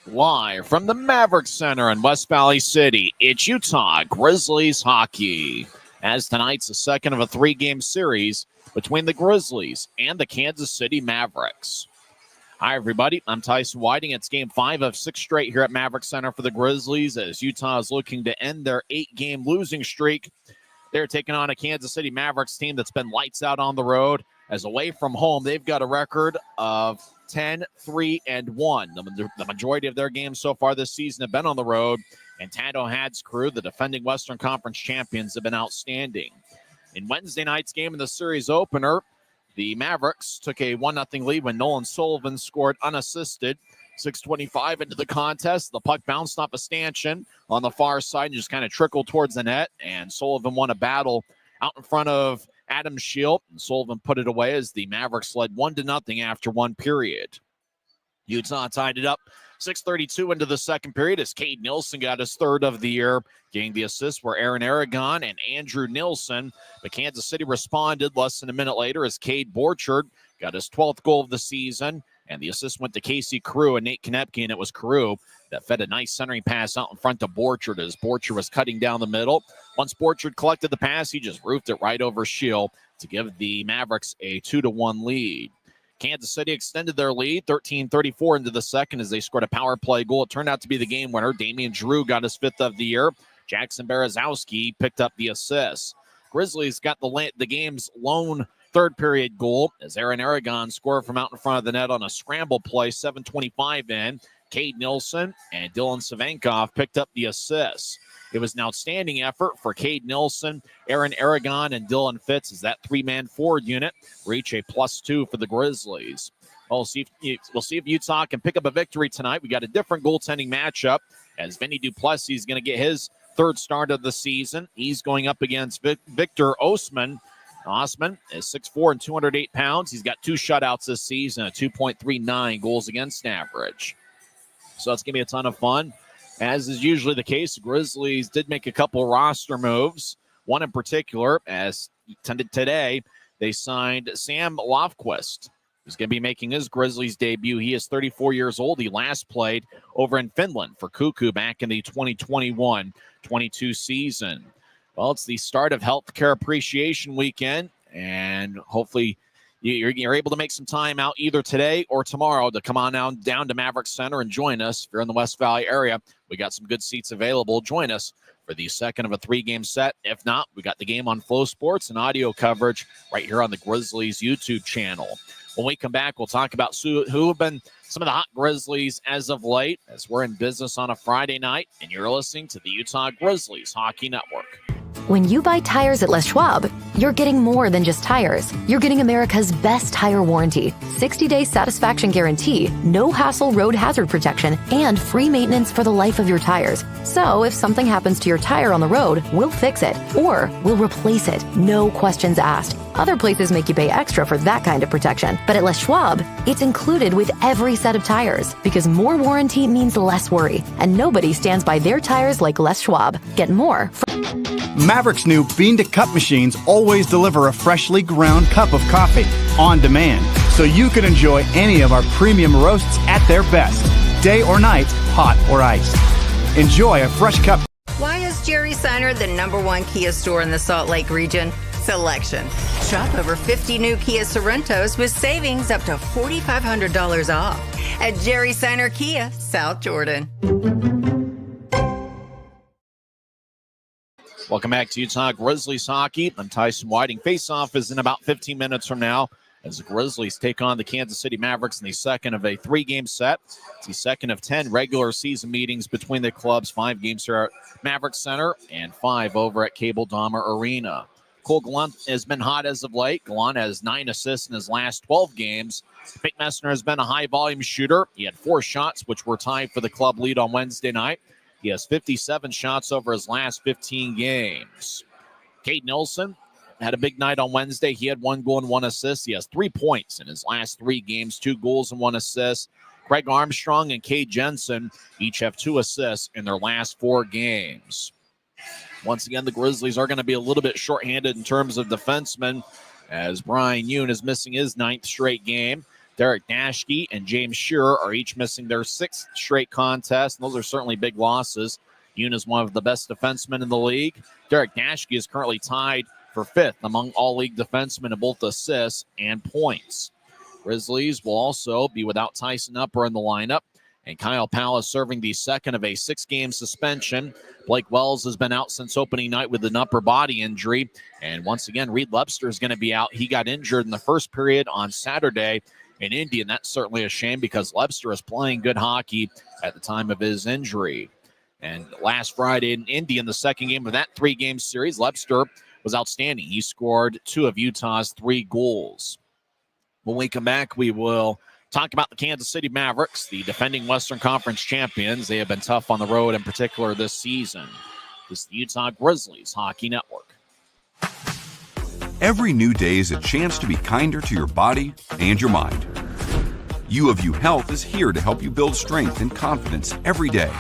Live from the Maverik Center in West Valley City, it's Utah Grizzlies hockey. As tonight's the second of a three-game series between the Grizzlies and the Kansas City Mavericks. Hi, everybody. I'm Tyson Whiting. It's game 5 of 6 straight here at Maverik Center for the Grizzlies as Utah is looking to end their 8-game losing streak. They're taking on a Kansas City Mavericks team that's been lights out on the road. As away from home, they've got a record of 10-3-1. The majority of their games so far this season have been on the road, and Tado Had's crew, the defending Western Conference champions, have been outstanding. In Wednesday night's game in the series opener, the Mavericks took a 1-0 lead when Nolan Sullivan scored unassisted. 6:25 into the contest. The puck bounced off a stanchion on the far side and just kind of trickled towards the net, and Sullivan won a battle out in front of Adam Shield, and Sullivan put it away as the Mavericks led 1-0 after one period. Utah tied it up 6:32 into the second period as Cade Nilsson got his third of the year. Getting the assists were Aaron Aragon and Andrew Nilsson. But Kansas City responded less than a minute later as Cade Borchard got his 12th goal of the season. And the assist went to Casey Carew and Nate Konepke, and it was Carew that fed a nice centering pass out in front to Borchard as Borchard was cutting down the middle. Once Borchard collected the pass, he just roofed it right over Shield to give the Mavericks a 2-1 lead. Kansas City extended their lead 13:34 into the second as they scored a power play goal. It turned out to be the game winner. Damian Drew got his 5th of the year. Jackson Berezowski picked up the assist. Grizzlies got the game's lone third period goal as Aaron Aragon scored from out in front of the net on a scramble play, 7:25 in. Cade Nilsson and Dylan Savenkov picked up the assists. It was an outstanding effort for Cade Nilsson, Aaron Aragon, and Dylan Fitz as that three-man forward unit reach a +2 for the Grizzlies. We'll see if Utah can pick up a victory tonight. We got a different goaltending matchup as Vinny Duplessis is going to get his third start of the season. He's going up against Victor Osman. Osman is 6'4" and 208 pounds. He's got 2 shutouts this season, a 2.39 goals against average. So it's going to be a ton of fun. As is usually the case, the Grizzlies did make a couple roster moves. One in particular, as today, they signed Sam Lofquist, who's going to be making his Grizzlies debut. He is 34 years old. He last played over in Finland for Kuku back in the 2021-22 season. Well, it's the start of Healthcare Appreciation Weekend, and hopefully you're able to make some time out either today or tomorrow to come on down to Maverik Center and join us. If you're in the West Valley area, we got some good seats available. Join us for the second of a 3-game set. If not, we got the game on Flow Sports and audio coverage right here on the Grizzlies YouTube channel. When we come back, we'll talk about who have been some of the hot Grizzlies as of late, as we're in business on a Friday night, and you're listening to the Utah Grizzlies Hockey Network. When you buy tires at Les Schwab, you're getting more than just tires. You're getting America's best tire warranty, 60-day satisfaction guarantee, no hassle road hazard protection, and free maintenance for the life of your tires. So if something happens to your tire on the road, we'll fix it, or we'll replace it, no questions asked. Other places make you pay extra for that kind of protection, but at Les Schwab, it's included with every set of tires, because more warranty means less worry, and nobody stands by their tires like Les Schwab. Get more Maverik's new bean-to-cup machines always deliver a freshly ground cup of coffee on demand, so you can enjoy any of our premium roasts at their best, day or night, hot or iced. Enjoy a fresh cup. Why is Jerry Seiner the #1 Kia store in the Salt Lake region? Selection. Shop over 50 new Kia Sorrentos with savings up to $4,500 off at Jerry Seiner Kia, South Jordan. Welcome back to Utah Grizzlies hockey. I'm Tyson Whiting. Face-off is in about 15 minutes from now as the Grizzlies take on the Kansas City Mavericks in the second of a 3-game set. It's the second of 10 regular season meetings between the clubs. 5 games here at Maverik Center and 5 over at Cable Dahmer Arena. Cole Gallant has been hot as of late. Gallant has 9 assists in his last 12 games. Mick Messner has been a high-volume shooter. He had 4 shots, which were tied for the club lead on Wednesday night. He has 57 shots over his last 15 games. Cade Nilsson had a big night on Wednesday. He had 1 goal and 1 assist. He has 3 points in his last 3 games, 2 goals and 1 assist. Craig Armstrong and Cade Jensen each have 2 assists in their last 4 games. Once again, the Grizzlies are going to be a little bit shorthanded in terms of defensemen as Brian Yoon is missing his 9th straight game. Derek Dashke and James Shearer are each missing their 6th straight contest, and those are certainly big losses. Yoon is one of the best defensemen in the league. Derek Dashke is currently tied for 5th among all-league defensemen in both assists and points. Grizzlies will also be without Tyson Upper in the lineup, and Kyle Powell is serving the second of a 6-game suspension. Blake Wells has been out since opening night with an upper body injury, and once again, Reed Lebster is going to be out. He got injured in the first period on Saturday in Indy, and that's certainly a shame because Lebster is playing good hockey at the time of his injury. And last Friday in Indy, in the second game of that 3-game series, Lebster was outstanding. He scored 2 of Utah's 3 goals. When we come back, we will talk about the Kansas City Mavericks, the defending Western Conference champions. They have been tough on the road, in particular this season. This is the Utah Grizzlies Hockey Network. Every new day is a chance to be kinder to your body and your mind. U of U Health is here to help you build strength and confidence every day.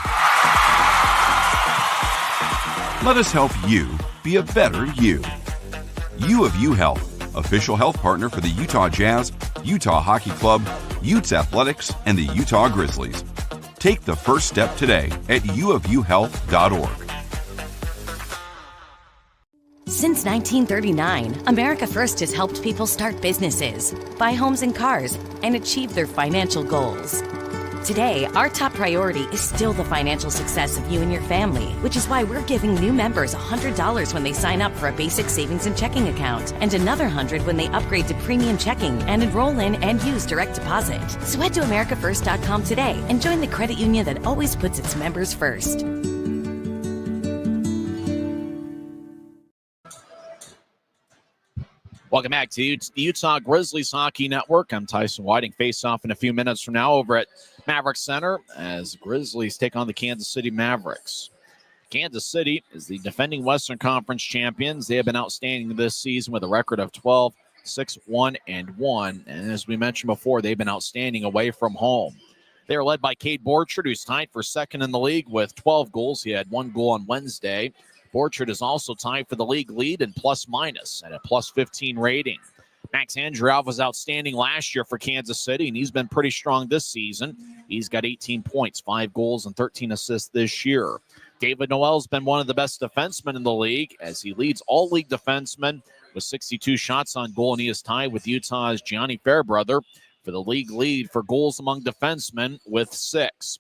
Let us help you be a better you. U of U Health, official health partner for the Utah Jazz, Utah Hockey Club, Utes Athletics, and the Utah Grizzlies. Take the first step today at uofuhealth.org. Since 1939, America First has helped people start businesses, buy homes and cars, and achieve their financial goals. Today, our top priority is still the financial success of you and your family, which is why we're giving new members $100 when they sign up for a basic savings and checking account, and another $100 when they upgrade to premium checking and enroll in and use direct deposit. So head to americafirst.com today and join the credit union that always puts its members first. Welcome back to the Utah Grizzlies Hockey Network. I'm Tyson Whiting. Face off in a few minutes from now over at Maverik Center as Grizzlies take on the Kansas City Mavericks. Kansas City is the defending Western Conference champions. They have been outstanding this season with a record of 12-6-1-1. And as we mentioned before, they've been outstanding away from home. They are led by Cade Borchard, who's tied for second in the league with 12 goals. He had 1 goal on Wednesday. Borchard is also tied for the league lead in plus-minus at a +15 rating. Max Andreoff was outstanding last year for Kansas City, and he's been pretty strong this season. He's got 18 points, 5 goals, and 13 assists this year. David Noel's been one of the best defensemen in the league as he leads all league defensemen with 62 shots on goal, and he is tied with Utah's Gianni Fairbrother for the league lead for goals among defensemen with 6.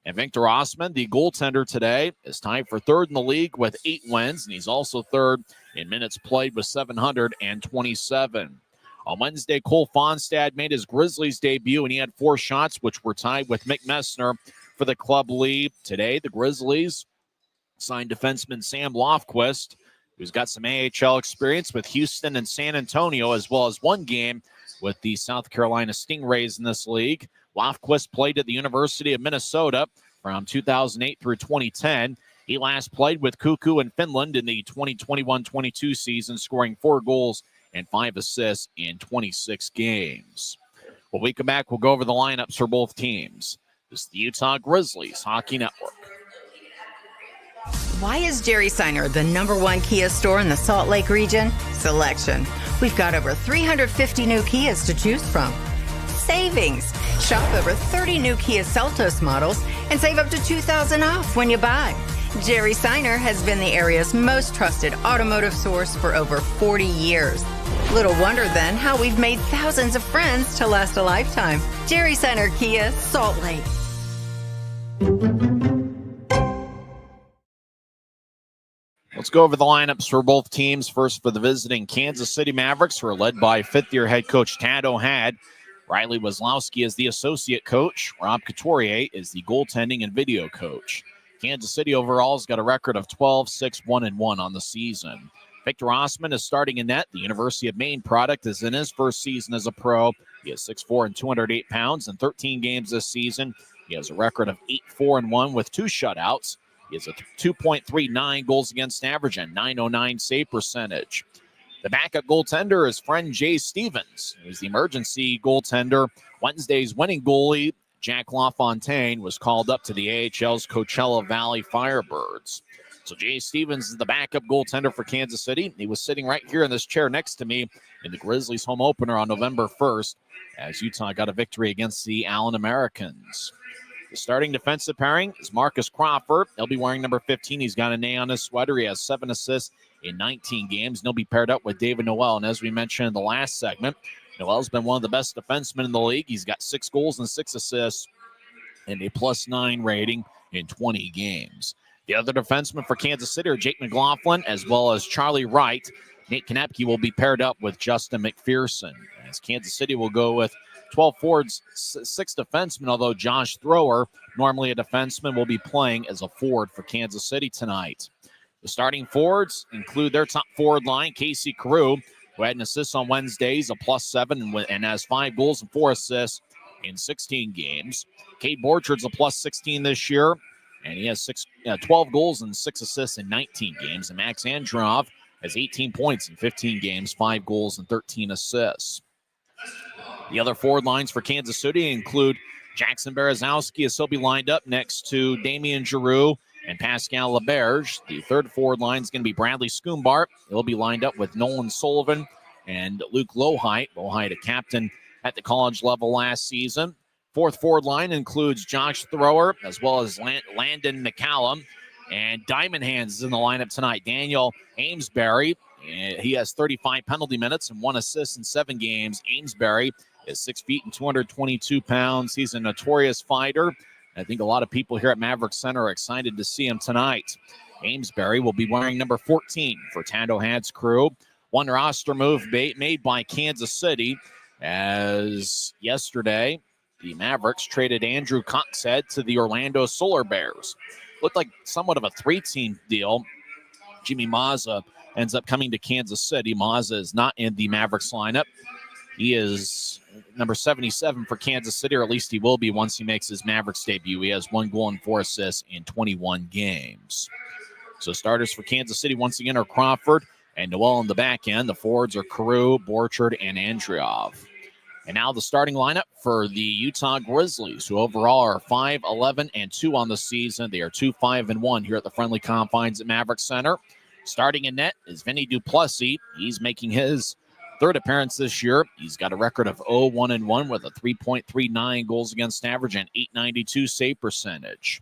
And Victor Osman, the goaltender today, is tied for 3rd in the league with 8 wins, and he's also 3rd in minutes played with 727. On Wednesday, Cole Fonstad made his Grizzlies debut, and he had 4 shots, which were tied with Mick Messner for the club lead. Today, the Grizzlies signed defenseman Sam Lofquist, who's got some AHL experience with Houston and San Antonio, as well as 1 game with the South Carolina Stingrays in this league. Lofquist played at the University of Minnesota from 2008 through 2010. He last played with Kuku in Finland in the 2021-22 season, scoring 4 goals and 5 assists in 26 games. When we come back, we'll go over the lineups for both teams. This is the Utah Grizzlies Hockey Network. Why is Jerry Seiner the #1 Kia store in the Salt Lake region? Selection. We've got over 350 new Kias to choose from. Savings. Shop over 30 new Kia Seltos models and save up to $2,000 off when you buy. Jerry Seiner has been the area's most trusted automotive source for over 40 years. Little wonder then how we've made thousands of friends to last a lifetime. Jerry Seiner Kia, Salt Lake. Let's go over the lineups for both teams. First, for the visiting Kansas City Mavericks, who are led by 5th-year head coach Tad O'Had. Riley Wazlowski is the associate coach. Rob Couturier is the goaltending and video coach. Kansas City overall has got a record of 12-6-1-1 on the season. Victor Osman is starting in net. The University of Maine product is in his first season as a pro. He is 6'4" and 208 pounds in 13 games this season. He has a record of 8-4-1 with 2 shutouts. He has a 2.39 goals against average and .909 save percentage. The backup goaltender is friend Jay Stevens, who's the emergency goaltender. Wednesday's winning goalie, Jack LaFontaine, was called up to the AHL's Coachella Valley Firebirds. So Jay Stevens is the backup goaltender for Kansas City. He was sitting right here in this chair next to me in the Grizzlies home opener on November 1st as Utah got a victory against the Allen Americans. The starting defensive pairing is Marcus Crawford. He'll be wearing number 15. He's got an A on his sweater. He has 7 assists in 19 games. And he'll be paired up with David Noel. And as we mentioned in the last segment, Noel's been one of the best defensemen in the league. He's got 6 goals and 6 assists and a +9 rating in 20 games. The other defensemen for Kansas City are Jake McLaughlin as well as Charlie Wright. Nate Konepke will be paired up with Justin McPherson. As Kansas City will go with 12 forwards, 6 defensemen, although Josh Thrower, normally a defenseman, will be playing as a forward for Kansas City tonight. The starting forwards include their top forward line, Casey Carew, who had an assist on Wednesdays, a +7, and has 5 goals and 4 assists in 16 games. Cade Borchard's a +16 this year, and he has 12 goals and 6 assists in 19 games. And Max Androv has 18 points in 15 games, 5 goals and 13 assists. The other forward lines for Kansas City include Jackson Berezowski, as he'll be lined up next to Damian Giroux and Pascal Laberge. The third forward line is going to be Bradley Schoombart. He'll be lined up with Nolan Sullivan and Luke Lohheit. Lohheit, a captain at the college level last season. Fourth forward line includes Josh Thrower as well as Landon McCallum. And Diamond Hands is in the lineup tonight. Daniel Amesbury. He has 35 penalty minutes and 1 assist in 7 games. Amesbury is 6 feet and 222 pounds. He's a notorious fighter. I think a lot of people here at Maverik Center are excited to see him tonight. Amesbury will be wearing number 14 for Tando Had's crew. One roster move made by Kansas City, as yesterday the Mavericks traded Andrew Coxhead to the Orlando Solar Bears. Looked like somewhat of a 3-team deal. Jimmy Mazza ends up coming to Kansas City. Mazza is not in the Mavericks lineup. He is number 77 for Kansas City, or at least he will be once he makes his Mavericks debut. He has 1 goal and 4 assists in 21 games. So starters for Kansas City once again are Crawford and Noel in the back end. The forwards are Carew, Borchard, and Andriov. And now the starting lineup for the Utah Grizzlies, who overall are 5-11-2 on the season. They are 2-5-1 here at the friendly confines at Maverik Center. Starting in net is Vinny Duplessis. He's making his 3rd appearance this year. He's got a record of 0-1-1 with a 3.39 goals against average and .892 save percentage.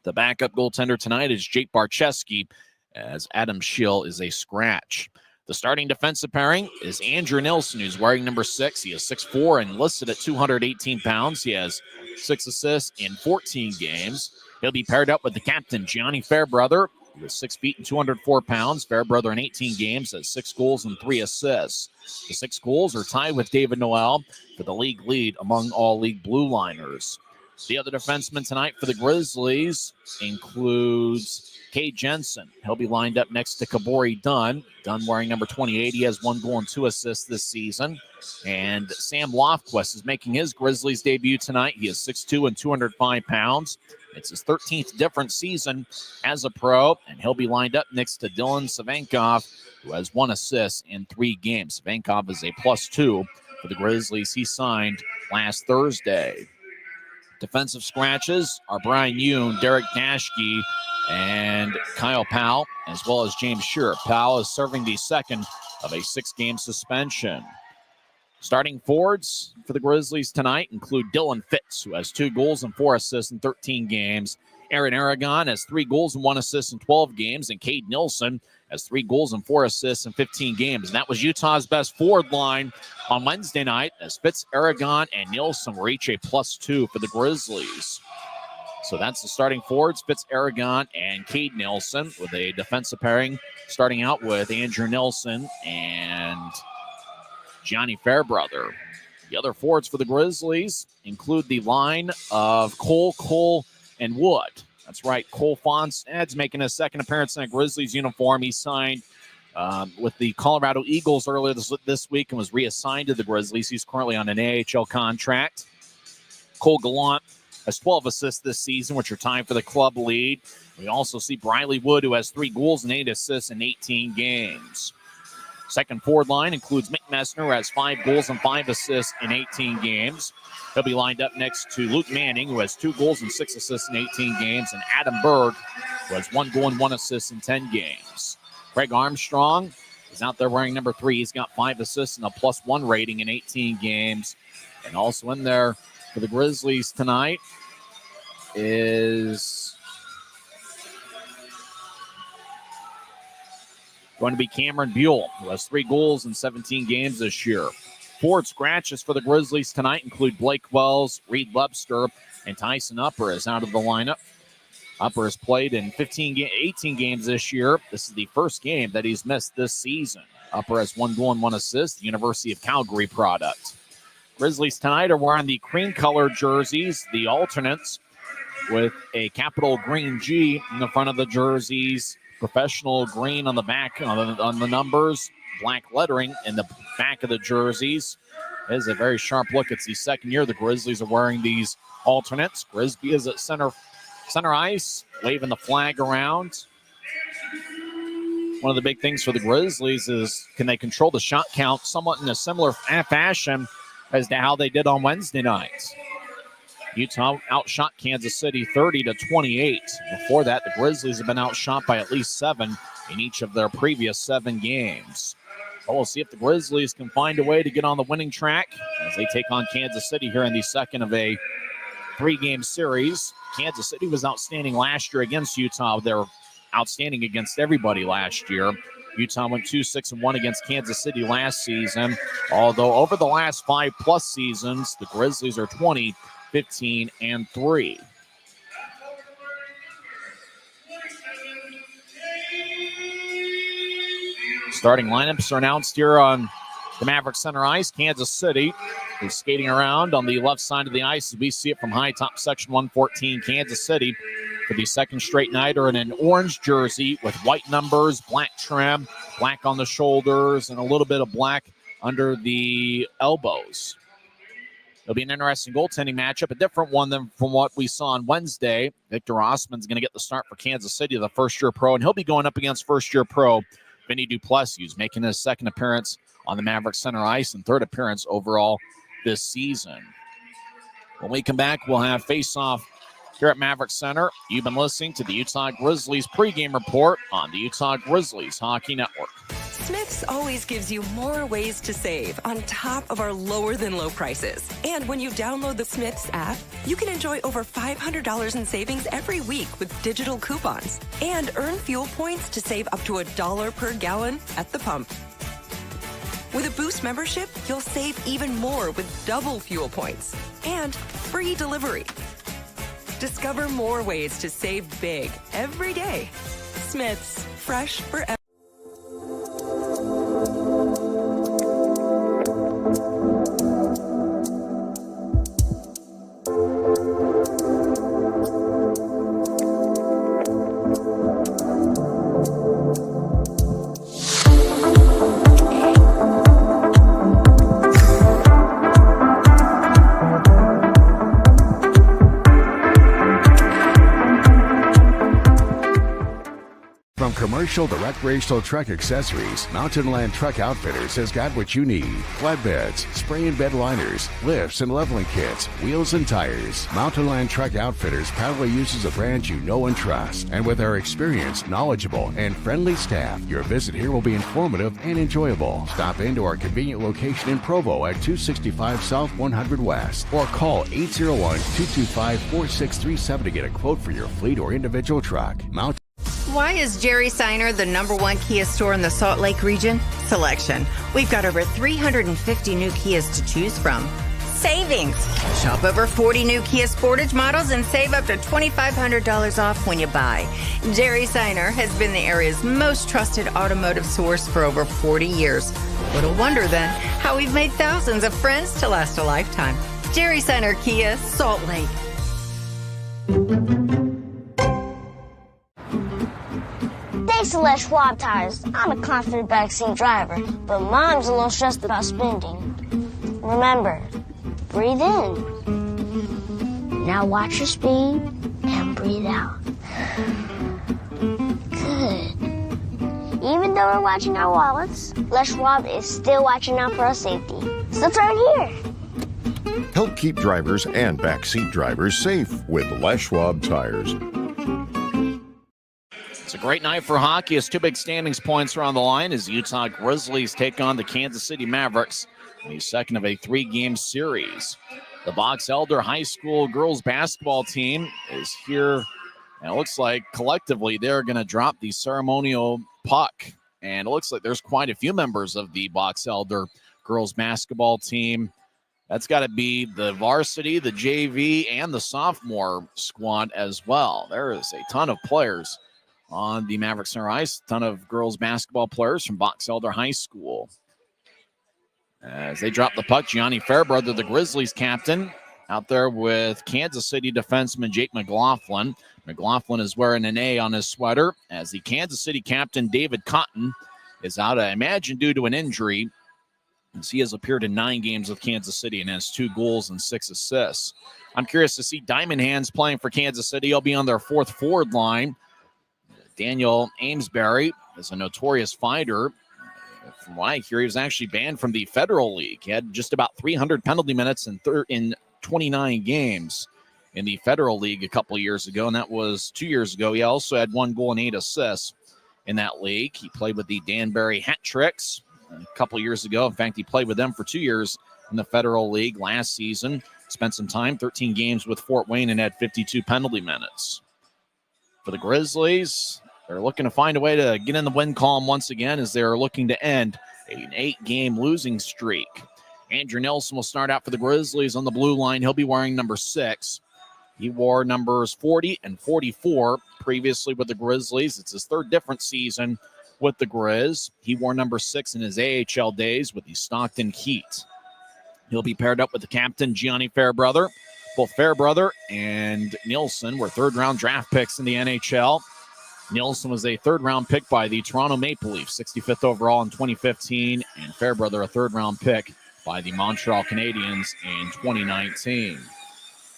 The backup goaltender tonight is Jake Barcheski, as Adam Schill is a scratch. The starting defensive pairing is Andrew Nilsson, who's wearing number 6. He is 6'4" and listed at 218 pounds. He has 6 assists in 14 games. He'll be paired up with the captain, Gianni Fairbrother, who is 6 feet and 204 pounds. Fairbrother in 18 games has 6 goals and 3 assists. The 6 goals are tied with David Noel for the league lead among all league blue liners. The other defenseman tonight for the Grizzlies includes Cade Jensen. He'll be lined up next to Kabori Dunn. Dunn wearing number 28. He has 1 goal and 2 assists this season. And Sam Lofquist is making his Grizzlies debut tonight. He is 6'2" and 205 pounds. It's his 13th different season as a pro, and he'll be lined up next to Dylan Savenkov, who has 1 assist in 3 games. Savenkov is a +2 for the Grizzlies. He signed last Thursday. Defensive scratches are Brian Yoon, Derek Dashke, and Kyle Powell, as well as James Shearer. Powell is serving the 2nd of a 6-game suspension. Starting forwards for the Grizzlies tonight include Dylan Fitz, who has 2 goals and 4 assists in 13 games. Aaron Aragon has 3 goals and 1 assist in 12 games. And Cade Nilsson has 3 goals and 4 assists in 15 games. And that was Utah's best forward line on Wednesday night, as Fitz, Aragon, and Nilsson were each a +2 for the Grizzlies. So that's the starting forwards, Fitz, Aragon, and Cade Nilsson, with a defensive pairing starting out with Andrew Nilsson and Gianni Fairbrother. The other forwards for the Grizzlies include the line of Cole, and Wood. That's right, Cole Fonstad's making his 2nd appearance in a Grizzlies uniform. He signed with the Colorado Eagles earlier this week and was reassigned to the Grizzlies. He's currently on an AHL contract. Cole Gallant has 12 assists this season, which are tied for the club lead. We also see Briley Wood, who has 3 goals and 8 assists in 18 games. Second forward line includes Mick Messner, who has 5 goals and 5 assists in 18 games. He'll be lined up next to Luke Manning, who has 2 goals and 6 assists in 18 games, and Adam Berg, who has 1 goal and 1 assist in 10 games. Craig Armstrong is out there wearing number 3. He's got 5 assists and a +1 rating in 18 games. And also in there for the Grizzlies tonight is going to be Cameron Buell, who has 3 goals in 17 games this year. Forward scratches for the Grizzlies tonight include Blake Wells, Reed Webster, and Tyson Upper is out of the lineup. Upper has played in 18 games this year. This is the first game that he's missed this season. Upper has 1 goal and 1 assist, the University of Calgary product. Grizzlies tonight are wearing the cream-colored jerseys, the alternates, with a capital green G in the front of the jerseys, professional green on the back on the numbers, black lettering in the back of the jerseys. It is a very sharp look. It's the second year the Grizzlies are wearing these alternates. Grisby is at center ice, waving the flag around. One of the big things for the Grizzlies is can they control the shot count somewhat in a similar fashion as to how they did on Wednesday night. Utah outshot Kansas City 30-28. Before that, the Grizzlies have been outshot by at least 7 in each of their previous 7 games. So we'll see if the Grizzlies can find a way to get on the winning track as they take on Kansas City here in the second of a 3-game series. Kansas City was outstanding last year against Utah. They were outstanding against everybody last year. Utah went 2-6-1 against Kansas City last season. Although over the last 5+ seasons, the Grizzlies are 20-15-3. Starting lineups are announced here on the Maverik Center ice. Kansas City is skating around on the left side of the ice as we see it from high top section 114. Kansas City for the second straight night are in an orange jersey with white numbers, black trim, black on the shoulders, and a little bit of black under the elbows. It'll be an interesting goaltending matchup, a different one than from what we saw on Wednesday. Victor Osman's going to get the start for Kansas City, the first-year pro, and he'll be going up against first-year pro Vinny Duplessis, who's making his second appearance on the Maverik Center ice and third appearance overall this season. When we come back, we'll have face-off here at Maverik Center. You've been listening to the Utah Grizzlies pregame report on the Utah Grizzlies Hockey Network. Smith's always gives you more ways to save on top of our lower-than-low prices. And when you download the Smith's app, you can enjoy over $500 in savings every week with digital coupons and earn fuel points to save up to $1 per gallon at the pump. With a Boost membership, you'll save even more with double fuel points and free delivery. Discover more ways to save big every day. Smith's, fresh forever. Commercial to recreational truck accessories, Mountain Land Truck Outfitters has got what you need. Flatbeds, spray and bed liners, lifts and leveling kits, wheels and tires. Mountain Land Truck Outfitters proudly uses a brand you know and trust. And with our experienced, knowledgeable, and friendly staff, your visit here will be informative and enjoyable. Stop into our convenient location in Provo at 265 South 100 West or call 801-225-4637 to get a quote for your fleet or individual truck. Why is Jerry Seiner the #1 Kia store in the Salt Lake region? Selection. We've got over 350 new Kias to choose from. Savings. Shop over 40 new Kia Sportage models and save up to $2,500 off when you buy. Jerry Seiner has been the area's most trusted automotive source for over 40 years. Little wonder then how we've made thousands of friends to last a lifetime. Jerry Seiner Kia, Salt Lake. Thanks to Les Schwab Tires, I'm a confident backseat driver, but Mom's a little stressed about spending. Remember, breathe in. Now watch your speed and breathe out. Good. Even though we're watching our wallets, Les Schwab is still watching out for our safety. So turn here. Help keep drivers and backseat drivers safe with Les Schwab Tires. It's a great night for hockey as two big standings points are on the line as the Utah Grizzlies take on the Kansas City Mavericks in the second of a three-game series. The Box Elder High School girls basketball team is here, and it looks like collectively they're going to drop the ceremonial puck. And it looks like there's quite a few members of the Box Elder girls basketball team. That's got to be the varsity, the JV, and the sophomore squad as well. There is a ton of players on the Maverik Center ice, a ton of girls basketball players from Box Elder High School. As they drop the puck, Gianni Fairbrother, the Grizzlies captain, out there with Kansas City defenseman Jake McLaughlin. McLaughlin is wearing an A on his sweater as the Kansas City captain David Cotton is out, I imagine, due to an injury, as he has appeared in 9 games with Kansas City and has 2 goals and 6 assists. I'm curious to see Diamond Hands playing for Kansas City. He'll be on their 4th forward line. Daniel Amesbury is a notorious fighter. From what I hear, he was actually banned from the Federal League. He had just about 300 penalty minutes in 29 games in the Federal League a couple of years ago, and that was 2 years ago. He also had 1 goal and 8 assists in that league. He played with the Danbury Hat Tricks a couple of years ago. In fact, he played with them for 2 years in the Federal League last season. Spent some time, 13 games with Fort Wayne, and had 52 penalty minutes. For the Grizzlies, they're looking to find a way to get in the win column once again as they're looking to end an 8-game losing streak. Andrew Nelson will start out for the Grizzlies on the blue line. He'll be wearing number 6. He wore numbers 40 and 44 previously with the Grizzlies. It's his 3rd different season with the Grizz. He wore number 6 in his AHL days with the Stockton Heat. He'll be paired up with the captain, Gianni Fairbrother. Both Fairbrother and Nielsen were 3rd-round draft picks in the NHL. Nielsen was a 3rd-round pick by the Toronto Maple Leafs, 65th overall in 2015, and Fairbrother a 3rd-round pick by the Montreal Canadiens in 2019.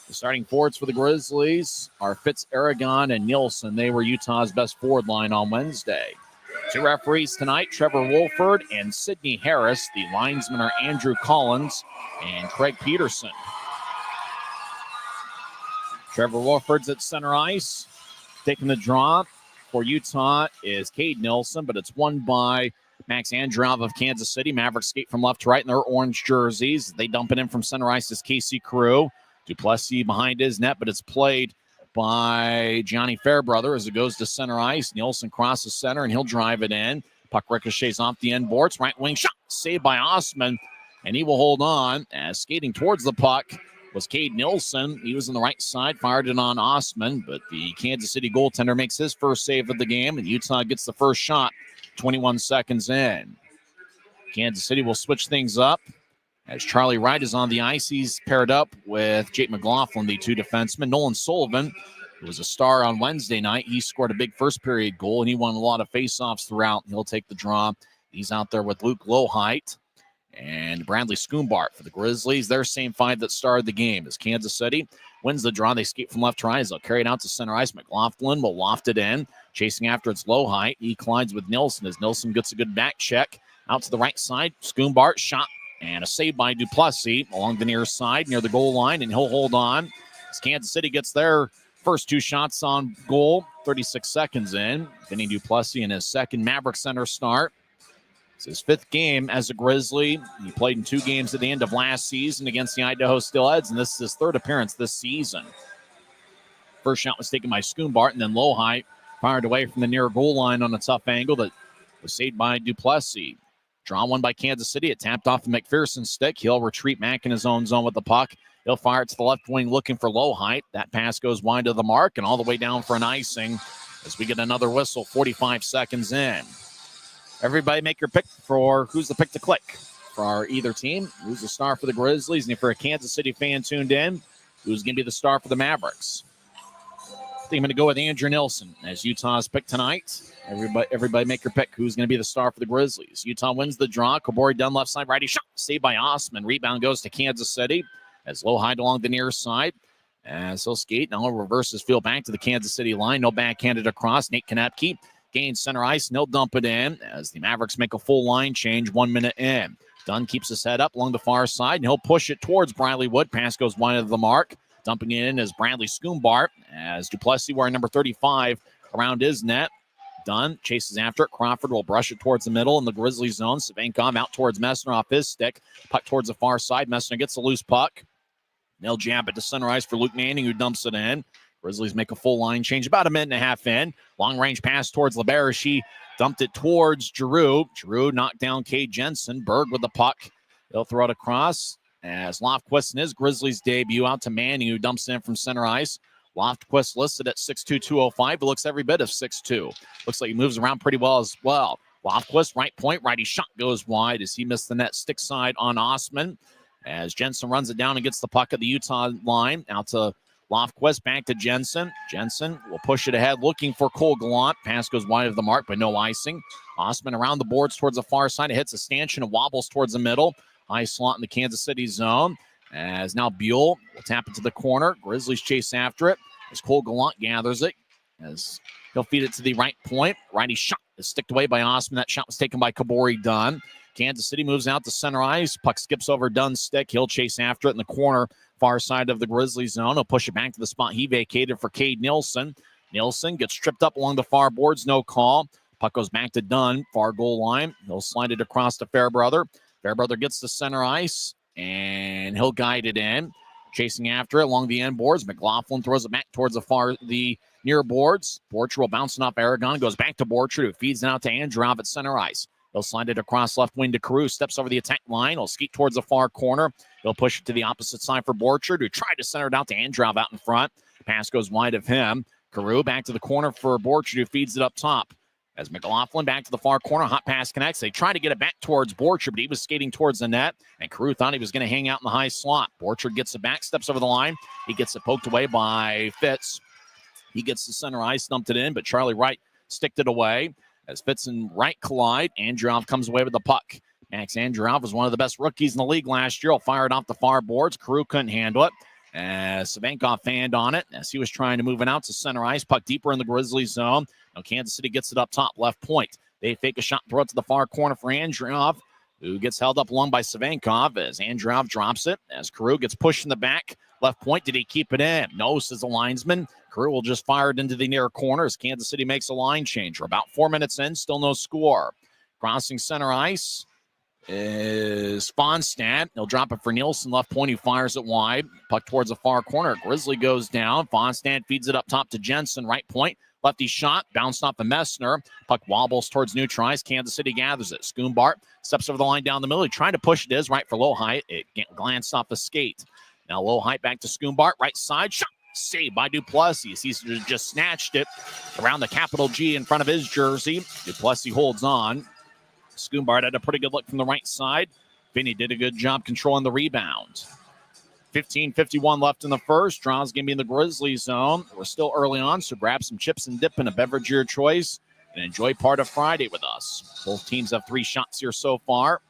The starting forwards for the Grizzlies are Fitz-Aragon and Nielsen. They were Utah's best forward line on Wednesday. 2 referees tonight, Trevor Wolford and Sidney Harris. The linesmen are Andrew Collins and Craig Peterson. Trevor Wolford's at center ice. Taking the draw for Utah is Cade Nilsson, but it's won by Max Androv of Kansas City. Mavericks skate from left to right in their orange jerseys. They dump it in from center ice as Casey Carew. Duplessis behind his net, but it's played by Gianni Fairbrother as it goes to center ice. Nielsen crosses center, and he'll drive it in. Puck ricochets off the end boards. Right wing shot saved by Osman, and he will hold on as skating towards the puck was Cade Nilsson. He was on the right side, fired it on Osman, but the Kansas City goaltender makes his first save of the game, and Utah gets the first shot 21 seconds in. Kansas City will switch things up as Charlie Wright is on the ice. He's paired up with Jake McLaughlin, the 2 defensemen. Nolan Sullivan, who was a star on Wednesday night, he scored a big first-period goal, and he won a lot of faceoffs throughout. He'll take the draw. He's out there with Luke Lohheit and Bradley Schoombart for the Grizzlies. Their same 5 that started the game as Kansas City wins the draw. They skate from left to right. They'll carry it out to center ice. McLaughlin will loft it in. Chasing after it's Lohheit. He collides with Nilsson as Nilsson gets a good back check. Out to the right side. Schoombart shot and a save by Duplessis along the near side near the goal line, and he'll hold on as Kansas City gets their first 2 shots on goal 36 seconds in. Vinny Duplessis in his 2nd Maverik Center start. It's his 5th game as a Grizzly. He played in 2 games at the end of last season against the Idaho Steelheads, and this is his 3rd appearance this season. First shot was taken by Schoombart, and then Lohheit fired away from the near goal line on a tough angle that was saved by Duplessis. Draw one by Kansas City. It tapped off the McPherson's stick. He'll retreat back in his own zone with the puck. He'll fire it to the left wing looking for Lohheit. That pass goes wide of the mark and all the way down for an icing as we get another whistle 45 seconds in. Everybody make your pick for who's the pick to click for our either team. Who's the star for the Grizzlies? And if you're a Kansas City fan tuned in, who's going to be the star for the Mavericks? I think I'm going to go with Andrew Nilsson as Utah's pick tonight. Everybody make your pick. Who's going to be the star for the Grizzlies? Utah wins the draw. Kabori done left side, righty shot. Saved by Osman. Rebound goes to Kansas City as Lohheit along the near side. As he'll skate. Now he'll reverse his field back to the Kansas City line. No backhanded across. Nate Konepke gains center ice, and he'll dump it in as the Mavericks make a full line change 1 minute in. Dunn keeps his head up along the far side, and he'll push it towards Briley Wood. Pass goes wide of the mark. Dumping it in as Bradley Schoombart as Duplessis wearing number 35 around his net. Dunn chases after it. Crawford will brush it towards the middle in the Grizzlies zone. Savankov out towards Messner off his stick. Puck towards the far side. Messner gets a loose puck. They'll jab it to center ice for Luke Manning, who dumps it in. Grizzlies make a full line change about a minute and a half in. Long-range pass towards LeBarish. He dumped it towards Giroux. Giroux knocked down Cade Jensen. Berg with the puck. They'll throw it across as Lofquist in his Grizzlies debut out to Manning, who dumps it in from center ice. Lofquist listed at 6'2", 205, but looks every bit of 6'2". Looks like he moves around pretty well as well. Lofquist, right point, righty shot goes wide as he missed the net stick side on Osman. As Jensen runs it down and gets the puck at the Utah line. Out to Lofquist, back to Jensen. Jensen will push it ahead, looking for Cole Gallant. Pass goes wide of the mark, but no icing. Osman around the boards towards the far side. It hits a stanchion and wobbles towards the middle. High slot in the Kansas City zone. As now Buell will tap it to the corner. Grizzlies chase after it as Cole Gallant gathers it. As he'll feed it to the right point. Righty shot is sticked away by Osman. That shot was taken by Kabori Dunn. Kansas City moves out to center ice. Puck skips over Dunn's stick. He'll chase after it in the corner, far side of the Grizzlies zone. He'll push it back to the spot he vacated for Cade Nielsen. Nielsen gets tripped up along the far boards. No call. Puck goes back to Dunn, far goal line. He'll slide it across to Fairbrother. Fairbrother gets to center ice, and he'll guide it in. Chasing after it along the end boards. McLaughlin throws it back towards the near boards. Borchard will bounce it off Aragon. Goes back to Borchard, who feeds it out to Androv at center ice. He'll slide it across left wing to Carew. Steps over the attack line. He'll skeet towards the far corner. He'll push it to the opposite side for Borchard, who tried to center it out to Androv out in front. Pass goes wide of him. Carew back to the corner for Borchard, who feeds it up top. As McLaughlin back to the far corner, hot pass connects. They try to get it back towards Borchard, but he was skating towards the net, and Carew thought he was going to hang out in the high slot. Borchard gets it back, steps over the line. He gets it poked away by Fitz. He gets the center ice, dumped it in, but Charlie Wright sticked it away. As Fitz and Wright collide, Androv comes away with the puck. Max Androv was one of the best rookies in the league last year. He'll fire it off the far boards. Carew couldn't handle it. As Savankov fanned on it as he was trying to move it out to center ice. Puck deeper in the Grizzlies zone. Now Kansas City gets it up top, left point. They fake a shot, throw it to the far corner for Androv, who gets held up along by Savankov as Androv drops it. As Carew gets pushed in the back, left point. Did he keep it in? No, says the linesman. Carew will just fire it into the near corner as Kansas City makes a line change. We're about 4 minutes in, still no score. Crossing center ice is Fonstad. He'll drop it for Nielsen, left point. He fires it wide. Puck towards the far corner. Grizzly goes down. Fonstad feeds it up top to Jensen, right point. Lefty shot, bounced off the Messner. Puck wobbles towards neutral ice. Kansas City gathers it. Schoonbart steps over the line down the middle. He tried to push it, is right for Lowhite. It glanced off the skate. Now Lowhite back to Schoonbart, right side. Shot saved by Duplessis. He's just snatched it around the capital G in front of his jersey. Duplessis holds on. Schoonbart had a pretty good look from the right side. Vinny did a good job controlling the rebound. 15:51 left in the first. Draws going to be in the Grizzlies zone. We're still early on, so grab some chips and dip and a beverage of your choice and enjoy part of Friday with us. Both teams have 3 shots here so far.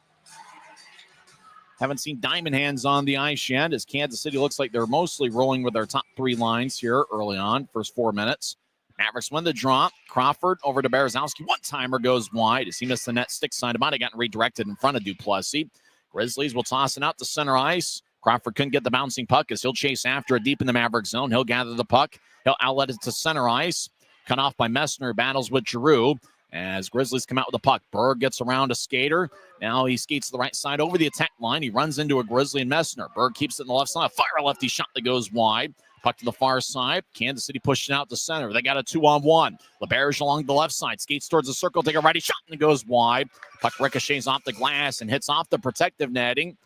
Haven't seen Diamond Hands on the ice yet, as Kansas City looks like they're mostly rolling with their top 3 lines here early on, first 4 minutes. Mavericks win the draw. Crawford over to Berezowski. One-timer goes wide as he missed the net stick side. It might have gotten redirected in front of Duplessis. Grizzlies will toss it out to center ice. Crawford couldn't get the bouncing puck as he'll chase after it deep in the Maverick zone. He'll gather the puck. He'll outlet it to center ice. Cut off by Messner. Battles with Giroux as Grizzlies come out with the puck. Berg gets around a skater. Now he skates to the right side over the attack line. He runs into a Grizzly and Messner. Berg keeps it in the left side. Fire a lefty shot that goes wide. Puck to the far side. Kansas City pushing out to center. They got a 2-on-1. LeBarish along the left side. Skates towards the circle. Take a righty shot and it goes wide. Puck ricochets off the glass and hits off the protective netting.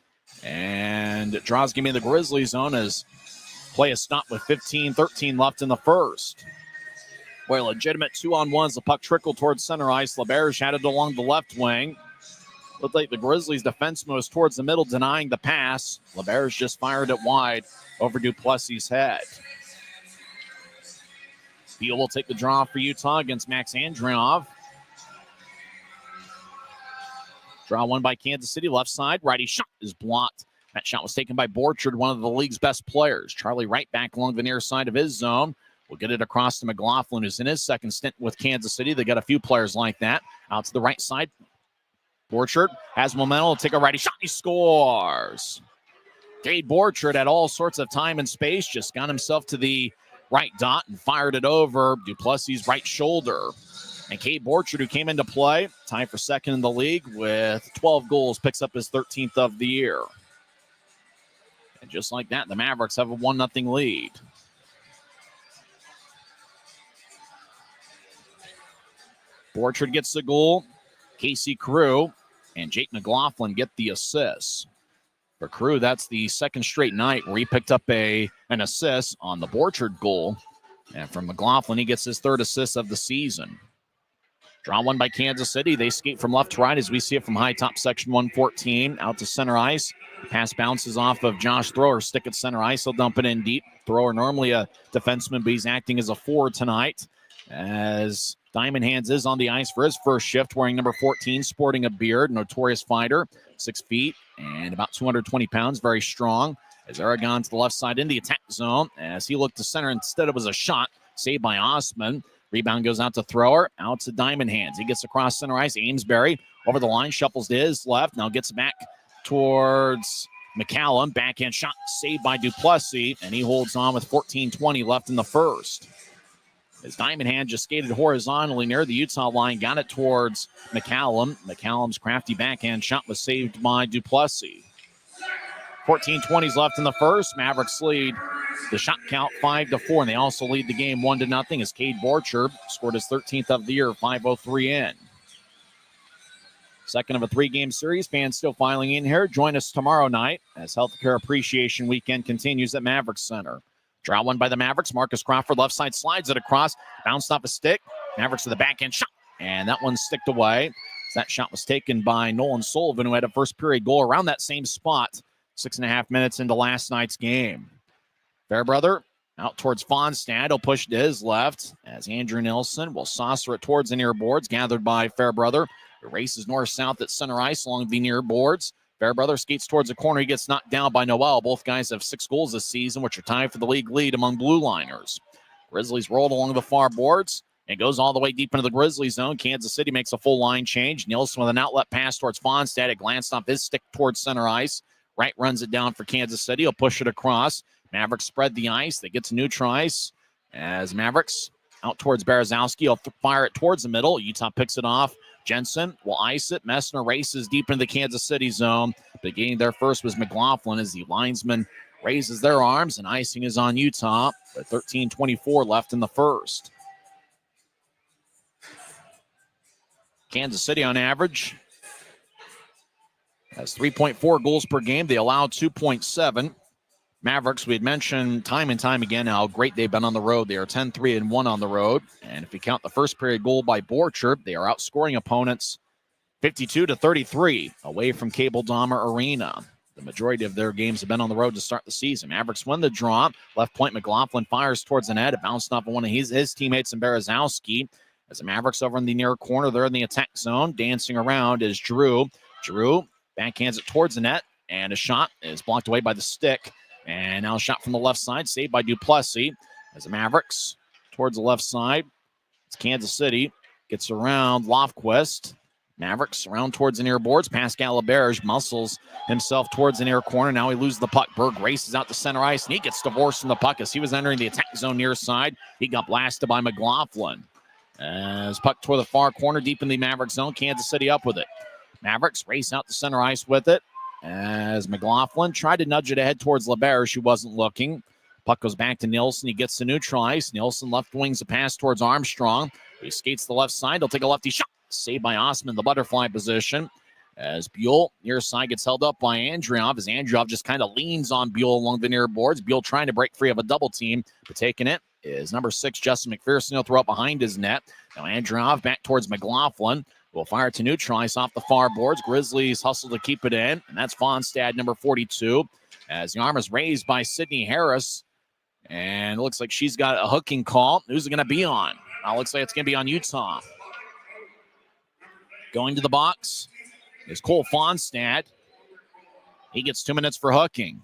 And draws going to be in the Grizzly zone as play is stopped with 15:13 left in the first. Where legitimate 2-on-1s. The puck trickled towards center ice. LeBarish had it along the left wing. Looked like the Grizzlies' defenseman was towards the middle, denying the pass. LeBarish just fired it wide over Duplessis' head. Beal will take the draw for Utah against Max Androv. Draw won by Kansas City, left side. Righty shot is blocked. That shot was taken by Borchard, one of the league's best players. Charlie Wright back along the near side of his zone. We'll get it across to McLaughlin, who's in his second stint with Kansas City. They got a few players like that. Out to the right side. Borchard has momentum. He'll take a righty shot. He scores. Cade Borchard had all sorts of time and space. Just got himself to the right dot and fired it over Duplessis' right shoulder. And Cade Borchard, who came into play, tied for second in the league with 12 goals, picks up his 13th of the year. And just like that, the Mavericks have a 1-0 lead. Borchard gets the goal. Casey Crew and Jake McLaughlin get the assists. For Crew, that's the second straight night where he picked up an assist on the Borchard goal. And from McLaughlin, he gets his third assist of the season. Draw one by Kansas City. They skate from left to right as we see it from high top section 114 out to center ice. Pass bounces off of Josh Thrower. Stick at center ice. He'll dump it in deep. Thrower normally a defenseman, but he's acting as a forward tonight as Diamond Hands is on the ice for his first shift, wearing number 14, sporting a beard, notorious fighter, 6 feet and about 220 pounds, very strong. As Aragon to the left side in the attack zone, as he looked to center, instead it was a shot, saved by Osman. Rebound goes out to Thrower, out to Diamond Hands. He gets across center ice. Amesbury over the line, shuffles to his left. Now gets back towards McCallum. Backhand shot saved by Duplessis, and he holds on with 14:20 left in the first. As Diamond Hand just skated horizontally near the Utah line, got it towards McCallum. McCallum's crafty backhand shot was saved by Duplessis. 14:20 left in the first. Mavericks lead the shot count 5-4, and they also lead the game 1-0 as Cade Borchard scored his 13th of the year, 5:03 in. Second of a 3-game series. Fans still filing in here. Join us tomorrow night as Healthcare Appreciation Weekend continues at Maverik Center. Draw one by the Mavericks. Marcus Crawford left side slides it across, bounced off a stick. Mavericks with the backhand shot, and that one sticked away. That shot was taken by Nolan Sullivan, who had a first period goal around that same spot 6.5 minutes into last night's game. Fairbrother out towards Fonstad. He'll push to his left as Andrew Nilsson will saucer it towards the near boards, gathered by Fairbrother. It races north-south at center ice along the near boards. Fairbrother skates towards the corner. He gets knocked down by Noel. Both guys have 6 goals this season, which are tied for the league lead among blue liners. Grizzlies rolled along the far boards. It goes all the way deep into the Grizzlies zone. Kansas City makes a full line change. Nilsson with an outlet pass towards Fonstad. It glanced off his stick towards center ice. Wright runs it down for Kansas City. He'll push it across. Mavericks spread the ice. They get to neutral ice as Mavericks out towards Berezowski. He'll fire it towards the middle. Utah picks it off. Jensen will ice it. Messner races deep into the Kansas City zone. But getting there first was McLaughlin as the linesman raises their arms, and icing is on Utah. With 13:24 left in the first. Kansas City on average has 3.4 goals per game. They allow 2.7. Mavericks, we had mentioned time and time again how great they've been on the road. They are 10-3-1 on the road. And if you count the first period goal by Borchard, they are outscoring opponents 52-33 away from Cable Dahmer Arena. The majority of their games have been on the road to start the season. Mavericks win the draw. Left point, McLaughlin fires towards the net. It bounced off of one of his teammates in Berezowski. As the Mavericks over in the near corner, they're in the attack zone. Dancing around is Drew. Drew backhands it towards the net, and a shot is blocked away by the stick. And now a shot from the left side, saved by Duplessis. As the Mavericks towards the left side, it's Kansas City. Gets around Lofquist. Mavericks around towards the near boards. Pascal Laberge muscles himself towards the near corner. Now he loses the puck. Berg races out to center ice, and he gets divorced from the puck as he was entering the attack zone near side. He got blasted by McLaughlin. As puck toward the far corner, deep in the Maverick zone. Kansas City up with it. Mavericks race out to center ice with it. As McLaughlin tried to nudge it ahead towards Laberge, who wasn't looking. Puck goes back to Nilsson. He gets to neutral ice. Nilsson left wings a pass towards Armstrong. He skates the left side. He'll take a lefty shot. Saved by Osman, the butterfly position. As Buell, near side, gets held up by Andreov. As Andreov just kind of leans on Buell along the near boards. Buell trying to break free of a double team. But taking it is number 6, Justin McPherson. He'll throw it behind his net. Now Andreov back towards McLaughlin. Will fire to neutral ice off the far boards. Grizzlies hustle to keep it in. And that's Fonstad, number 42. As the arm is raised by Sydney Harris. And it looks like she's got a hooking call. Who's it going to be on? It looks like it's going to be on Utah. Going to the box is Cole Fonstad. He gets 2 minutes for hooking.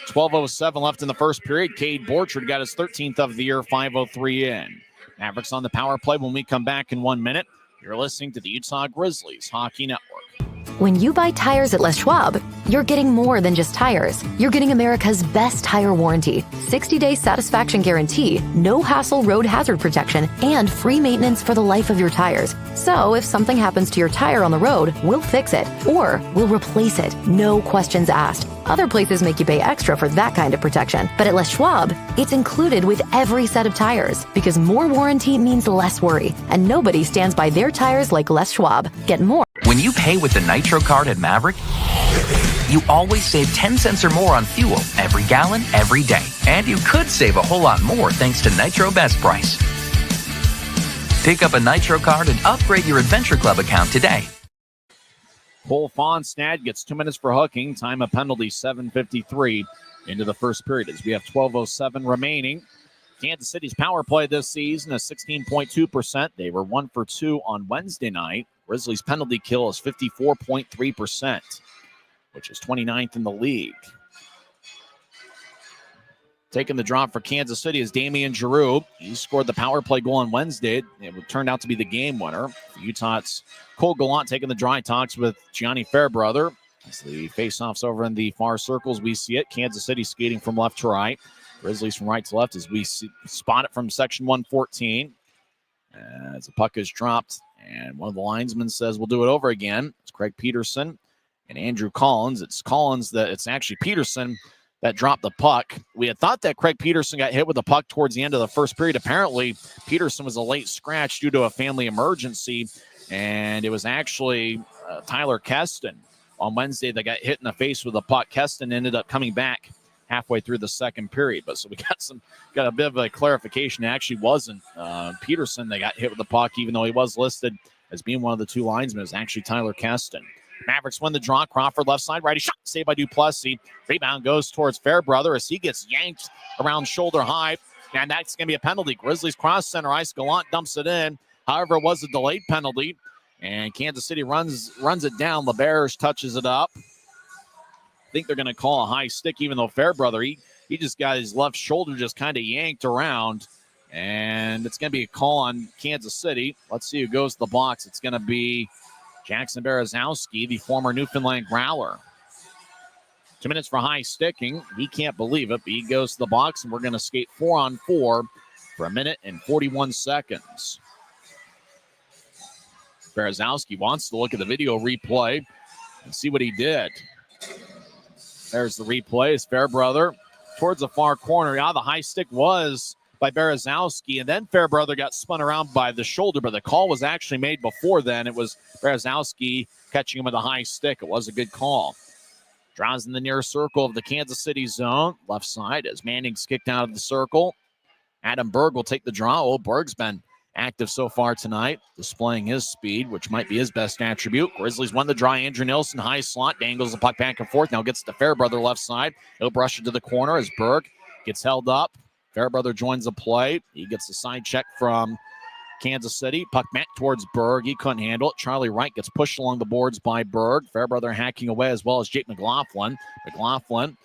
12:07 left in the first period. Cade Borchard got his 13th of the year, 5:03 in. Mavericks on the power play when we come back in 1 minute. You're listening to the Utah Grizzlies Hockey Network. When you buy tires at Les Schwab, you're getting more than just tires. You're getting America's best tire warranty, 60-day satisfaction guarantee, no hassle road hazard protection, and free maintenance for the life of your tires. So if something happens to your tire on the road, we'll fix it, or we'll replace it, no questions asked. Other places make you pay extra for that kind of protection. But at Les Schwab, it's included with every set of tires, because more warranty means less worry, and nobody stands by their tires like Les Schwab. Get more. When you pay with the Nitro card at Maverik, you always save 10 cents or more on fuel every gallon, every day. And you could save a whole lot more thanks to Nitro Best Price. Pick up a Nitro card and upgrade your Adventure Club account today. Cole Fonstad gets 2 minutes for hooking. Time of penalty, 7:53 into the first period as we have 12:07 remaining. Kansas City's power play this season is 16.2%. They were 1 for 2 on Wednesday night. Grizzlies' penalty kill is 54.3%, which is 29th in the league. Taking the drop for Kansas City is Damian Giroux. He scored the power play goal on Wednesday. It turned out to be the game winner. Utah's Cole Gallant taking the dry talks with Gianni Fairbrother. As the face-offs over in the far circles, we see it. Kansas City skating from left to right. Grizzlies from right to left as we spot it from section 114. As the puck is dropped, and one of the linesmen says, we'll do it over again. It's Craig Peterson and Andrew Collins. It's actually Peterson that dropped the puck. We had thought that Craig Peterson got hit with the puck towards the end of the first period. Apparently, Peterson was a late scratch due to a family emergency, and it was actually Tyler Keston on Wednesday that got hit in the face with the puck. Keston ended up coming back halfway through the second period. But so we got a bit of a clarification. It actually wasn't Peterson that got hit with the puck, even though he was listed as being one of the two linesmen. It was actually Tyler Keston. Mavericks win the draw. Crawford left side, righty shot, saved by Duplessis. Rebound goes towards Fairbrother as he gets yanked around shoulder high, and that's going to be a penalty. Grizzlies cross center ice. Gallant dumps it in. However, it was a delayed penalty, and Kansas City runs it down. LeBears touches it up. I think they're going to call a high stick, even though Fairbrother, he just got his left shoulder just kind of yanked around, and it's going to be a call on Kansas City. Let's see who goes to the box. It's going to be Jackson Berezowski, the former Newfoundland Growler. 2 minutes for high sticking. He can't believe it, but he goes to the box, and we're going to skate 4-on-4 for a minute and 41 seconds. Berezowski wants to look at the video replay and see what he did. There's the replay. It's Fairbrother towards the far corner. Yeah, the high stick was by Berezowski, and then Fairbrother got spun around by the shoulder, but the call was actually made before then. It was Berezowski catching him with a high stick. It was a good call. Draws in the near circle of the Kansas City zone. Left side as Manning's kicked out of the circle. Adam Berg will take the draw. Oh, Berg's been active so far tonight, displaying his speed, which might be his best attribute. Grizzlies won the draw. Andrew Nilsson, high slot, dangles the puck back and forth. Now gets to Fairbrother left side. He'll brush it to the corner as Berg gets held up. Fairbrother joins the play. He gets a side check from Kansas City. Puck back towards Berg. He couldn't handle it. Charlie Wright gets pushed along the boards by Berg. Fairbrother hacking away as well as Jake McLaughlin. McLaughlin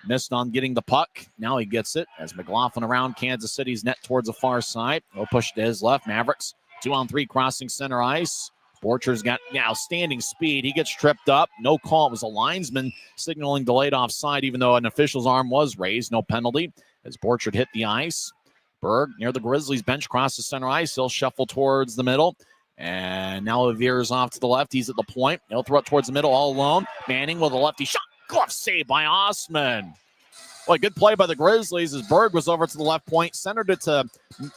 missed on getting the puck. Now he gets it as McLaughlin around Kansas City's net towards the far side. He'll push to his left. Mavericks 2-on-3 crossing center ice. Borcher's got outstanding speed. He gets tripped up. No call. It was a linesman signaling delayed offside, even though an official's arm was raised. No penalty as Borcher hit the ice. Berg near the Grizzlies bench, crosses center ice. He'll shuffle towards the middle. And now he veers off to the left. He's at the point. He'll throw it towards the middle all alone. Manning with a lefty shot. Glove save by Osman. Well, good play by the Grizzlies as Berg was over to the left point, centered it to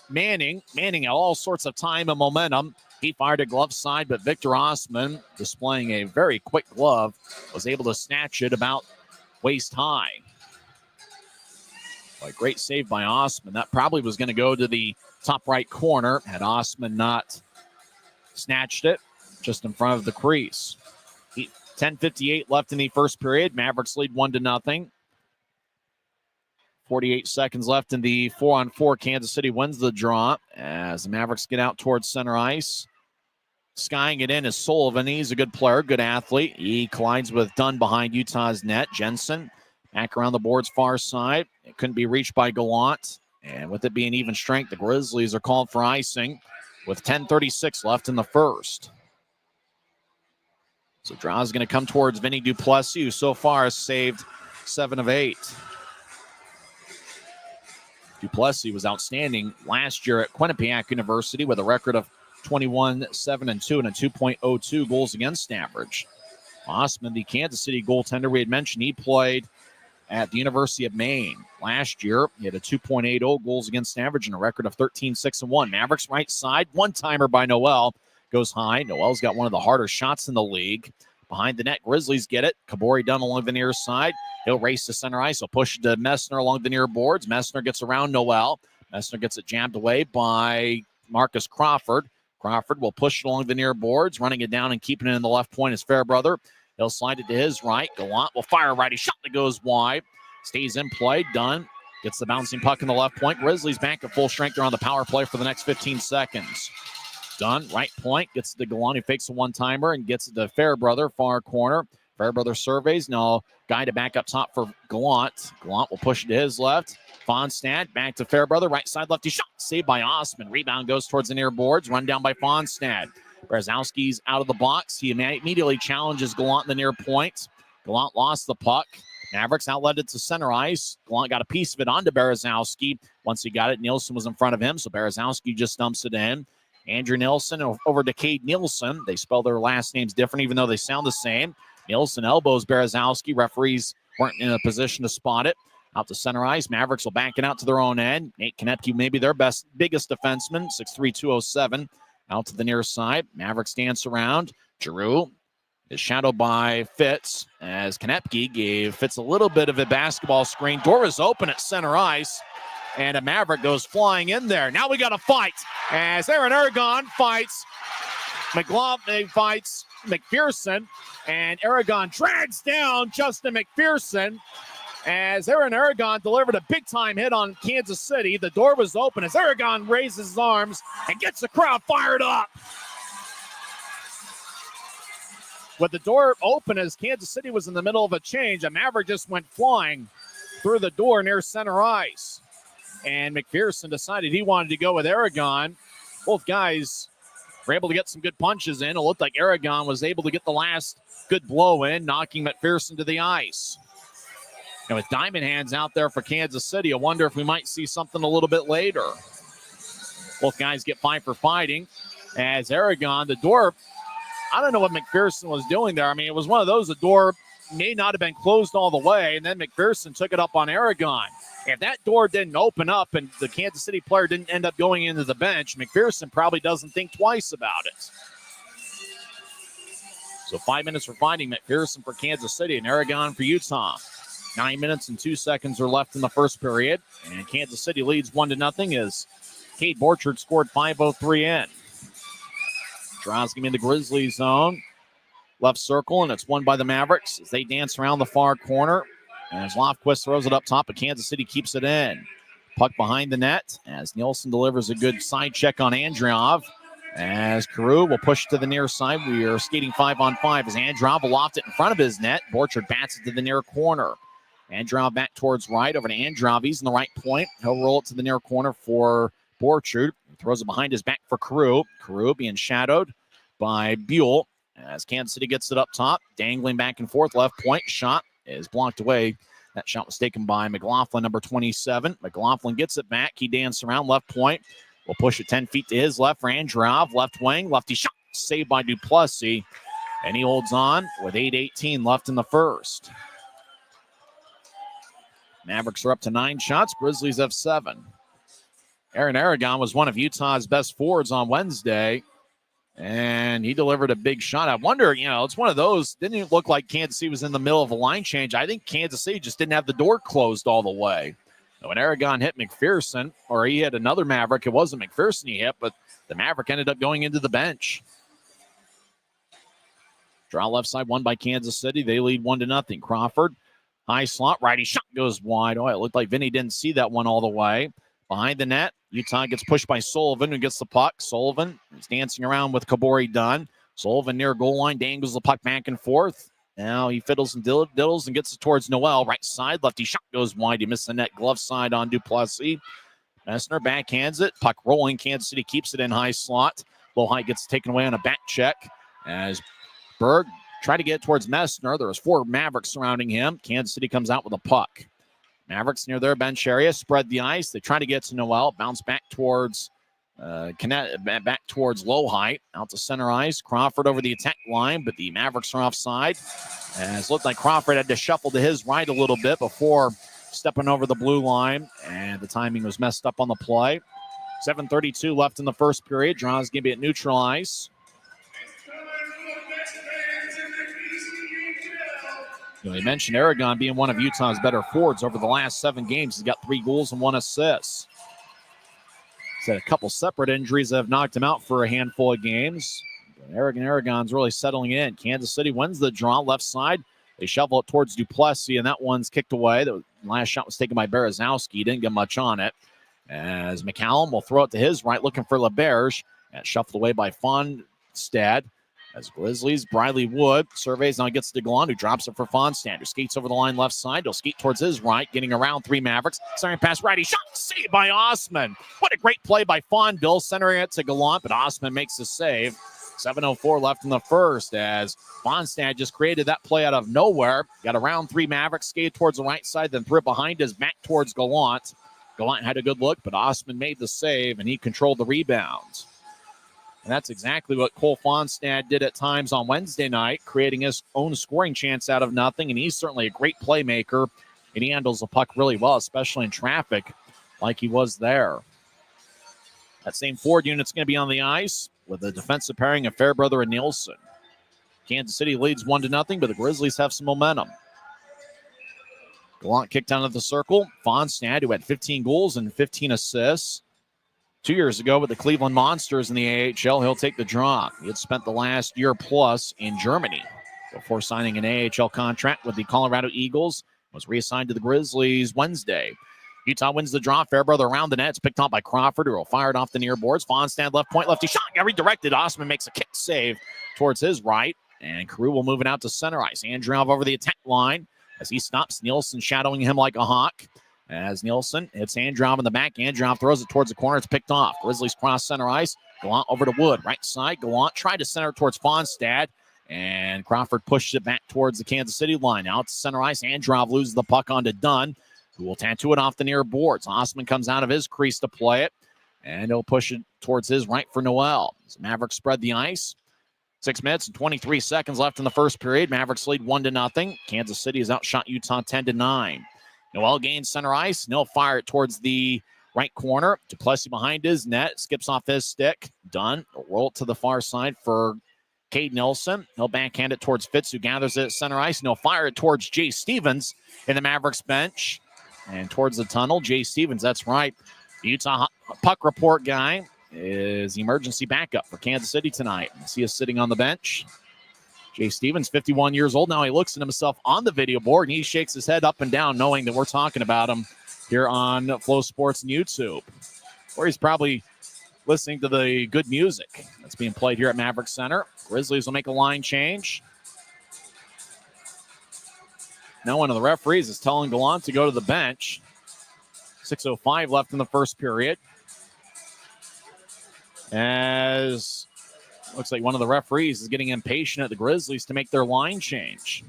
Manning. Manning had all sorts of time and momentum. He fired a glove side, but Victor Osman, displaying a very quick glove, was able to snatch it about waist high. Well, a great save by Osman. That probably was going to go to the top right corner had Osman not snatched it just in front of the crease. 10:58 left in the first period. Mavericks lead 1-0. 48 seconds left in the 4-on-4. Kansas City wins the draw as the Mavericks get out towards center ice. Skying it in is Sullivan. He's a good player, good athlete. He collides with Dunn behind Utah's net. Jensen back around the board's far side. It couldn't be reached by Gallant. And with it being even strength, the Grizzlies are called for icing with 10:36 left in the first. So draw is going to come towards Vinny Duplessis, who so far has saved 7 of 8. Duplessis was outstanding last year at Quinnipiac University with a record of 21-7-2 and a 2.02 goals against average. Osman, the Kansas City goaltender we had mentioned, he played at the University of Maine last year. He had a 2.80 goals against average and a record of 13-6-1. Mavericks right side, one-timer by Noel. Goes high. Noel's got one of the harder shots in the league. Behind the net, Grizzlies get it. Kabori done along the near side. He'll race to center ice. He'll push to Messner along the near boards. Messner gets around Noel. Messner gets it jammed away by Marcus Crawford. Crawford will push it along the near boards, running it down and keeping it in the left point is Fairbrother. He'll slide it to his right. Gallant will fire a righty shot that goes wide. Stays in play. Dunn gets the bouncing puck in the left point. Grizzlies back at full strength. They're on the power play for the next 15 seconds. Dunn, right point, gets it to Gallant. He fakes a one-timer and gets it to Fairbrother, far corner. Fairbrother surveys. No guy to back up top for Gallant. Gallant will push it to his left. Fonstad back to Fairbrother. Right side lefty shot. Saved by Osman. Rebound goes towards the near boards. Run down by Fonstad. Berezowski's out of the box. He immediately challenges Gallant in the near point. Gallant lost the puck. Mavericks outletted to center ice. Gallant got a piece of it onto Berezowski. Once he got it, Nielsen was in front of him, so Berezowski just dumps it in. Andrew Nielsen over to Cade Nielsen. They spell their last names different, even though they sound the same. Nielsen elbows Berezowski. Referees weren't in a position to spot it. Out to center ice. Mavericks will back it out to their own end. Nate Konepke, maybe their biggest defenseman, 6'3", 207. Out to the near side. Mavericks dance around. Giroux is shadowed by Fitz as Konepke gave Fitz a little bit of a basketball screen. Door is open at center ice. And a Maverick goes flying in there. Now we got a fight as Aaron Aragon fights McLaughlin, fights McPherson, and Aragon drags down Justin McPherson as Aaron Aragon delivered a big-time hit on Kansas City. The door was open as Aragon raises his arms and gets the crowd fired up. With the door open as Kansas City was in the middle of a change, a Maverick just went flying through the door near center ice. And McPherson decided he wanted to go with Aragon. Both guys were able to get some good punches in. It looked like Aragon was able to get the last good blow in, knocking McPherson to the ice. And with Diamond Hands out there for Kansas City, I wonder if we might see something a little bit later. Both guys get 5 for fighting. As Aragon, the door, I don't know what McPherson was doing there. I mean, it was one of those, the door may not have been closed all the way, and then McPherson took it up on Aragon. If that door didn't open up and the Kansas City player didn't end up going into the bench, McPherson probably doesn't think twice about it. So 5 minutes for fighting. McPherson for Kansas City and Aragon for Utah. 9 minutes and 2 seconds are left in the first period. And Kansas City leads 1-0 as Cade Borchard scored 5:03 in. Draws him in the Grizzlies zone. Left circle, and it's won by the Mavericks as they dance around the far corner. And as Lofquist throws it up top, but Kansas City keeps it in. Puck behind the net as Nielsen delivers a good side check on Andreov. As Carew will push to the near side. We are skating 5-on-5 as Andreov will loft it in front of his net. Borchard bats it to the near corner. Andreov back towards right over to Andreov. He's in the right point. He'll roll it to the near corner for Borchard. Throws it behind his back for Carew. Carew being shadowed by Buell as Kansas City gets it up top. Dangling back and forth. Left point shot is blocked away. That shot was taken by McLaughlin, number 27. McLaughlin gets it back. He danced around left point. Will push it 10 feet to his left for Andreov. Left wing, lefty shot saved by Duplessis. And he holds on with 8:18 left in the first. Mavericks are up to 9 shots. Grizzlies have 7. Aaron Aragon was one of Utah's best forwards on Wednesday. And he delivered a big shot. I wonder, it's one of those. Didn't even look like Kansas City was in the middle of a line change. I think Kansas City just didn't have the door closed all the way. When Aragon hit McPherson, or he hit another Maverick, it wasn't McPherson he hit, but the Maverick ended up going into the bench. Draw left side, won by Kansas City. They lead 1-0. Crawford, high slot, righty shot goes wide. Oh, it looked like Vinny didn't see that one all the way. Behind the net, Utah gets pushed by Sullivan, who gets the puck. Sullivan is dancing around with Kabori Dunn. Sullivan near goal line, dangles the puck back and forth. Now he fiddles and diddles and gets it towards Noel. Right side, lefty shot goes wide. He missed the net, glove side on Duplessis. Messner backhands it. Puck rolling. Kansas City keeps it in high slot. Low high gets taken away on a back check as Berg Try to get towards Messner. There was 4 Mavericks surrounding him. Kansas City comes out with a puck. Mavericks near their bench area, spread the ice. They try to get to Noel. Bounce back towards back towards low height. Out to center ice. Crawford over the attack line, but the Mavericks are offside. As it looked like Crawford had to shuffle to his right a little bit before stepping over the blue line, and the timing was messed up on the play. 7:32 left in the first period. Draws going to be at neutral ice. You know, he mentioned Aragon being one of Utah's better forwards over the last 7 games. He's got 3 goals and 1 assist. He's had a couple separate injuries that have knocked him out for a handful of games. Aragon's really settling in. Kansas City wins the draw left side. They shovel it towards Duplessis, and that one's kicked away. The last shot was taken by Berezowski. Didn't get much on it. As McCallum will throw it to his right, looking for LeBerge. And shuffled away by Fonstad. As Grizzlies, Briley Wood surveys, now gets to Gallant, who drops it for Fonstad, who skates over the line left side. He'll skate towards his right, getting around 3 Mavericks. Centering pass righty, shot saved by Osman. What a great play by Fondill, centering it to Gallant, but Osman makes the save. 7:04 left in the first as Fonstad just created that play out of nowhere. Got around 3 Mavericks, skated towards the right side, then threw it behind his back towards Gallant. Gallant had a good look, but Osman made the save, and he controlled the rebound. And that's exactly what Cole Fonstad did at times on Wednesday night, creating his own scoring chance out of nothing. And he's certainly a great playmaker, and he handles the puck really well, especially in traffic like he was there. That same forward unit's going to be on the ice with the defensive pairing of Fairbrother and Nielsen. Kansas City leads 1-0, but the Grizzlies have some momentum. Gallant kicked down to the circle. Fonstad, who had 15 goals and 15 assists 2 years ago with the Cleveland Monsters in the AHL, he'll take the draw. He had spent the last year plus in Germany before signing an AHL contract with the Colorado Eagles. Was reassigned to the Grizzlies Wednesday. Utah wins the draw. Fairbrother around the net. It's picked off by Crawford, who will fire it off the near boards. Fonstad left point, lefty shot. Got redirected. Osman makes a kick save towards his right. And Carew will move it out to center ice. Andreov over the attack line as he stops Nielsen, shadowing him like a hawk. As Nielsen hits Andreov in the back. Andreov throws it towards the corner. It's picked off. Grizzlies cross center ice. Gallant over to Wood. Right side. Gallant tried to center towards Fonstad. And Crawford pushes it back towards the Kansas City line. Out to center ice. Andreov loses the puck onto Dunn, who will tattoo it off the near boards. Osman comes out of his crease to play it. And he'll push it towards his right for Noel. As Mavericks spread the ice. 6 minutes and 23 seconds left in the first period. Mavericks lead 1-0. Kansas City has outshot Utah 10-9. Noel gains center ice. He'll fire it towards the right corner. Duplessis behind his net. Skips off his stick. Dunn will roll it to the far side for Cade Nelson. He'll backhand it towards Fitz, who gathers it at center ice. And he'll fire it towards Jay Stevens in the Mavericks bench. And towards the tunnel, Jay Stevens, that's right. The Utah puck report guy is emergency backup for Kansas City tonight. See us sitting on the bench. Jay Stevens, 51 years old now. He looks at himself on the video board, and he shakes his head up and down, knowing that we're talking about him here on Flow Sports and YouTube, where he's probably listening to the good music that's being played here at Maverik Center. Grizzlies will make a line change. Now one of the referees is telling Gallant to go to the bench. 6:05 left in the first period. As looks like one of the referees is getting impatient at the Grizzlies to make their line change.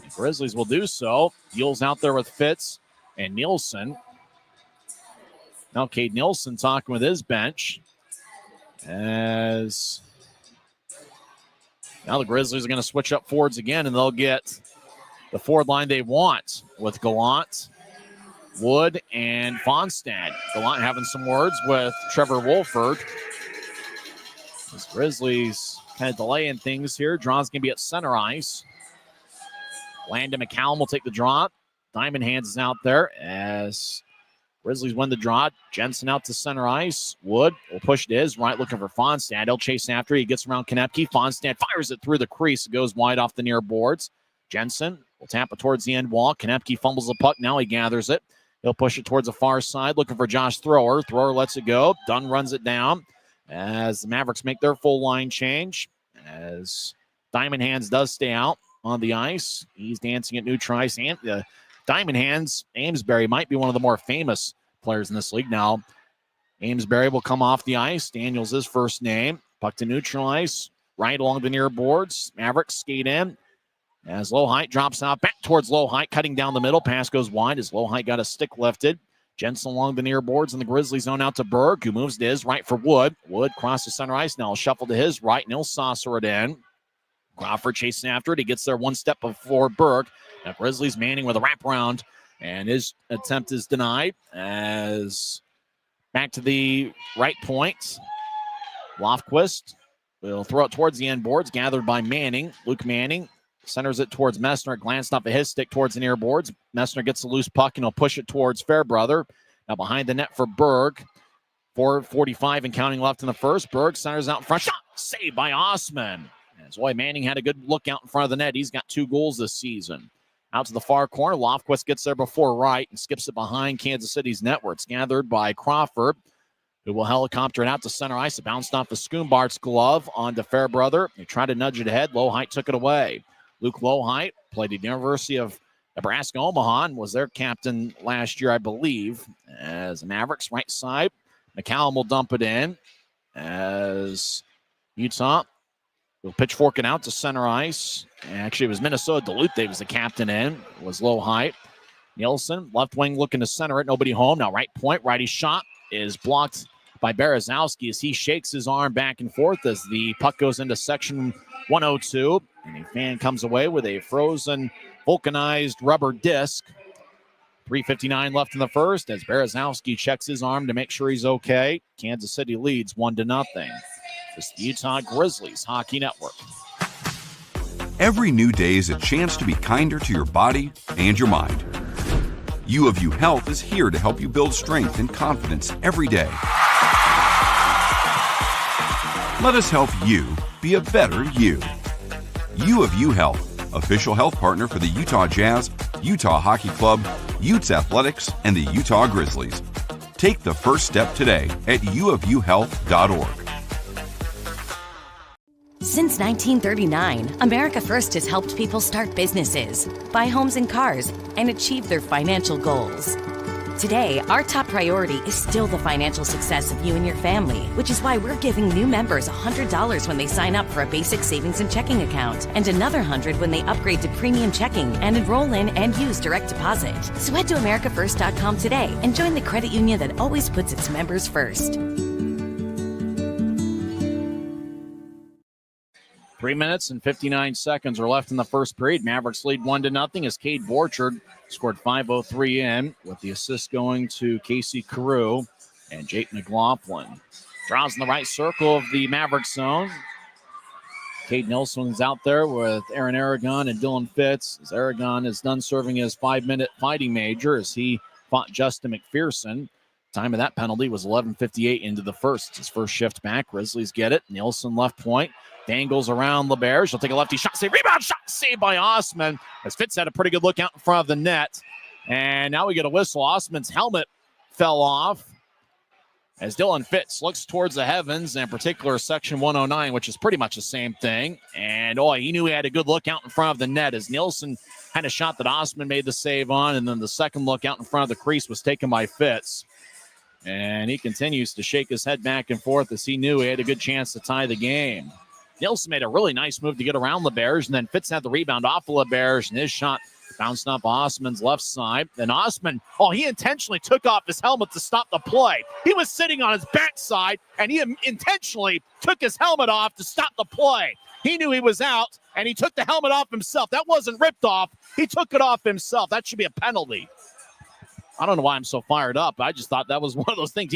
The Grizzlies will do so. Yule's out there with Fitz and Nielsen. Now Cade Nielsen talking with his bench. As now the Grizzlies are going to switch up forwards again, and they'll get the forward line they want with Gallant, Wood, and Fonstad. Gallant having some words with Trevor Wolford. These Grizzlies kind of delaying things here. Draw's going to be at center ice. Landon McCallum will take the draw. Diamond Hands is out there as Grizzlies win the draw. Jensen out to center ice. Wood will push to his right, looking for Fonstad. He'll chase after. He gets around Konepke. Fonstad fires it through the crease. It goes wide off the near boards. Jensen will tap it towards the end wall. Konepke fumbles the puck. Now he gathers it. He'll push it towards the far side, looking for Josh Thrower. Thrower lets it go. Dunn runs it down as the Mavericks make their full line change. As Diamond Hands does stay out on the ice. He's dancing at neutral ice. And Diamond Hands, Amesbury, might be one of the more famous players in this league now. Amesbury will come off the ice. Daniels his first name. Puck to neutral ice. right along the near boards. Mavericks skate in as Lohite drops out back towards Lohite, cutting down the middle. Pass goes wide as Lohite got a stick lifted. Jensen along the near boards in the Grizzlies zone out to Berg, who moves to his right for Wood. Wood crosses center ice now. Shuffle to his right, and he'll saucer it in. Crawford chasing after it. He gets there one step before Berg. Now Grizzlies manning with a wraparound, and his attempt is denied as back to the right point. Lofquist will throw it towards the end boards, gathered by Manning. Luke Manning centers it towards Messner. Glanced off of his stick towards the near boards. Messner gets a loose puck, and he'll push it towards Fairbrother. Now behind the net for Berg. 4:45 and counting left in the first. Berg centers out in front. Shot! Saved by Osman. As Roy Manning had a good look out in front of the net. He's got 2 goals this season. Out to the far corner. Lofquist gets there before right and skips it behind Kansas City's net where it's gathered by Crawford, who will helicopter it out to center ice. It bounced off the Schoonbart's glove onto Fairbrother. They tried to nudge it ahead. Lohite took it away. Luke Lohite played at the University of Nebraska Omaha and was their captain last year, I believe. As the Mavericks right side, McCallum will dump it in as Utah will pitchfork it out to center ice. Actually, it was Minnesota Duluth. They was the captain in. It was Lohite. Nielsen, left wing looking to center it. Nobody home. Now right point. Righty shot is blocked by Berezowski as he shakes his arm back and forth as the puck goes into section 102. And a fan comes away with a frozen, vulcanized rubber disc. 3:59 left in the first as Berezowski checks his arm to make sure he's okay. Kansas City leads 1-0. It's the Utah Grizzlies Hockey Network. Every new day is a chance to be kinder to your body and your mind. U of U Health is here to help you build strength and confidence every day. Let us help you be a better you. U of U Health, official health partner for the Utah Jazz, Utah Hockey Club, Utes Athletics, and the Utah Grizzlies. Take the first step today at uofuhealth.org. Since 1939, America First has helped people start businesses, buy homes and cars, and achieve their financial goals. Today, our top priority is still the financial success of you and your family, which is why we're giving new members $100 when they sign up for a basic savings and checking account, and another $100 when they upgrade to premium checking and enroll in and use direct deposit. So head to americafirst.com today and join the credit union that always puts its members first. 3 minutes and 59 seconds are left in the first period. Mavericks lead 1-0 as Cade Borchard scored 5:03 in, with the assist going to Casey Carew and Jake McLaughlin. Draws in the right circle of the Mavericks zone. Cade Nelson's out there with Aaron Aragon and Dylan Fitz, as Aragon is done serving his 5-minute fighting major as he fought Justin McPherson. Time of that penalty was 11:58 into the first. It's his first shift back. Grizzlies get it. Nielsen left point. Dangles around LeBerge. He'll take a lefty shot. Save. Rebound shot. Saved by Osman. As Fitz had a pretty good look out in front of the net. And now we get a whistle. Osman's helmet fell off as Dylan Fitz looks towards the heavens, and in particular section 109, which is pretty much the same thing. And he knew he had a good look out in front of the net as Nielsen had a shot that Osman made the save on. And then the second look out in front of the crease was taken by Fitz. And he continues to shake his head back and forth as he knew he had a good chance to tie the game. Nielsen made a really nice move to get around LeBerge, and then Fitz had the rebound off of LeBerge, and his shot bounced off Osman's left side. Then Osman, he intentionally took off his helmet to stop the play. He was sitting on his backside, and he intentionally took his helmet off to stop the play. He knew he was out, and he took the helmet off himself. That wasn't ripped off. He took it off himself. That should be a penalty. I don't know why I'm so fired up. I just thought that was one of those things.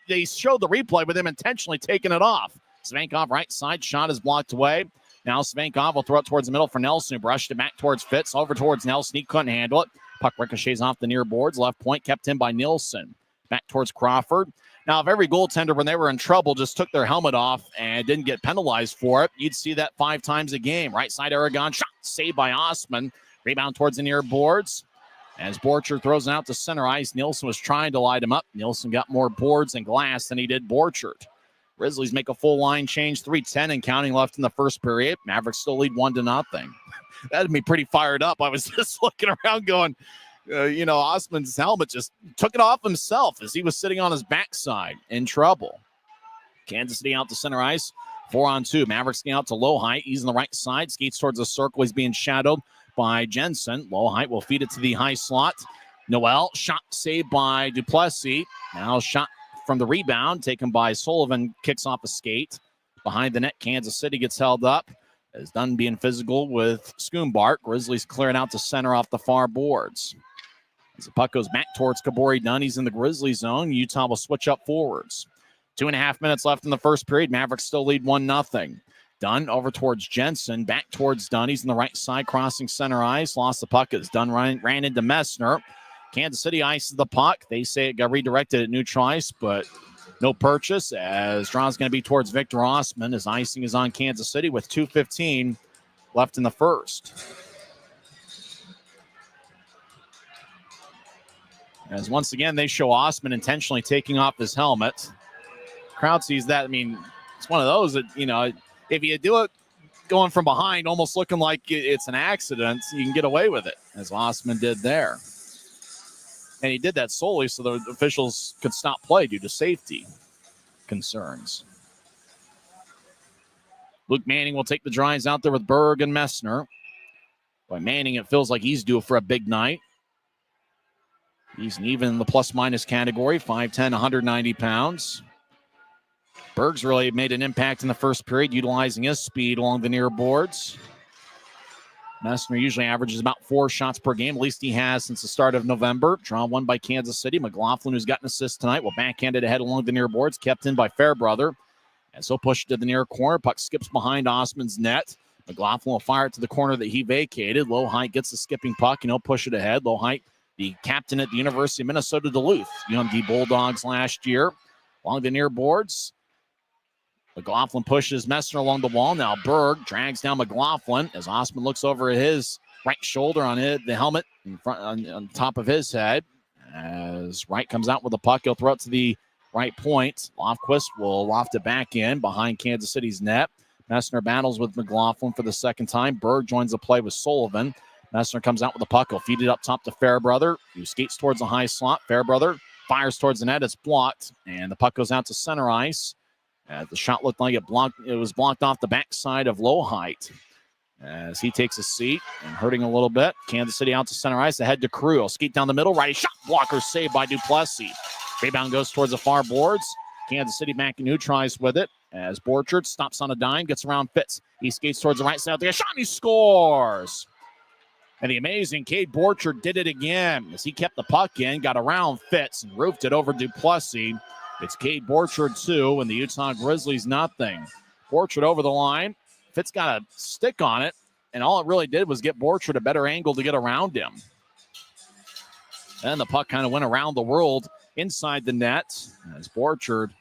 They showed the replay with him intentionally taking it off. Svankov right side, shot is blocked away. Now Svankov will throw it towards the middle for Nelson, who brushed it back towards Fitz, over towards Nelson. He couldn't handle it. Puck ricochets off the near boards. Left point kept in by Nielsen. Back towards Crawford. Now, if every goaltender, when they were in trouble, just took their helmet off and didn't get penalized for it, you'd see that 5 times a game. Right side, Aragon, shot saved by Osman. Rebound towards the near boards. As Borchard throws it out to center ice, Nielsen was trying to light him up. Nielsen got more boards and glass than he did Borchard. Grizzlies make a full line change, 3:10 and counting left in the first period. Mavericks still lead 1-0. That had me pretty fired up. I was just looking around going, Osman's helmet just took it off himself as he was sitting on his backside in trouble. Kansas City out to center ice. 4-on-2. Mavericks get out to Low Height. He's on the right side. Skates towards the circle. He's being shadowed by Jensen. Low Height will feed it to the high slot. Noel, shot saved by Duplessis. Now shot from the rebound, taken by Sullivan, kicks off a skate. Behind the net, Kansas City gets held up. As Dunn being physical with Schoombart. Grizzlies clearing out to center off the far boards. As the puck goes back towards Kabori Dunn, he's in the Grizzly zone. Utah will switch up forwards. 2.5 minutes left in the first period. Mavericks still lead 1-0. Dunn over towards Jensen, back towards Dunn. He's on the right side, crossing center ice. Lost the puck as Dunn ran into Messner. Kansas City ices the puck. They say it got redirected at neutral ice, but no purchase, as draw's going to be towards Victor Osman as icing is on Kansas City with 2:15 left in the first. As once again, they show Osman intentionally taking off his helmet. Crowd sees that. I mean, it's one of those that, you know, if you do it going from behind, almost looking like it's an accident, you can get away with it, as Osman did there. And he did that solely so the officials could stop play due to safety concerns. Luke Manning will take the drives out there with Berg and Messner. By Manning, it feels like he's due for a big night. He's even in the plus-minus category, 5'10", 190 pounds. Berg's really made an impact in the first period, utilizing his speed along the near boards. Messner usually averages about 4 shots per game. At least he has since the start of November. Draw one by Kansas City. McLaughlin, who's got an assist tonight, will backhand it ahead along the near boards. Kept in by Fairbrother. And so push it to the near corner. Puck skips behind Osman's net. McLaughlin will fire it to the corner that he vacated. Low Height gets the skipping puck, and he'll push it ahead. Low Height, the captain at the University of Minnesota Duluth, UMD Bulldogs last year. Along the near boards. McLaughlin pushes Messner along the wall. Now Berg drags down McLaughlin as Osman looks over at his right shoulder on the helmet in front on top of his head. As Wright comes out with the puck, he'll throw it to the right point. Lofquist will loft it back in behind Kansas City's net. Messner battles with McLaughlin for the second time. Berg joins the play with Sullivan. Messner comes out with the puck. He'll feed it up top to Fairbrother, who skates towards the high slot. Fairbrother fires towards the net. It's blocked, and the puck goes out to center ice. The shot looked like it was blocked off the backside of Low Height. As he takes a seat and hurting a little bit. Kansas City out to center ice. Ahead to Crew. Skate down the middle. Righty shot blocker saved by Duplessis. Rebound goes towards the far boards. Kansas City back and neutralized with it. As Borchard stops on a dime. Gets around Fitz. He skates towards the right side. Shot and he scores. And the amazing Cade Borchard did it again. As he kept the puck in. Got around Fitz and roofed it over Duplessis. It's Cade Borchard 2 and the Utah Grizzlies nothing. Borchard over the line. Fitz got a stick on it, and all it really did was get Borchard a better angle to get around him. And the puck kind of went around the world inside the net as Borchard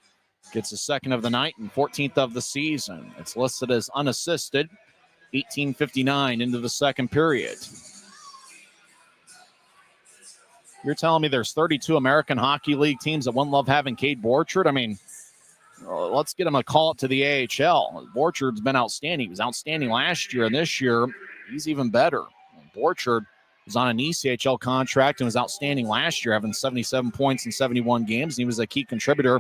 gets his second of the night and 14th of the season. It's listed as unassisted, 18:59 into the second period. You're telling me there's 32 American Hockey League teams that wouldn't love having Cade Borchard? I mean, let's get him a call up to the AHL. Borchard's been outstanding. He was outstanding last year, and this year he's even better. Borchard was on an ECHL contract and was outstanding last year, having 77 points in 71 games. And he was a key contributor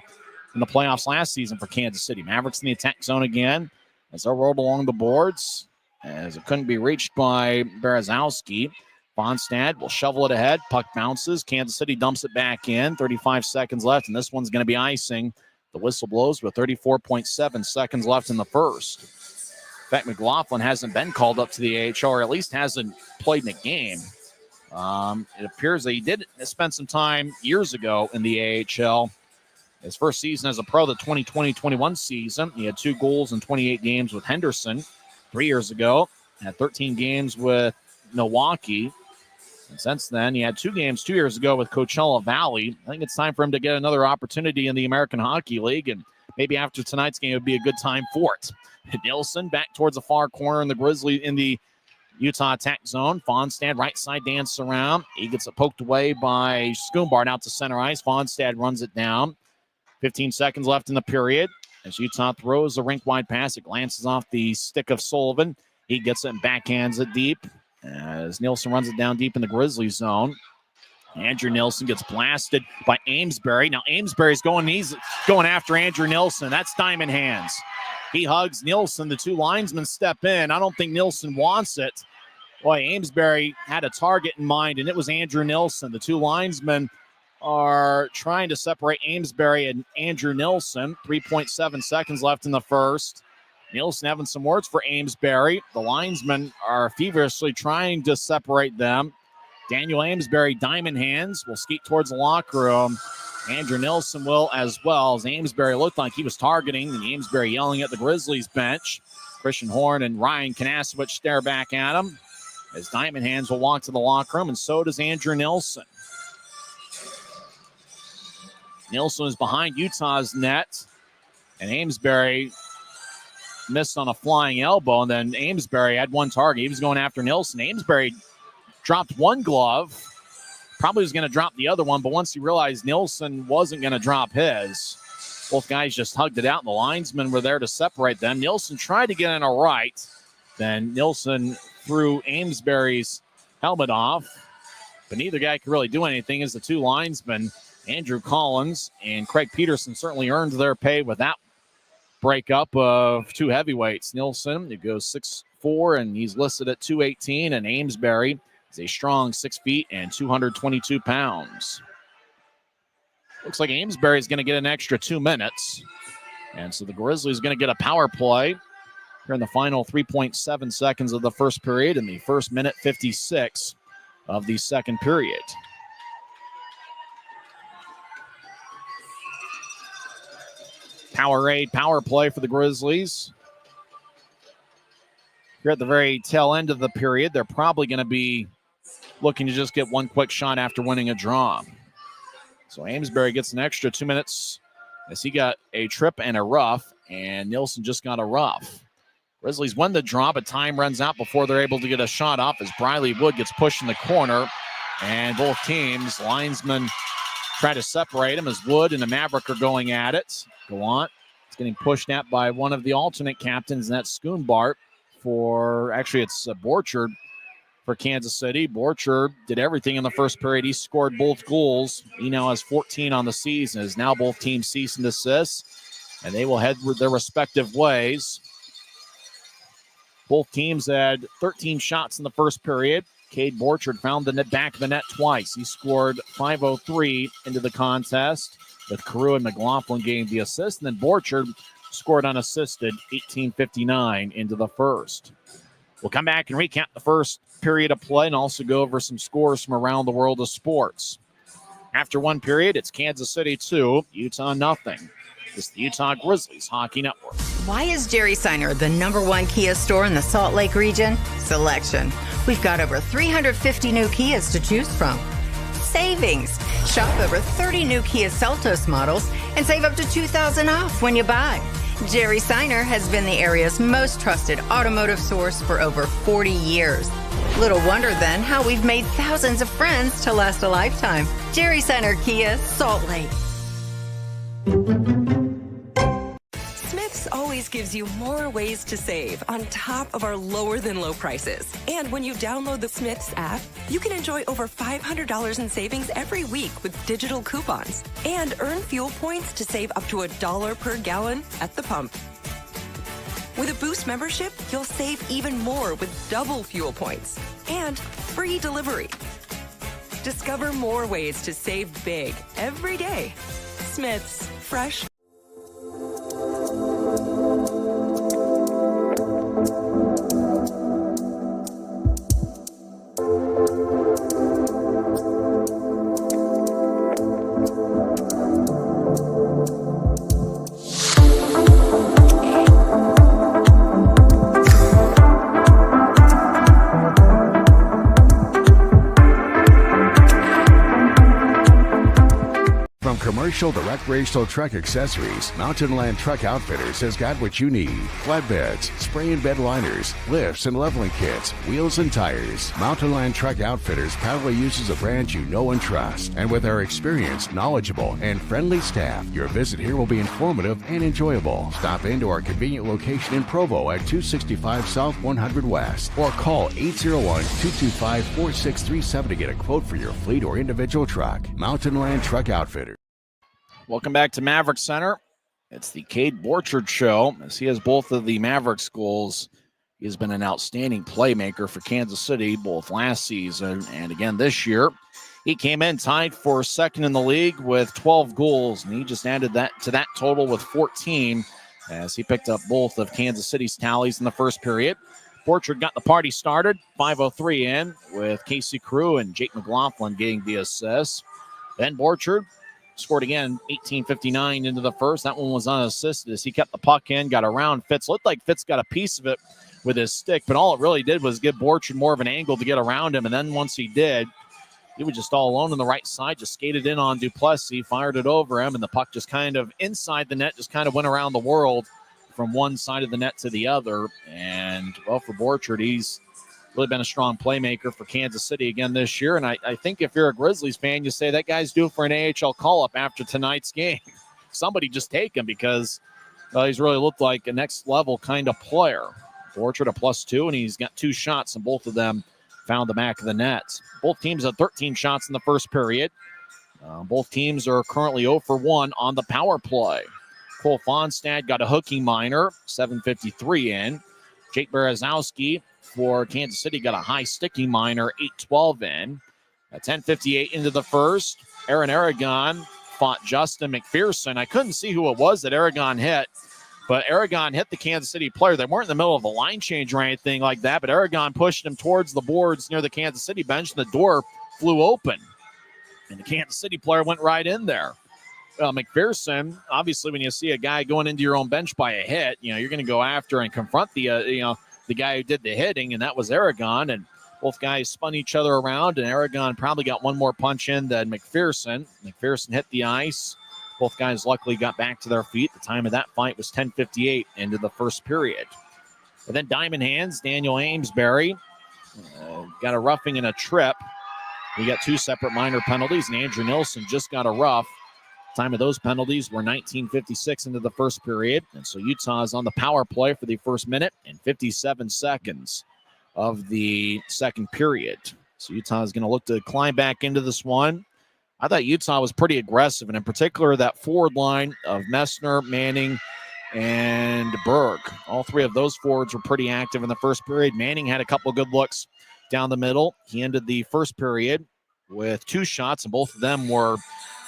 in the playoffs last season for Kansas City. Mavericks in the attack zone again as they rolled along the boards, as it couldn't be reached by Berezowski. Fonstad will shovel it ahead. Puck bounces. Kansas City dumps it back in. 35 seconds left, and this one's going to be icing. The whistle blows with 34.7 seconds left in the first. In fact, McLaughlin hasn't been called up to the AHL, or at least hasn't played in a game. It appears that he did spend some time years ago in the AHL. His first season as a pro, the 2020-21 season, he had 2 goals in 28 games with Henderson. 3 years ago, had 13 games with Milwaukee. And since then, he had 2 games 2 years ago with Coachella Valley. I think it's time for him to get another opportunity in the American Hockey League, and maybe after tonight's game, it would be a good time for it. Nielsen back towards the far corner in the Utah attack zone. Fonstad right side dance around. He gets it poked away by Schoombart out to center ice. Fonstad runs it down. 15 seconds left in the period. As Utah throws a rink-wide pass, it glances off the stick of Sullivan. He gets it and backhands it deep. As Nielsen runs it down deep in the Grizzlies zone. Andrew Nielsen gets blasted by Amesbury. Now Amesbury's going after Andrew Nielsen. That's diamond hands. He hugs Nielsen. The two linesmen step in. I don't think Nielsen wants it. Boy, Amesbury had a target in mind, and it was Andrew Nielsen. The two linesmen are trying to separate Amesbury and Andrew Nielsen. 3.7 seconds left in the first. Nielsen having some words for Amesbury. The linesmen are feverishly trying to separate them. Daniel Amesbury, diamond hands, will skeet towards the locker room. Andrew Nielsen will as well, as Amesbury looked like he was targeting, and Amesbury yelling at the Grizzlies bench. Christian Horn and Ryan Kanasowicz stare back at him as diamond hands will walk to the locker room, and so does Andrew Nielsen. Nielsen is behind Utah's net, and Amesbury missed on a flying elbow, and then Amesbury had one target. He was going after Nielsen. Amesbury dropped one glove, probably was going to drop the other one, but once he realized Nielsen wasn't going to drop his, both guys just hugged it out, and the linesmen were there to separate them. Nielsen tried to get in a right, then Nielsen threw Amesbury's helmet off, but neither guy could really do anything as the two linesmen, Andrew Collins and Craig Peterson, certainly earned their pay with that breakup of two heavyweights. Nielsen, it goes 6'4", and he's listed at 218, and Amesbury is a strong 6 feet and 222 pounds. Looks like Amesbury is going to get an extra 2 minutes, and so the Grizzlies going to get a power play here in the final 3.7 seconds of the first period and the first minute 56 of the second period. Powerade power play for the Grizzlies. Here at the very tail end of the period, they're probably going to be looking to just get one quick shot after winning a draw. So Amesbury gets an extra 2 minutes as he got a trip and a rough, and Nielsen just got a rough. Grizzlies win the draw, but time runs out before they're able to get a shot off as Briley Wood gets pushed in the corner, and both teams, linesmen, try to separate him as Wood and the Maverik are going at it. Gallant is getting pushed at by one of the alternate captains, and that's Schoonbart it's Borchard for Kansas City. Borchard did everything in the first period. He scored both goals. He now has 14 on the season, as now both teams cease and desist, and they will head their respective ways. Both teams had 13 shots in the first period. Cade Borchard found the back of the net twice. He scored 5:03 into the contest, with Carew and McLaughlin getting the assist. And then Borchard scored unassisted, 18:59 into the first. We'll come back and recap the first period of play and also go over some scores from around the world of sports. After one period, it's Kansas City 2, Utah nothing. It's the Utah Grizzlies Hockey Network. Why is Jerry Seiner the #1 Kia store in the Salt Lake region? Selection. We've got over 350 new Kias to choose from. Savings. Shop over 30 new Kia Seltos models and save up to $2,000 off when you buy. Jerry Seiner has been the area's most trusted automotive source for over 40 years. Little wonder then how we've made thousands of friends to last a lifetime. Jerry Seiner Kia, Salt Lake. Smith's always gives you more ways to save on top of our lower than low prices. And when you download the Smith's app, you can enjoy over $500 in savings every week with digital coupons and earn fuel points to save up to $1 per gallon at the pump. With a Boost membership, you'll save even more with double fuel points and free delivery. Discover more ways to save big every day. Smith's, fresh. Commercial to recreational truck accessories, Mountain Land Truck Outfitters has got what you need. Flatbeds, spray and bed liners, lifts and leveling kits, wheels and tires. Mountain Land Truck Outfitters proudly uses a brand you know and trust. And with our experienced, knowledgeable, and friendly staff, your visit here will be informative and enjoyable. Stop into our convenient location in Provo at 265 South 100 West or call 801-225-4637 to get a quote for your fleet or individual truck. Mountain Land Truck Outfitters. Welcome back to Maverik Center. It's the Cade Borchard show, as he has both of the Mavericks goals. He has been an outstanding playmaker for Kansas City, both last season and again this year. He came in tied for second in the league with 12 goals, and he just added that to that total with 14 as he picked up both of Kansas City's tallies in the first period. Borchard got the party started, 5:03 in, with Casey Crew and Jake McLaughlin getting the assists. Then Borchard scored again, 18:59 into the first. That one was unassisted as he kept the puck in, got around Fitz. Looked like Fitz got a piece of it with his stick, but all it really did was give Borchard more of an angle to get around him. And then once he did, he was just all alone on the right side, just skated in on Duplessis, fired it over him, and the puck just kind of inside the net, just kind of went around the world from one side of the net to the other. And, well, for Borchard, he's really been a strong playmaker for Kansas City again this year. And I think if you're a Grizzlies fan, you say that guy's due for an AHL call-up after tonight's game. Somebody just take him because he's really looked like a next-level kind of player. Borchard a +2, and he's got 2 shots, and both of them found the back of the net. Both teams had 13 shots in the first period. Both teams are currently 0 for 1 on the power play. Cole Fonstad got a hooking minor, 7:53 in. Jake Berezowski for Kansas City got a high sticking minor, 8:12 in. At 10:58 into the first, Aaron Aragon fought Justin McPherson. I couldn't see who it was that Aragon hit, but Aragon hit the Kansas City player. They weren't in the middle of a line change or anything like that, but Aragon pushed him towards the boards near the Kansas City bench, and the door flew open. And the Kansas City player went right in there. McPherson, obviously, when you see a guy going into your own bench by a hit, you're going to go after and confront the guy who did the hitting, and that was Aragon. And both guys spun each other around, and Aragon probably got one more punch in than McPherson. McPherson hit the ice. Both guys luckily got back to their feet. The time of that fight was 10:58 into the first period. And then Diamond Hands, Daniel Amesbury, got a roughing and a trip. We got 2 separate minor penalties, and Andrew Nilsson just got a rough. Time of those penalties were 19:56 into the first period. And so Utah is on the power play for the first minute and 57 seconds of the second period. So Utah is going to look to climb back into this one. I thought Utah was pretty aggressive, and in particular that forward line of Messner, Manning, and Berg. All 3 of those forwards were pretty active in the first period. Manning had a couple good looks down the middle. He ended the first period with 2 shots, and both of them were,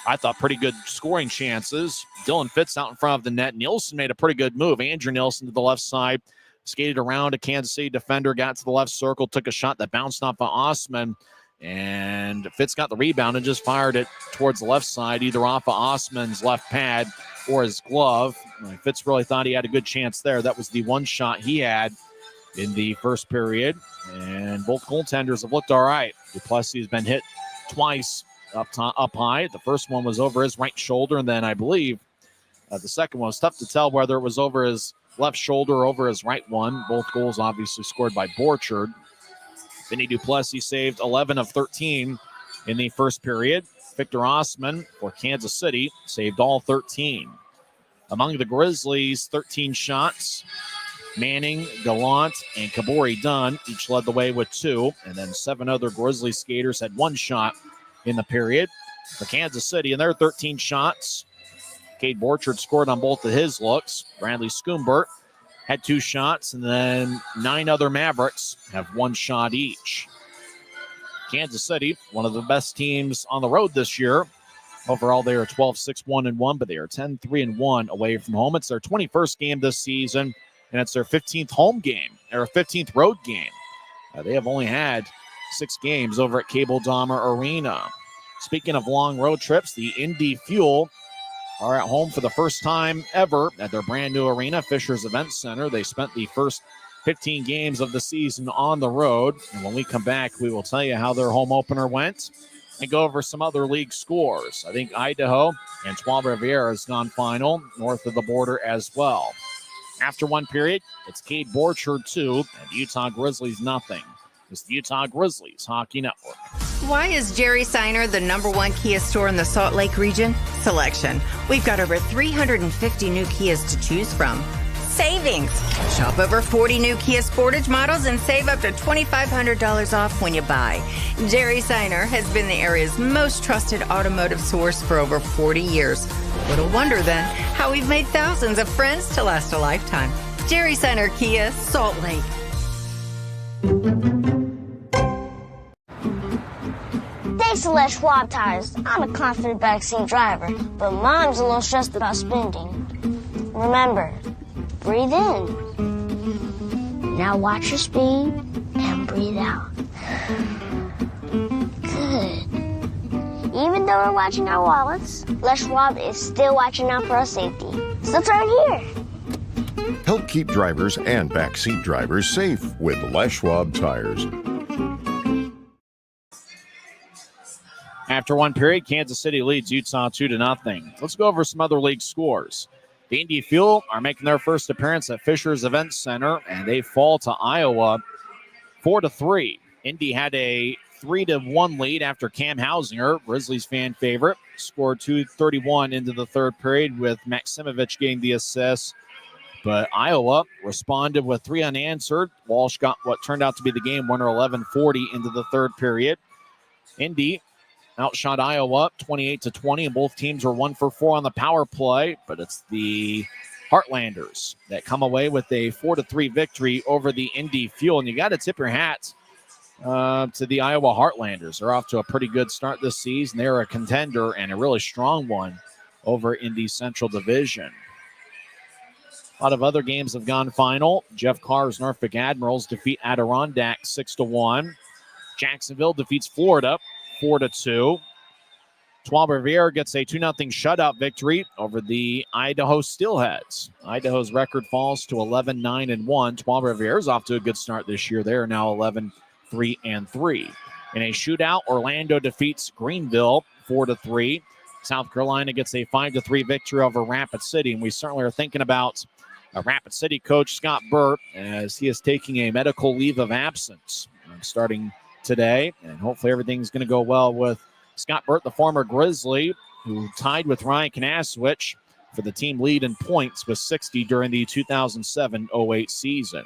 I thought, pretty good scoring chances. Dylan Fitz out in front of the net. Nielsen made a pretty good move. Andrew Nielsen to the left side, skated around a Kansas City defender, got to the left circle, took a shot that bounced off of Osman, and Fitz got the rebound and just fired it towards the left side, either off of Osman's left pad or his glove. Fitz really thought he had a good chance there. That was the one shot he had in the first period, and both goaltenders have looked all right. Duplessis has been hit twice up high. The first one was over his right shoulder, and then I believe the second one was tough to tell whether it was over his left shoulder or over his right one. Both goals obviously scored by Borchard. Vinny Duplessis saved 11 of 13 in the first period. Victor Osman for Kansas City saved all 13. Among the Grizzlies, 13 shots. Manning, Gallant, and Kabori Dunn each led the way with 2, and then 7 other Grizzlies skaters had 1 shot in the period. For Kansas City, and their 13 shots, Cade Borchard scored on both of his looks. Bradley Skumbert had 2 shots, and then 9 other Mavericks have 1 shot each. Kansas City, one of the best teams on the road this year. Overall, they are 12-6-1-1, but they are 10-3-1 away from home. It's their 21st game this season, and it's their 15th home game, or 15th road game. They have only had 6 games over at Cable Dahmer Arena. Speaking of long road trips, the Indy Fuel are at home for the first time ever at their brand new arena, Fisher's Event Center. They spent the first 15 games of the season on the road. And when we come back, we will tell you how their home opener went and go over some other league scores. I think Idaho and Trois-Rivières has gone final north of the border as well. After one period, it's Cade Borchard 2 and Utah Grizzlies nothing. It's the Utah Grizzlies Hockey Network. Why is Jerry Seiner the #1 Kia store in the Salt Lake region? Selection. We've got over 350 new Kias to choose from. Savings. Shop over 40 new Kia Sportage models and save up to $2,500 off when you buy. Jerry Seiner has been the area's most trusted automotive source for over 40 years. Little wonder then how we've made thousands of friends to last a lifetime. Jerry Center Kia, Salt Lake. Thanks to Les Schwab tires, I'm a confident backseat driver, but Mom's a little stressed about spending. Remember, breathe in. Now watch your speed and breathe out. Good. Even though we're watching our wallets, Les Schwab is still watching out for our safety. So turn here. Help keep drivers and backseat drivers safe with Les Schwab tires. After one period, Kansas City leads Utah 2-0. Let's go over some other league scores. The Indy Fuel are making their first appearance at Fisher's Event Center, and they fall to Iowa 4-3. Indy had a 3-1 lead after Cam Hausinger, Grizzlies fan favorite, scored 2:31 into the third period with Maximovich getting the assist. But Iowa responded with 3 unanswered. Walsh got what turned out to be the game winner, 11:40 into the third period. Indy outshot Iowa 28-20, and both teams were 1 for 4 on the power play. But it's the Heartlanders that come away with a 4-3 victory over the Indy Fuel. And you got to tip your hats to the Iowa Heartlanders. They're off to a pretty good start this season. They're a contender and a really strong one over Indy's Central Division. A lot of other games have gone final. Jeff Carr's Norfolk Admirals defeat Adirondack 6-1. Jacksonville defeats Florida 4-2. Trois-Rivières gets a 2-0 shutout victory over the Idaho Steelheads. Idaho's record falls to 11-9-1. Trois-Rivières is off to a good start this year. They are now 11-3-3. In a shootout, Orlando defeats Greenville 4-3. South Carolina gets a 5-3 victory over Rapid City, and we certainly are thinking about Rapid City coach Scott Burt as he is taking a medical leave of absence starting today, and hopefully everything's going to go well with Scott Burt, the former Grizzly, who tied with Ryan Kanaswich for the team lead in points with 60 during the 2007-08 season.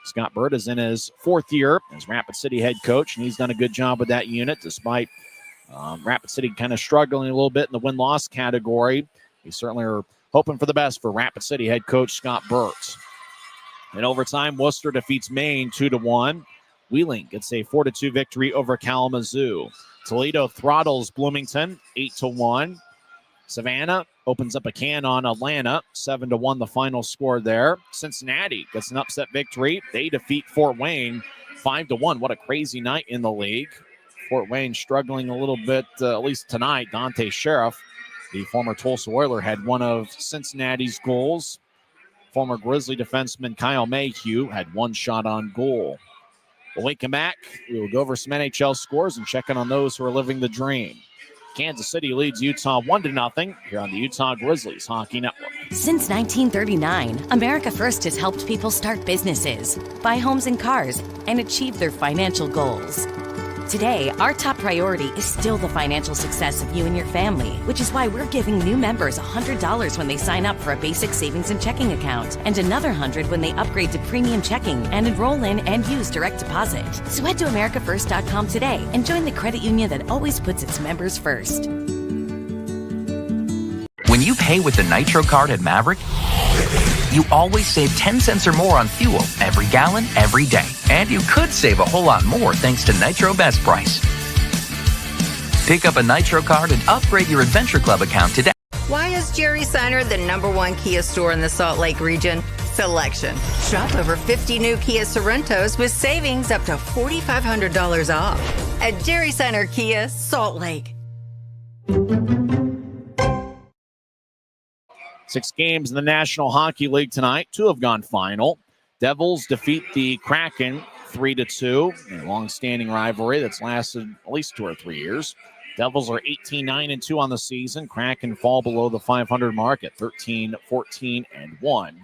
Scott Burt is in his 4th year as Rapid City head coach, and he's done a good job with that unit despite Rapid City kind of struggling a little bit in the win-loss category. We certainly are hoping for the best for Rapid City head coach Scott Burt. In overtime, Worcester defeats Maine 2-1. Wheeling gets a 4-2 victory over Kalamazoo. Toledo throttles Bloomington 8-1. Savannah opens up a can on Atlanta 7-1 the final score there. Cincinnati gets an upset victory. They defeat Fort Wayne 5-1. What a crazy night in the league. Fort Wayne struggling a little bit, at least tonight. Dante Sheriff, the former Tulsa Oiler, had one of Cincinnati's goals. Former Grizzly defenseman Kyle Mayhew had one shot on goal. When we come back, we will go over some NHL scores and check in on those who are living the dream. Kansas City leads Utah 1-0 here on the Utah Grizzlies Hockey Network. Since 1939, America First has helped people start businesses, buy homes and cars, and achieve their financial goals. Today, our top priority is still the financial success of you and your family, which is why we're giving new members $100 when they sign up for a basic savings and checking account, and another $100 when they upgrade to premium checking and enroll in and use direct deposit. So head to AmericaFirst.com today and join the credit union that always puts its members first. When you pay with the Nitro card at Maverik, you always save 10 cents or more on fuel every gallon, every day. And you could save a whole lot more thanks to Nitro Best Price. Pick up a Nitro card and upgrade your Adventure Club account today. Why is Jerry Center the #1 Kia store in the Salt Lake region? Selection. Shop over 50 new Kia Sorentos with savings up to $4,500 off at Jerry Center Kia, Salt Lake. 6 games in the National Hockey League tonight. 2 have gone final. Devils defeat the Kraken 3-2. A long-standing rivalry that's lasted at least 2 or 3 years. Devils are 18-9-2 on the season. Kraken fall below the 500 mark at 13-14-1.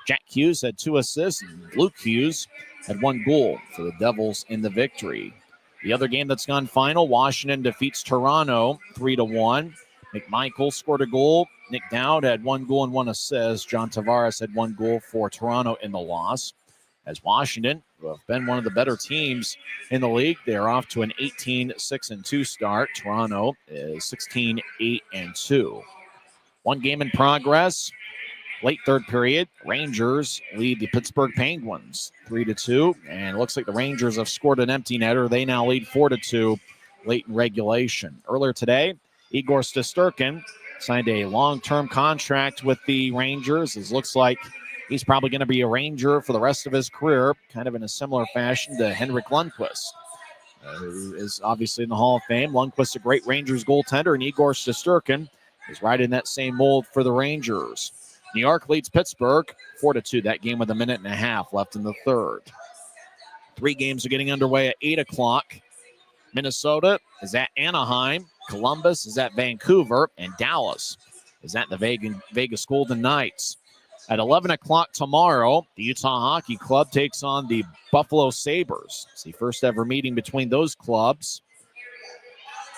Jack Hughes had 2 assists, and Luke Hughes had 1 goal for the Devils in the victory. The other game that's gone final, Washington defeats Toronto 3-1. McMichael scored a goal. Nick Dowd had 1 goal and 1 assist. John Tavares had 1 goal for Toronto in the loss. As Washington, who have been one of the better teams in the league, they are off to an 18-6-2 start. Toronto is 16-8-2. One game in progress. Late third period, Rangers lead the Pittsburgh Penguins 3-2. And it looks like the Rangers have scored an empty netter. They now lead 4-2 late in regulation. Earlier today, Igor Shesterkin signed a long-term contract with the Rangers. It looks like he's probably going to be a Ranger for the rest of his career, kind of in a similar fashion to Henrik Lundqvist, who is obviously in the Hall of Fame. Lundqvist, a great Rangers goaltender, and Igor Shesterkin is right in that same mold for the Rangers. New York leads Pittsburgh 4-2. That game with a minute and a half left in the third. 3 games are getting underway at 8 o'clock. Minnesota is at Anaheim. Columbus is at Vancouver. And Dallas is at the Vegas Golden Knights. At 11 o'clock tomorrow, the Utah Hockey Club takes on the Buffalo Sabres. It's the first ever meeting between those clubs.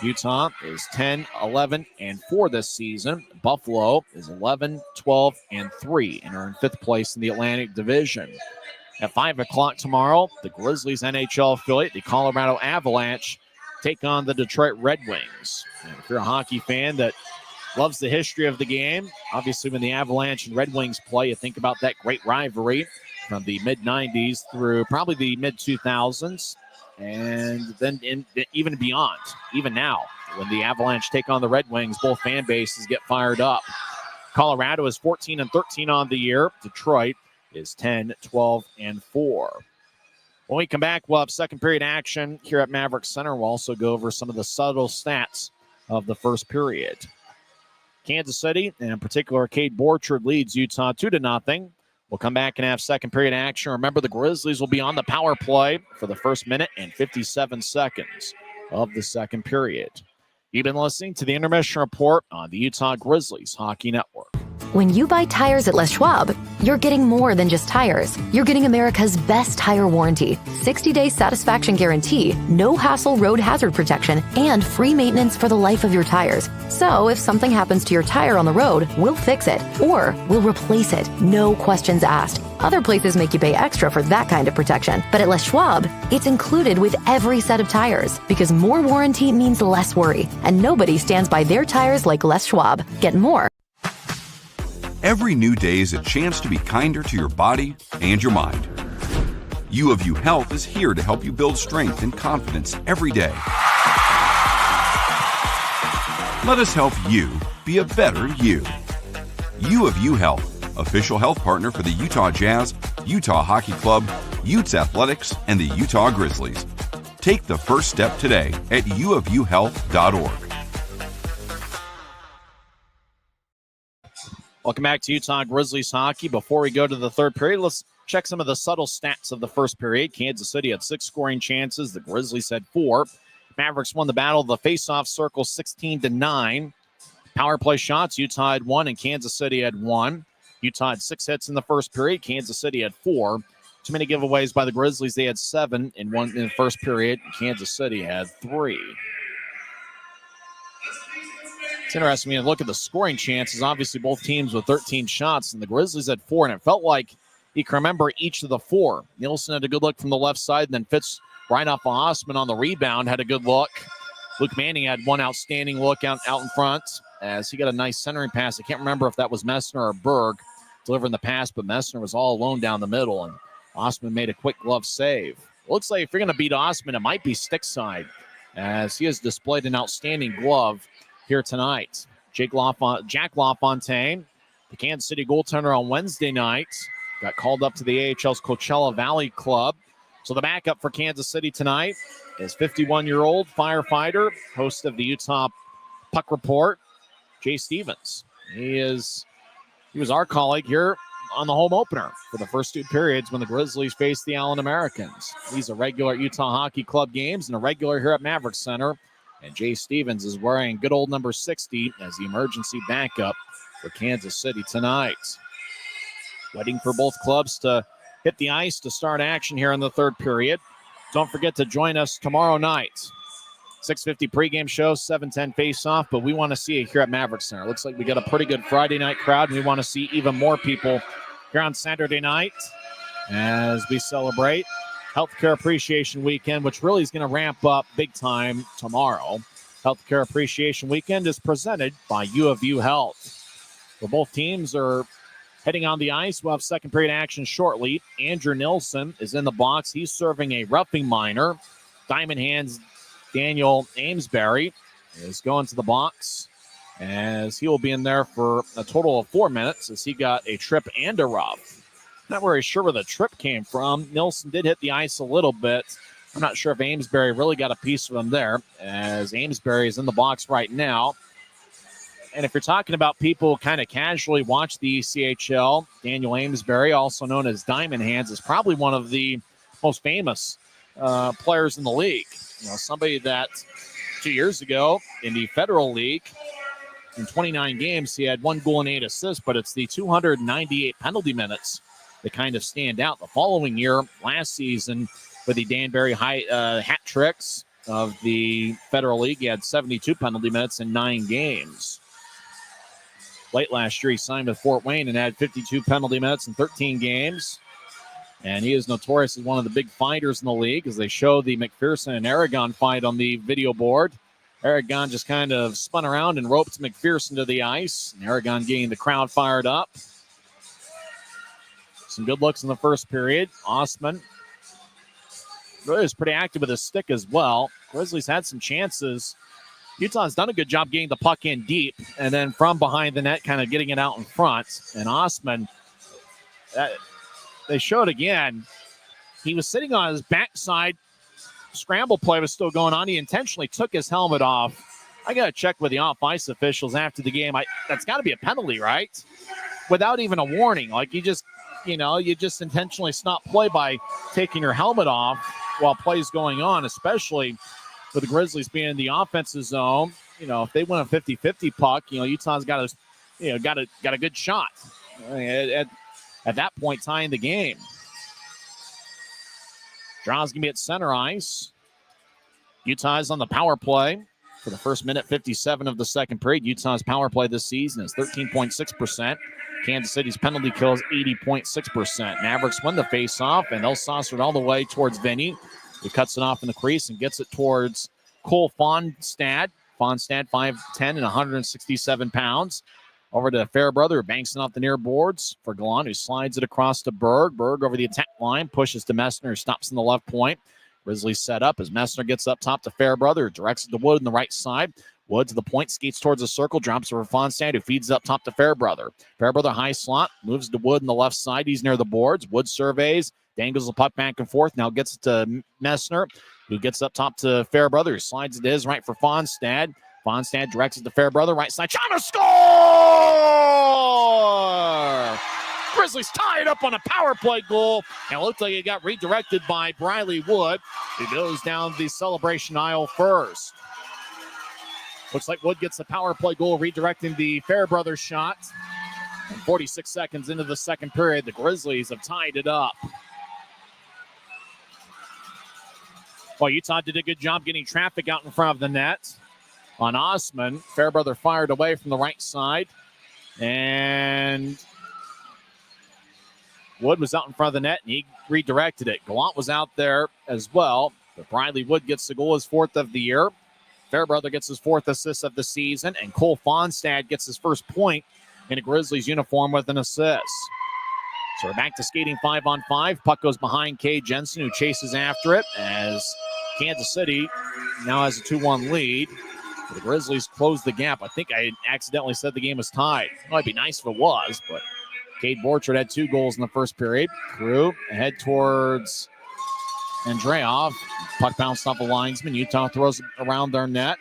Utah is 10-11-4 this season. Buffalo is 11-12-3 and are in 5th place in the Atlantic Division. At 5 o'clock tomorrow, the Grizzlies NHL affiliate, the Colorado Avalanche, take on the Detroit Red Wings. And if you're a hockey fan that loves the history of the game, obviously when the Avalanche and Red Wings play, you think about that great rivalry from the mid-90s through probably the mid-2000s. And then even beyond, even now, when the Avalanche take on the Red Wings, both fan bases get fired up. Colorado is 14-13 on the year. Detroit is 10-12-4. When we come back, we'll have second period action here at Maverik Center. We'll also go over some of the subtle stats of the first period. Kansas City, and in particular, Cade Borchard, leads Utah 2-0. We'll come back and have second period action. Remember, the Grizzlies will be on the power play for the first minute and 57 seconds of the second period. You've been listening to the Intermission Report on the Utah Grizzlies Hockey Network. When you buy tires at Les Schwab, you're getting more than just tires. You're getting America's best tire warranty, 60-day satisfaction guarantee, no hassle road hazard protection, and free maintenance for the life of your tires. So if something happens to your tire on the road, we'll fix it, or we'll replace it, no questions asked. Other places make you pay extra for that kind of protection. But at Les Schwab, it's included with every set of tires, because more warranty means less worry, and nobody stands by their tires like Les Schwab. Get more. Every new day is a chance to be kinder to your body and your mind. U of U Health is here to help you build strength and confidence every day. Let us help you be a better you. U of U Health, official health partner for the Utah Jazz, Utah Hockey Club, Utes Athletics, and the Utah Grizzlies. Take the first step today at uofuhealth.org. Welcome back to Utah Grizzlies hockey. Before we go to the third period, let's check some of the subtle stats of the first period. Kansas City had 6 scoring chances. The Grizzlies had 4. Mavericks won the battle of the face-off circle 16-9. Power play shots, Utah had 1 and Kansas City had 1. Utah had 6 hits in the first period. Kansas City had 4. Too many giveaways by the Grizzlies. They had 7 in the first period. Kansas City had 3. It's interesting when you look at the scoring chances. Obviously, both teams with 13 shots, and the Grizzlies had 4, and it felt like you can remember each of the 4. Nielsen had a good look from the left side, and then Fitz right off of Osman on the rebound had a good look. Luke Manning had one outstanding look out in front as he got a nice centering pass. I can't remember if that was Messner or Berg delivering the pass, but Messner was all alone down the middle, and Osman made a quick glove save. Looks like if you're going to beat Osman, it might be stick side, as he has displayed an outstanding glove here tonight. Jack LaFontaine, the Kansas City goaltender on Wednesday night, got called up to the AHL's Coachella Valley Club. So the backup for Kansas City tonight is 51-year-old firefighter, host of the Utah Puck Report, Jay Stevens. He was our colleague here on the home opener for the first 2 periods when the Grizzlies faced the Allen Americans. He's a regular at Utah Hockey Club games and a regular here at Maverik Center. And Jay Stevens is wearing good old number 60 as the emergency backup for Kansas City tonight. Waiting for both clubs to hit the ice to start action here in the third period. Don't forget to join us tomorrow night. 6:50 pregame show, 7:10 face-off, but we want to see it here at Maverik Center. Looks like we got a pretty good Friday night crowd, and we want to see even more people here on Saturday night as we celebrate Healthcare Appreciation Weekend, which really is going to ramp up big time tomorrow. Healthcare Appreciation Weekend is presented by U of U Health. Well, both teams are heading on the ice. We'll have second period action shortly. Andrew Nilsson is in the box. He's serving a roughing minor. Diamond Hands Daniel Amesbury is going to the box, as he will be in there for a total of 4 minutes, as he got a trip and a rough. Not very sure where the trip came from. Nilsson did hit the ice a little bit. I'm not sure if Amesbury really got a piece of him there, as Amesbury is in the box right now. And if you're talking about people kind of casually watch the ECHL, Daniel Amesbury, also known as Diamond Hands, is probably one of the most famous players in the league. You know, somebody that 2 years ago in the Federal League, in 29 games, he had 1 goal and 8 assists, but it's the 298 penalty minutes that kind of stand out. The following year, last season, with the Danbury hat tricks of the Federal League, he had 72 penalty minutes in 9 games. Late last year, he signed with Fort Wayne and had 52 penalty minutes in 13 games. And he is notorious as one of the big fighters in the league, as they show the McPherson and Aragon fight on the video board. Aragon just kind of spun around and roped McPherson to the ice. And Aragon getting the crowd fired up. Some good looks in the first period. Osman really was pretty active with his stick as well. Grizzlies had some chances. Utah's done a good job getting the puck in deep, and then from behind the net, kind of getting it out in front. And Osman, they showed again, he was sitting on his backside. Scramble play was still going on. He intentionally took his helmet off. I got to check with the off-ice officials after the game. That's got to be a penalty, right? Without even a warning. Like, you just intentionally stop play by taking your helmet off while play's going on, especially with the Grizzlies being in the offensive zone. You know, if they win a 50-50 puck, you know, Utah's got a good shot at that point, tying the game. Draw's going to be at center ice. Utah's on the power play for the first minute 57 of the second period. Utah's power play this season is 13.6%. Kansas City's penalty kill is 80.6%. Mavericks win the faceoff, and they'll saucer it all the way towards Vinny. He cuts it off in the crease and gets it towards Cole Fonstad. Fonstad, 5'10" and 167 pounds. Over to Fairbrother, who banks it off the near boards for Gallant, who slides it across to Berg. Berg over the attack line, pushes to Messner, who stops in the left point. Grizzlies set up as Messner gets up top to Fairbrother, directs it to Wood on the right side. Wood to the point, skates towards the circle, drops over Fonstad, who feeds up top to Fairbrother. Fairbrother high slot, moves to Wood on the left side. He's near the boards. Wood surveys, dangles the puck back and forth. Now gets it to Messner, who gets up top to Fairbrother, who slides it to his right for Fonstad. Fonstad directs it to Fairbrother, right side, shot, score! Grizzlies tied up on a power play goal, and it looked like it got redirected by Briley Wood, who goes down the celebration aisle first. Looks like Wood gets the power play goal, redirecting the Fairbrother shot. And 46 seconds into the second period, the Grizzlies have tied it up. Well, Utah did a good job getting traffic out in front of the net on Osman. Fairbrother fired away from the right side, and Wood was out in front of the net, and he redirected it. Gallant was out there as well, but Briley Wood gets the goal, his 4th of the year. Fairbrother gets his 4th assist of the season, and Cole Fonstad gets his first point in a Grizzlies uniform with an assist. So we're back to skating 5-on-5. Puck goes behind Cade Jensen, who chases after it, as Kansas City now has a 2-1 lead. The Grizzlies close the gap. I think I accidentally said the game was tied. It might be nice if it was, but Cade Borchard had 2 goals in the first period. Crew ahead towards Andreoff. Puck bounced off a linesman. Utah throws it around their net.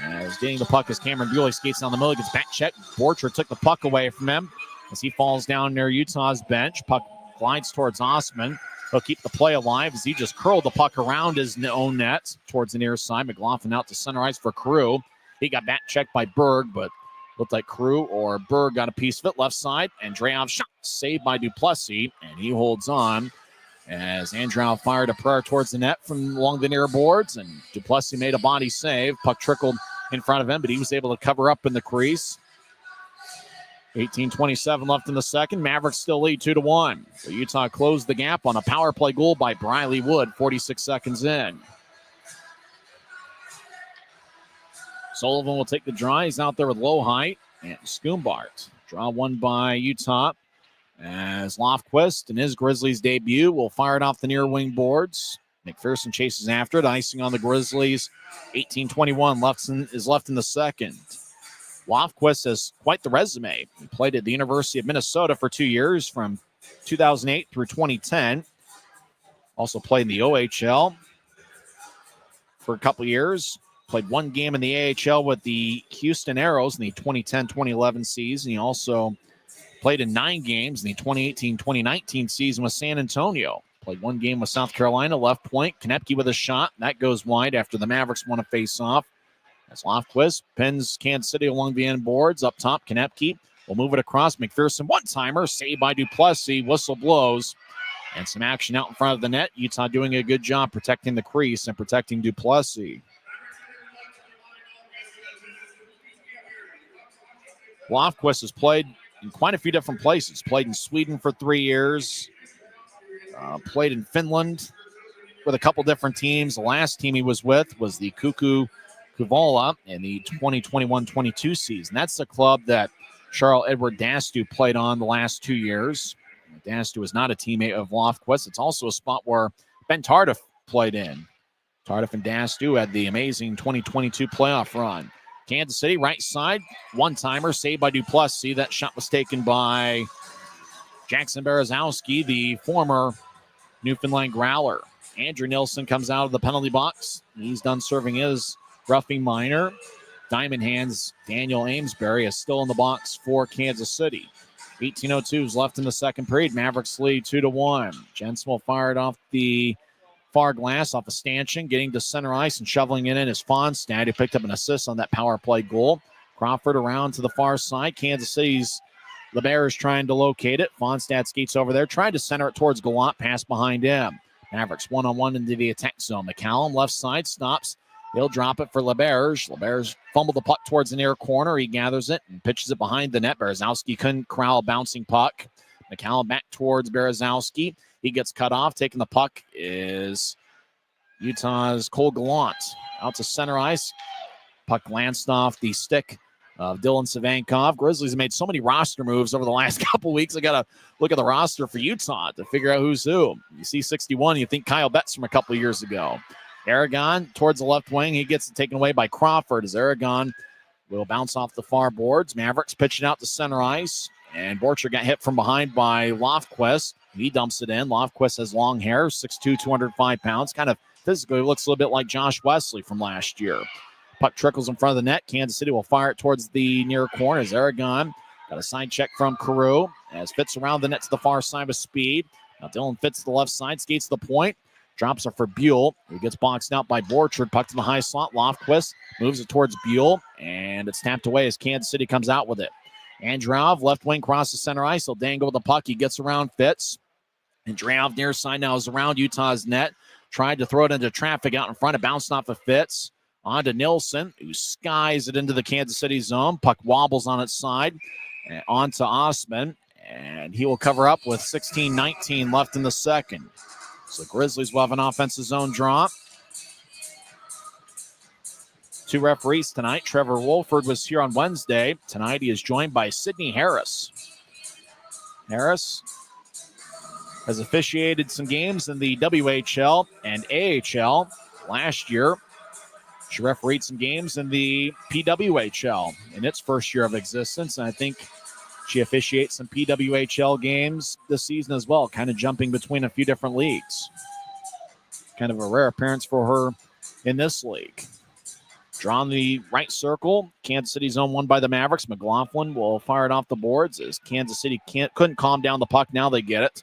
As getting the puck as Cameron Bewley skates down the middle, gets back checked. Borchard took the puck away from him as he falls down near Utah's bench. Puck glides towards Osman. He'll keep the play alive as he just curled the puck around his own net towards the near side. McLaughlin out to center ice for Crew. He got back checked by Berg, but looked like Crew or Berg got a piece of it left side. Andreoff shot saved by Duplessis, and he holds on as Andreoff fired a prayer towards the net from along the near boards, and Duplessis made a body save. Puck trickled in front of him, but he was able to cover up in the crease. 18:27 left in the second. Mavericks still lead 2-1. So Utah closed the gap on a power play goal by Briley Wood 46 seconds in. Sullivan will take the draw. He's out there with low height. and Schoonbart. Draw one by Utah as Lofquist in his Grizzlies debut will fire it off the near wing boards. McPherson chases after it, icing on the Grizzlies. 18-21 is left in the second. Lofquist has quite the resume. He played at the University of Minnesota for 2 years from 2008 through 2010. Also played in the OHL for a couple years. Played one game in the AHL with the Houston Aeros in the 2010-2011 season. He also played in 9 games in the 2018-2019 season with San Antonio. Played one game with South Carolina, left point. Konepke with a shot. That goes wide after the Mavericks want to face off. As Lofquist pins Kansas City along the end boards. Up top, Konepke will move it across. McPherson, one-timer, saved by Duplessis. Whistle blows. And some action out in front of the net. Utah doing a good job protecting the crease and protecting Duplessis. Lofquist has played in quite a few different places. Played in Sweden for 3 years. Played in Finland with a couple different teams. The last team he was with was the Kuku Kuvala in the 2021-22 season. That's the club that Charles Edward Dastu played on the last 2 years. Dastu is not a teammate of Lofquist. It's also a spot where Ben Tardif played in. Tardif and Dastu had the amazing 2022 playoff run. Kansas City, right side, one-timer, saved by Duplessis. That shot was taken by Jackson Berezowski, the former Newfoundland Growler. Andrew Nilsson comes out of the penalty box. He's done serving his roughing minor. Diamond Hands Daniel Amesbury is still in the box for Kansas City. 18:02 is left in the second period. Mavericks lead 2-1. Jensen will fire it off the far glass off a stanchion, getting to center ice and shoveling it in is Fonstad, who picked up an assist on that power play goal. Crawford around to the far side. Kansas City's LeBear is trying to locate it. Fonstad skates over there, trying to center it towards Gallant, pass behind him. Mavericks one-on-one into the attack zone. McCallum left side stops. He'll drop it for LeBears. LeBears fumbled the puck towards the near corner. He gathers it and pitches it behind the net. Berezowski couldn't corral a bouncing puck. McCallum back towards Berezowski. He gets cut off. Taking the puck is Utah's Cole Gallant. Out to center ice. Puck glanced off the stick of Dylan Savankov. Grizzlies have made so many roster moves over the last couple weeks. I got to look at the roster for Utah to figure out who's who. You see 61, you think Kyle Betts from a couple of years ago. Aragon towards the left wing. He gets it taken away by Crawford as Aragon will bounce off the far boards. Mavericks pitching out to center ice. And Borcher got hit from behind by Lofquist. He dumps it in. Lofquist has long hair, 6'2", 205 pounds. Kind of physically looks a little bit like Josh Wesley from last year. Puck trickles in front of the net. Kansas City will fire it towards the near corner as Aragon got a side check from Carew as Fitz around the net to the far side with speed. Now Dylan Fitz to the left side, skates to the point. Drops it for Buell, who gets boxed out by Borchard. Puck to the high slot. Lofquist moves it towards Buell, and it's tapped away as Kansas City comes out with it. Androv, left wing, crosses center ice. He'll dangle with the puck. He gets around Fitz. Androv near side now is around Utah's net. Tried to throw it into traffic out in front. It bounced off of Fitz. On to Nilsson, who skies it into the Kansas City zone. Puck wobbles on its side. And on to Osman, and he will cover up with 16:19 left in the second. So the Grizzlies will have an offensive zone draw. 2 referees tonight. Trevor Wolford was here on Wednesday. Tonight he is joined by Sidney Harris. Harris has officiated some games in the WHL and AHL last year. She refereed some games in the PWHL in its first year of existence. And I think she officiates some PWHL games this season as well, kind of jumping between a few different leagues. Kind of a rare appearance for her in this league. Drawn the right circle. Kansas City zone won by the Mavericks. McLaughlin will fire it off the boards as Kansas City couldn't calm down the puck. Now they get it.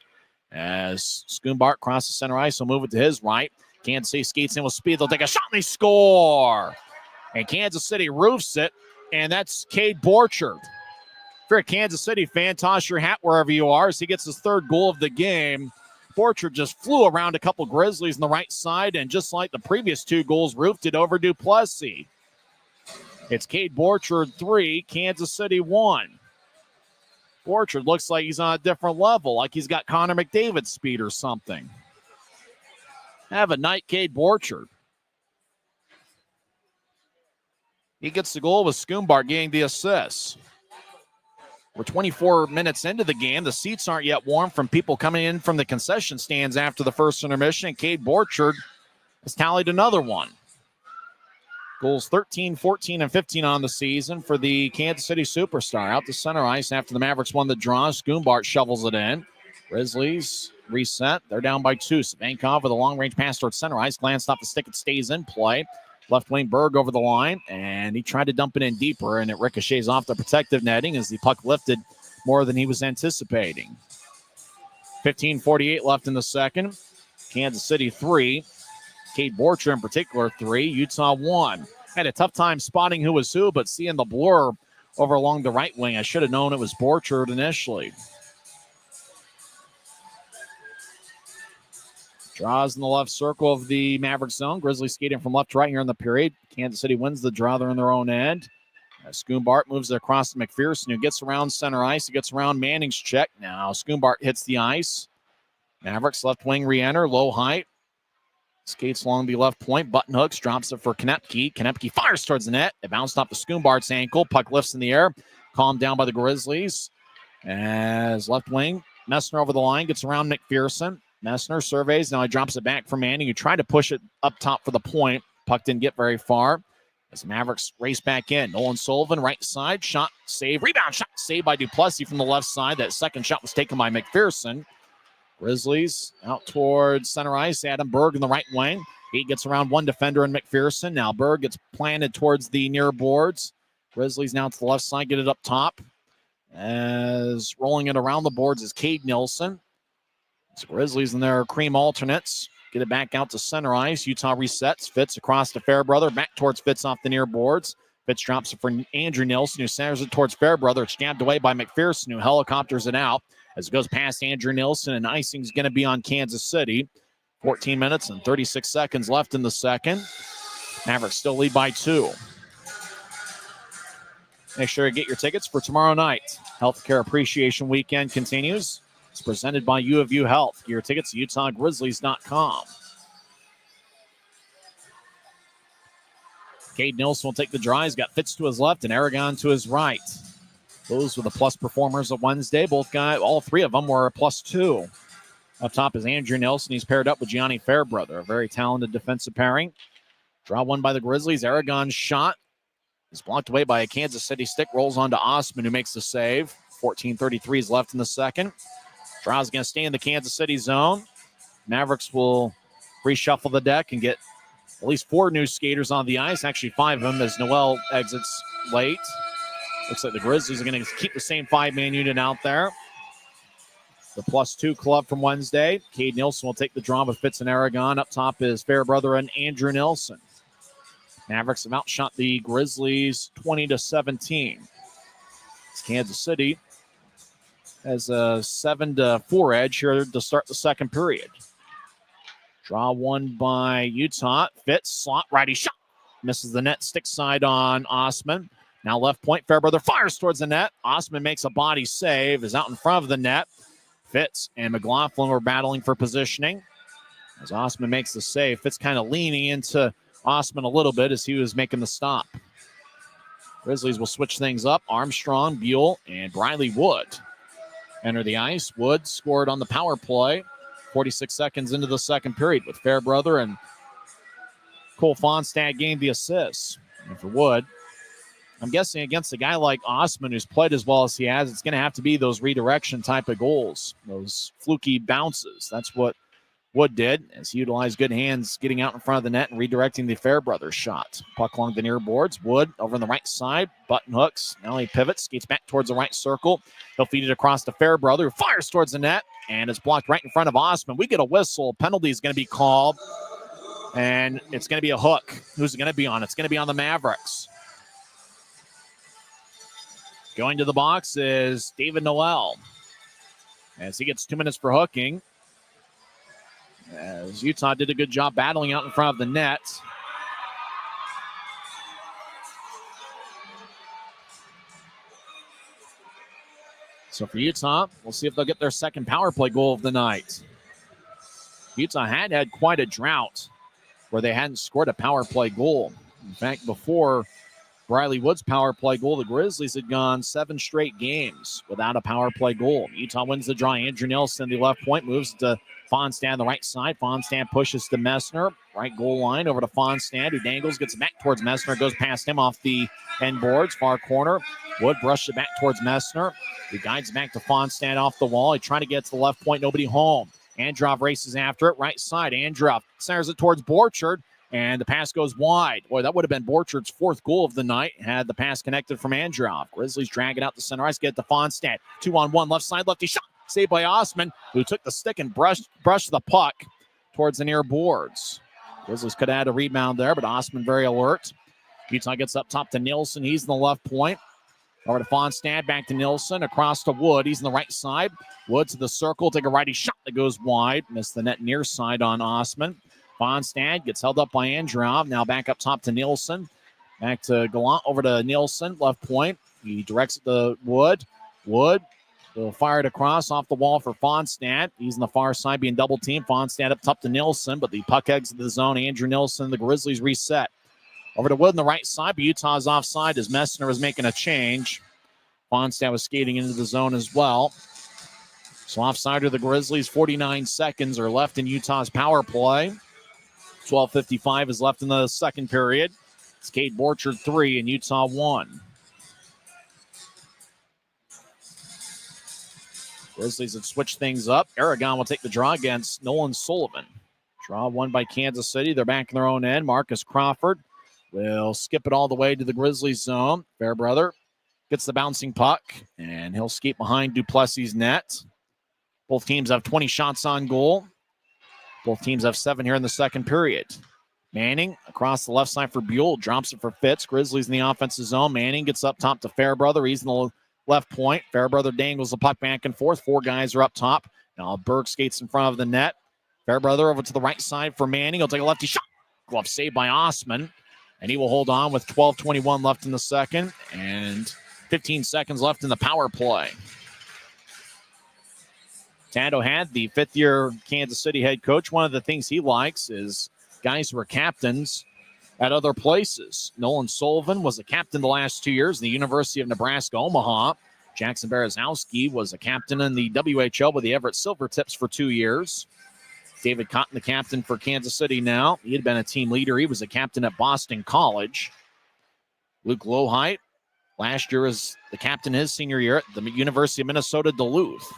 As Schoonbart crosses center ice, he'll move it to his right. Kansas City skates in with speed. They'll take a shot and they score. And Kansas City roofs it. And that's Cade Borchard. If you're a Kansas City fan, toss your hat wherever you are as he gets his third goal of the game. Borchard just flew around a couple Grizzlies on the right side, and just like the previous 2 goals, roofed it over Duplessis. It's Cade Borchard 3, Kansas City 1. Borchard looks like he's on a different level, like he's got Connor McDavid speed or something. Have a night, Cade Borchard. He gets the goal with Schoonbart getting the assist. We're 24 minutes into the game. The seats aren't yet warm from people coming in from the concession stands after the first intermission. And Cade Borchard has tallied another one. Goals 13, 14, and 15 on the season for the Kansas City superstar. Out to center ice after the Mavericks won the draw. Schoonbart shovels it in. Grizzlies reset. They're down by 2. Savankov with a long-range pass towards center ice. Glanced off the stick. It stays in play. Left wing Berg over the line, and he tried to dump it in deeper, and it ricochets off the protective netting as the puck lifted more than he was anticipating. 15:48 left in the second. Kansas City 3. Cade Borchard in particular 3. Utah 1. Had a tough time spotting who was who, but seeing the blur over along the right wing, I should have known it was Borchard initially. Draws in the left circle of the Maverick zone. Grizzlies skating from left to right here in the period. Kansas City wins the draw. They're in their own end. Schoonbart moves it across to McPherson, who gets around center ice. He gets around Manning's check. Now Schoonbart hits the ice. Mavericks left wing re-enter, low height. Skates along the left point. Button hooks, drops it for Konepke. Konepke fires towards the net. It bounced off the Schoonbart's ankle. Puck lifts in the air. Calmed down by the Grizzlies. As left wing, Messner over the line, gets around McPherson. Messner surveys. Now he drops it back for Manning, who tried to push it up top for the point. Puck didn't get very far. As the Mavericks race back in. Nolan Sullivan, right side. Shot, save, rebound, shot, save by Duplessis from the left side. That second shot was taken by McPherson. Grizzlies out towards center ice. Adam Berg in the right wing. He gets around one defender in McPherson. Now Berg gets planted towards the near boards. Grizzlies now to the left side, get it up top. As rolling it around the boards is Cade Nilsson. So Grizzlies and their cream alternates get it back out to center ice. Utah resets. Fitz across to Fairbrother. Back towards Fitz off the near boards. Fitz drops it for Andrew Nilsson, who centers it towards Fairbrother. It's jabbed away by McPherson, who helicopters it out as it goes past Andrew Nilsson, and icing's going to be on Kansas City. 14 minutes and 36 seconds left in the second. Mavericks still lead by 2. Make sure to get your tickets for tomorrow night. Healthcare Appreciation Weekend continues. It's presented by U of U Health. Get your tickets at UtahGrizzlies.com. Cade Nilsson will take the draw. He's got Fitz to his left and Aragon to his right. Those were the plus performers of Wednesday. All three of them were a +2. Up top is Andrew Nilsson. He's paired up with Gianni Fairbrother, a very talented defensive pairing. Draw one by the Grizzlies. Aragon's shot is blocked away by a Kansas City stick. Rolls on to Osman, who makes the save. 14:33 is left in the second. Draw's going to stay in the Kansas City zone. Mavericks will reshuffle the deck and get at least 4 new skaters on the ice. Actually, 5 of them as Noel exits late. Looks like the Grizzlies are going to keep the same 5-man unit out there. The +2 club from Wednesday. Cade Nilsson will take the draw with Fitz and Aragon. Up top is Fairbrother and Andrew Nilsson. Mavericks have outshot the Grizzlies 20-17. It's Kansas City has a 7-4 edge here to start the second period. Draw one by Utah. Fitz, slot, righty shot. Misses the net, stick side on Osman. Now left point, Fairbrother fires towards the net. Osman makes a body save, is out in front of the net. Fitz and McLaughlin were battling for positioning. As Osman makes the save, Fitz kind of leaning into Osman a little bit as he was making the stop. Grizzlies will switch things up. Armstrong, Buell, and Briley Wood enter the ice. Wood scored on the power play 46 seconds into the second period with Fairbrother and Cole Fonstad gained the assists. And for Wood, I'm guessing against a guy like Osman, who's played as well as he has, it's going to have to be those redirection type of goals, those fluky bounces. That's what Wood did as he utilized good hands getting out in front of the net and redirecting the Fairbrother shot. Puck along the near boards. Wood over on the right side. Button hooks. Now he pivots. Skates back towards the right circle. He'll feed it across to Fairbrother, who fires towards the net. And it's blocked right in front of Osman. We get a whistle. Penalty is going to be called. And it's going to be a hook. Who's it going to be on? It's going to be on the Mavericks. Going to the box is David Noel. As he gets 2 minutes for hooking. As Utah did a good job battling out in front of the net. So for Utah, we'll see if they'll get their second power play goal of the night. Utah had quite a drought where they hadn't scored a power play goal. In fact, before Briley Woods' power play goal. The Grizzlies had gone 7 straight games without a power play goal. Utah wins the draw. Andrew Nelson, the left point, moves to Fonstad, the right side. Fonstad pushes to Messner. Right goal line over to Fonstad, who dangles, gets back towards Messner, goes past him off the end boards, far corner. Wood brushed it back towards Messner. He guides back to Fonstad off the wall. He tried to get to the left point, nobody home. Androv races after it, right side. Androv centers it towards Borchard, and the pass goes wide. Boy, that would have been Borchard's 4th goal of the night had the pass connected from Androv. Grizzlies drag it out to center ice, get it to Fonstad. 2-on-1, left side, lefty shot. Saved by Osman, who took the stick and brushed the puck towards the near boards. Grizzlies could have had a rebound there, but Osman very alert. Utah gets up top to Nilsson. He's in the left point. Over to Fonstad, back to Nilsson, across to Wood. He's on the right side. Wood to the circle, take a righty shot that goes wide. Missed the net near side on Osman. Fonstad gets held up by Androv. Now back up top to Nilsson. Back to Gallant, over to Nilsson, left point. He directs it to Wood. Wood will fire it across off the wall for Fonstad. He's on the far side being double teamed. Fonstad up top to Nilsson, but the puck exits the zone. Andrew Nilsson, the Grizzlies reset. Over to Wood on the right side, but Utah's offside as Messner was making a change. Fonstad was skating into the zone as well. So offside to the Grizzlies. 49 seconds are left in Utah's power play. 12:55 is left in the second period. It's Cade Borchard 3 and Utah 1. Grizzlies have switched things up. Aragon will take the draw against Nolan Sullivan. Draw won by Kansas City. They're back in their own end. Marcus Crawford will skip it all the way to the Grizzlies zone. Fairbrother gets the bouncing puck, and he'll skate behind Duplessis' net. Both teams have 20 shots on goal. Both teams have 7 here in the second period. Manning across the left side for Buell. Drops it for Fitz. Grizzlies in the offensive zone. Manning gets up top to Fairbrother. He's in the left point. Fairbrother dangles the puck back and forth. 4 guys are up top. Now Berg skates in front of the net. Fairbrother over to the right side for Manning. He'll take a lefty shot. Glove saved by Osman. And he will hold on with 12:21 left in the second and 15 seconds left in the power play. Tando had the 5th-year Kansas City head coach. One of the things he likes is guys who are captains at other places. Nolan Sullivan was a captain the last 2 years in the University of Nebraska, Omaha. Jackson Berezowski was a captain in the WHL with the Everett Silvertips for 2 years. David Cotton, the captain for Kansas City now. He had been a team leader. He was a captain at Boston College. Luke Lohheit, last year was the captain his senior year at the University of Minnesota Duluth.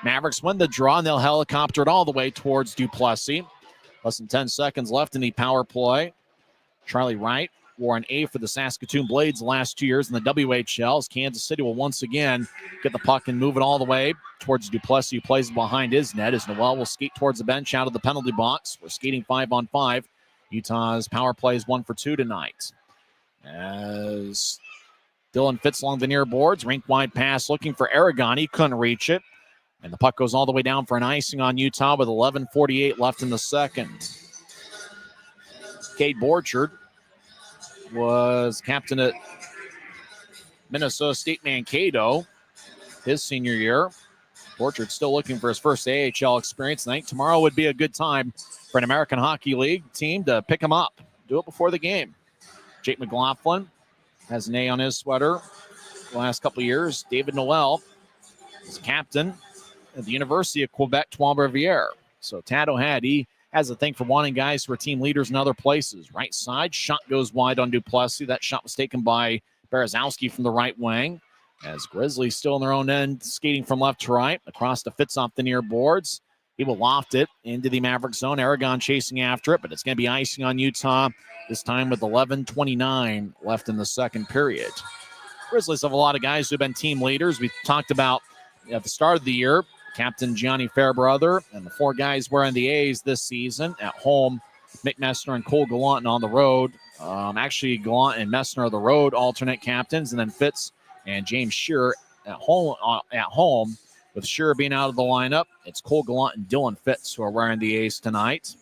Mavericks win the draw, and they'll helicopter it all the way towards Duplessis. Less than 10 seconds left in the power play. Charlie Wright wore an A for the Saskatoon Blades the last 2 years in the WHL. As Kansas City will once again get the puck and move it all the way towards Duplessis, who plays behind his net, as Noel will skate towards the bench out of the penalty box. We're skating 5-on-5. Utah's power play is 1 for 2 tonight. As Dylan Fitz along the near boards, rink-wide pass looking for Aragon. He couldn't reach it. And the puck goes all the way down for an icing on Utah with 11:48 left in the second. Cade Borchard was captain at Minnesota State Mankato his senior year. Borchard still looking for his first AHL experience tonight. Tomorrow would be a good time for an American Hockey League team to pick him up. Do it before the game. Jake McLaughlin has an A on his sweater the last couple of years. David Noel is captain at the University of Quebec, Trois-Rivières. So Tad O'Had, he has a thing for wanting guys who are team leaders in other places. Right side, shot goes wide on Duplessis. That shot was taken by Berezowski from the right wing. As Grizzlies still in their own end, skating from left to right. Across to Fitz off the near boards. He will loft it into the Maverick zone. Aragon chasing after it, but it's going to be icing on Utah, this time with 11:29 left in the second period. Grizzlies have a lot of guys who have been team leaders. We talked about at the start of the year, Captain Gianni Fairbrother, and the 4 guys wearing the A's this season. At home, Mick Messner and Cole Gallant, and on the road. Actually, Gallant and Messner are the road alternate captains, and then Fitz and James Shearer at home, with Shearer being out of the lineup. It's Cole Gallant and Dylan Fitz who are wearing the A's tonight.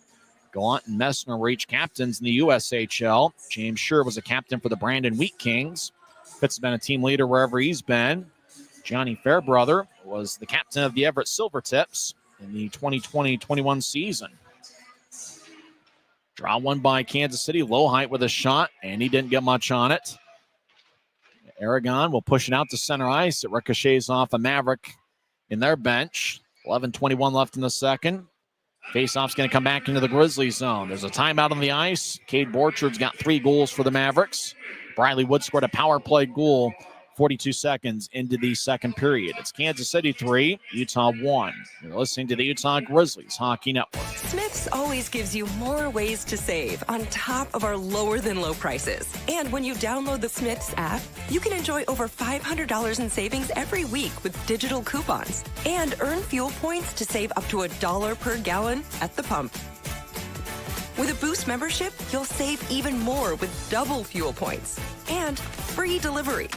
Gallant and Messner were each captains in the USHL. James Shearer was a captain for the Brandon Wheat Kings. Fitz has been a team leader wherever he's been. Gianni Fairbrother was the captain of the Everett Silvertips in the 2020-21 season. Draw won by Kansas City. Lohheit with a shot, and he didn't get much on it. Aragon will push it out to center ice. It ricochets off a Maverik in their bench. 11:21 left in the second. Faceoff's going to come back into the Grizzlies zone. There's a timeout on the ice. Cade Borchard's got 3 goals for the Mavericks. Briley Wood scored a power play goal 42 seconds into the second period. It's Kansas City 3, Utah 1. You're listening to the Utah Grizzlies Hockey Network. Smith's always gives you more ways to save on top of our lower than low prices. And when you download the Smith's app, you can enjoy over $500 in savings every week with digital coupons and earn fuel points to save up to $1 per gallon at the pump. With a Boost membership, you'll save even more with double fuel points and free delivery.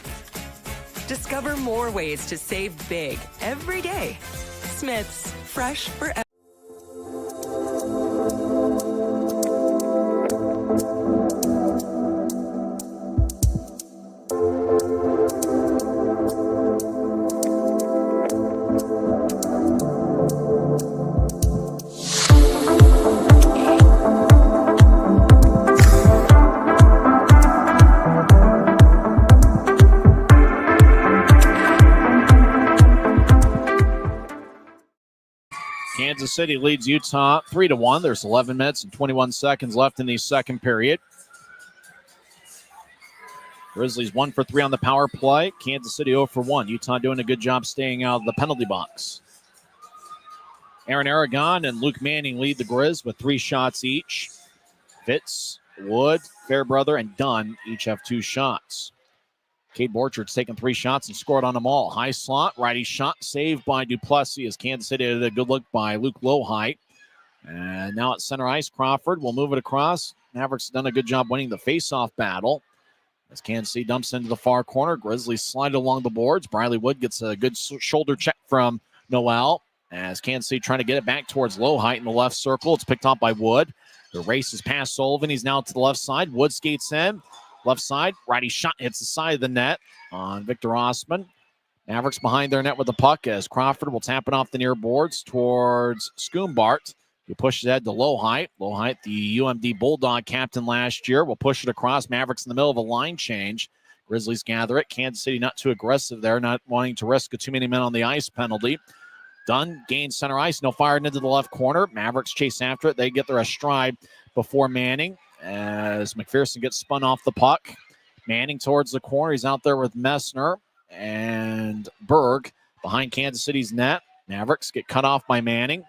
Discover more ways to save big every day. Smith's, fresh forever. Kansas City leads Utah 3-1. There's 11 minutes and 21 seconds left in the second period. Grizzlies 1 for 3 on the power play. Kansas City 0 for 1. Utah doing a good job staying out of the penalty box. Aaron Aragon and Luke Manning lead the Grizz with 3 shots each. Fitz, Wood, Fairbrother, and Dunn each have 2 shots. Cade Borchard's taken 3 shots and scored on them all. High slot, righty shot, saved by Duplessis as Kansas City had a good look by Luke Lowhite. And now at center ice, Crawford will move it across. Mavericks done a good job winning the face-off battle. As Kansas City dumps into the far corner, Grizzlies slide along the boards. Briley Wood gets a good shoulder check from Noel. As Kansas City trying to get it back towards Lowhite in the left circle. It's picked up by Wood. The race is past Sullivan. He's now to the left side. Wood skates in. Left side, righty shot hits the side of the net on Victor Osman. Mavericks behind their net with the puck as Crawford will tap it off the near boards towards Schoombart, who pushes ahead to Lowhite. Lowhite, the UMD Bulldog captain last year, will push it across. Mavericks in the middle of a line change. Grizzlies gather it. Kansas City not too aggressive there, not wanting to risk too many men on the ice penalty. Dunn gains center ice, no fired into the left corner. Mavericks chase after it. They get their stride before Manning. As McPherson gets spun off the puck. Manning towards the corner. He's out there with Messner and Berg behind Kansas City's net. Mavericks get cut off by Manning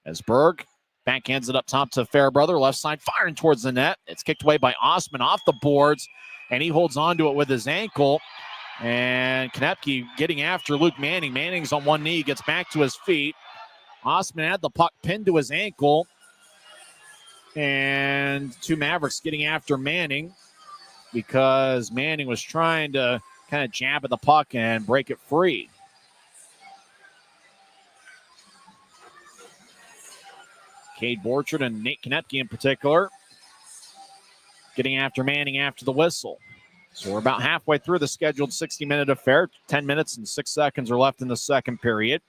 as Berg backhands it up top to Fairbrother. Left side firing towards the net. It's kicked away by Osman off the boards, and he holds on to it with his ankle. And Konepke getting after Luke Manning. Manning's on one knee, gets back to his feet. Osman had the puck pinned to his ankle. And 2 Mavericks getting after Manning because Manning was trying to kind of jab at the puck and break it free. Cade Borchard and Nate Konepke in particular getting after Manning after the whistle. So we're about halfway through the scheduled 60-minute affair. 10 minutes and 6 seconds are left in the second period.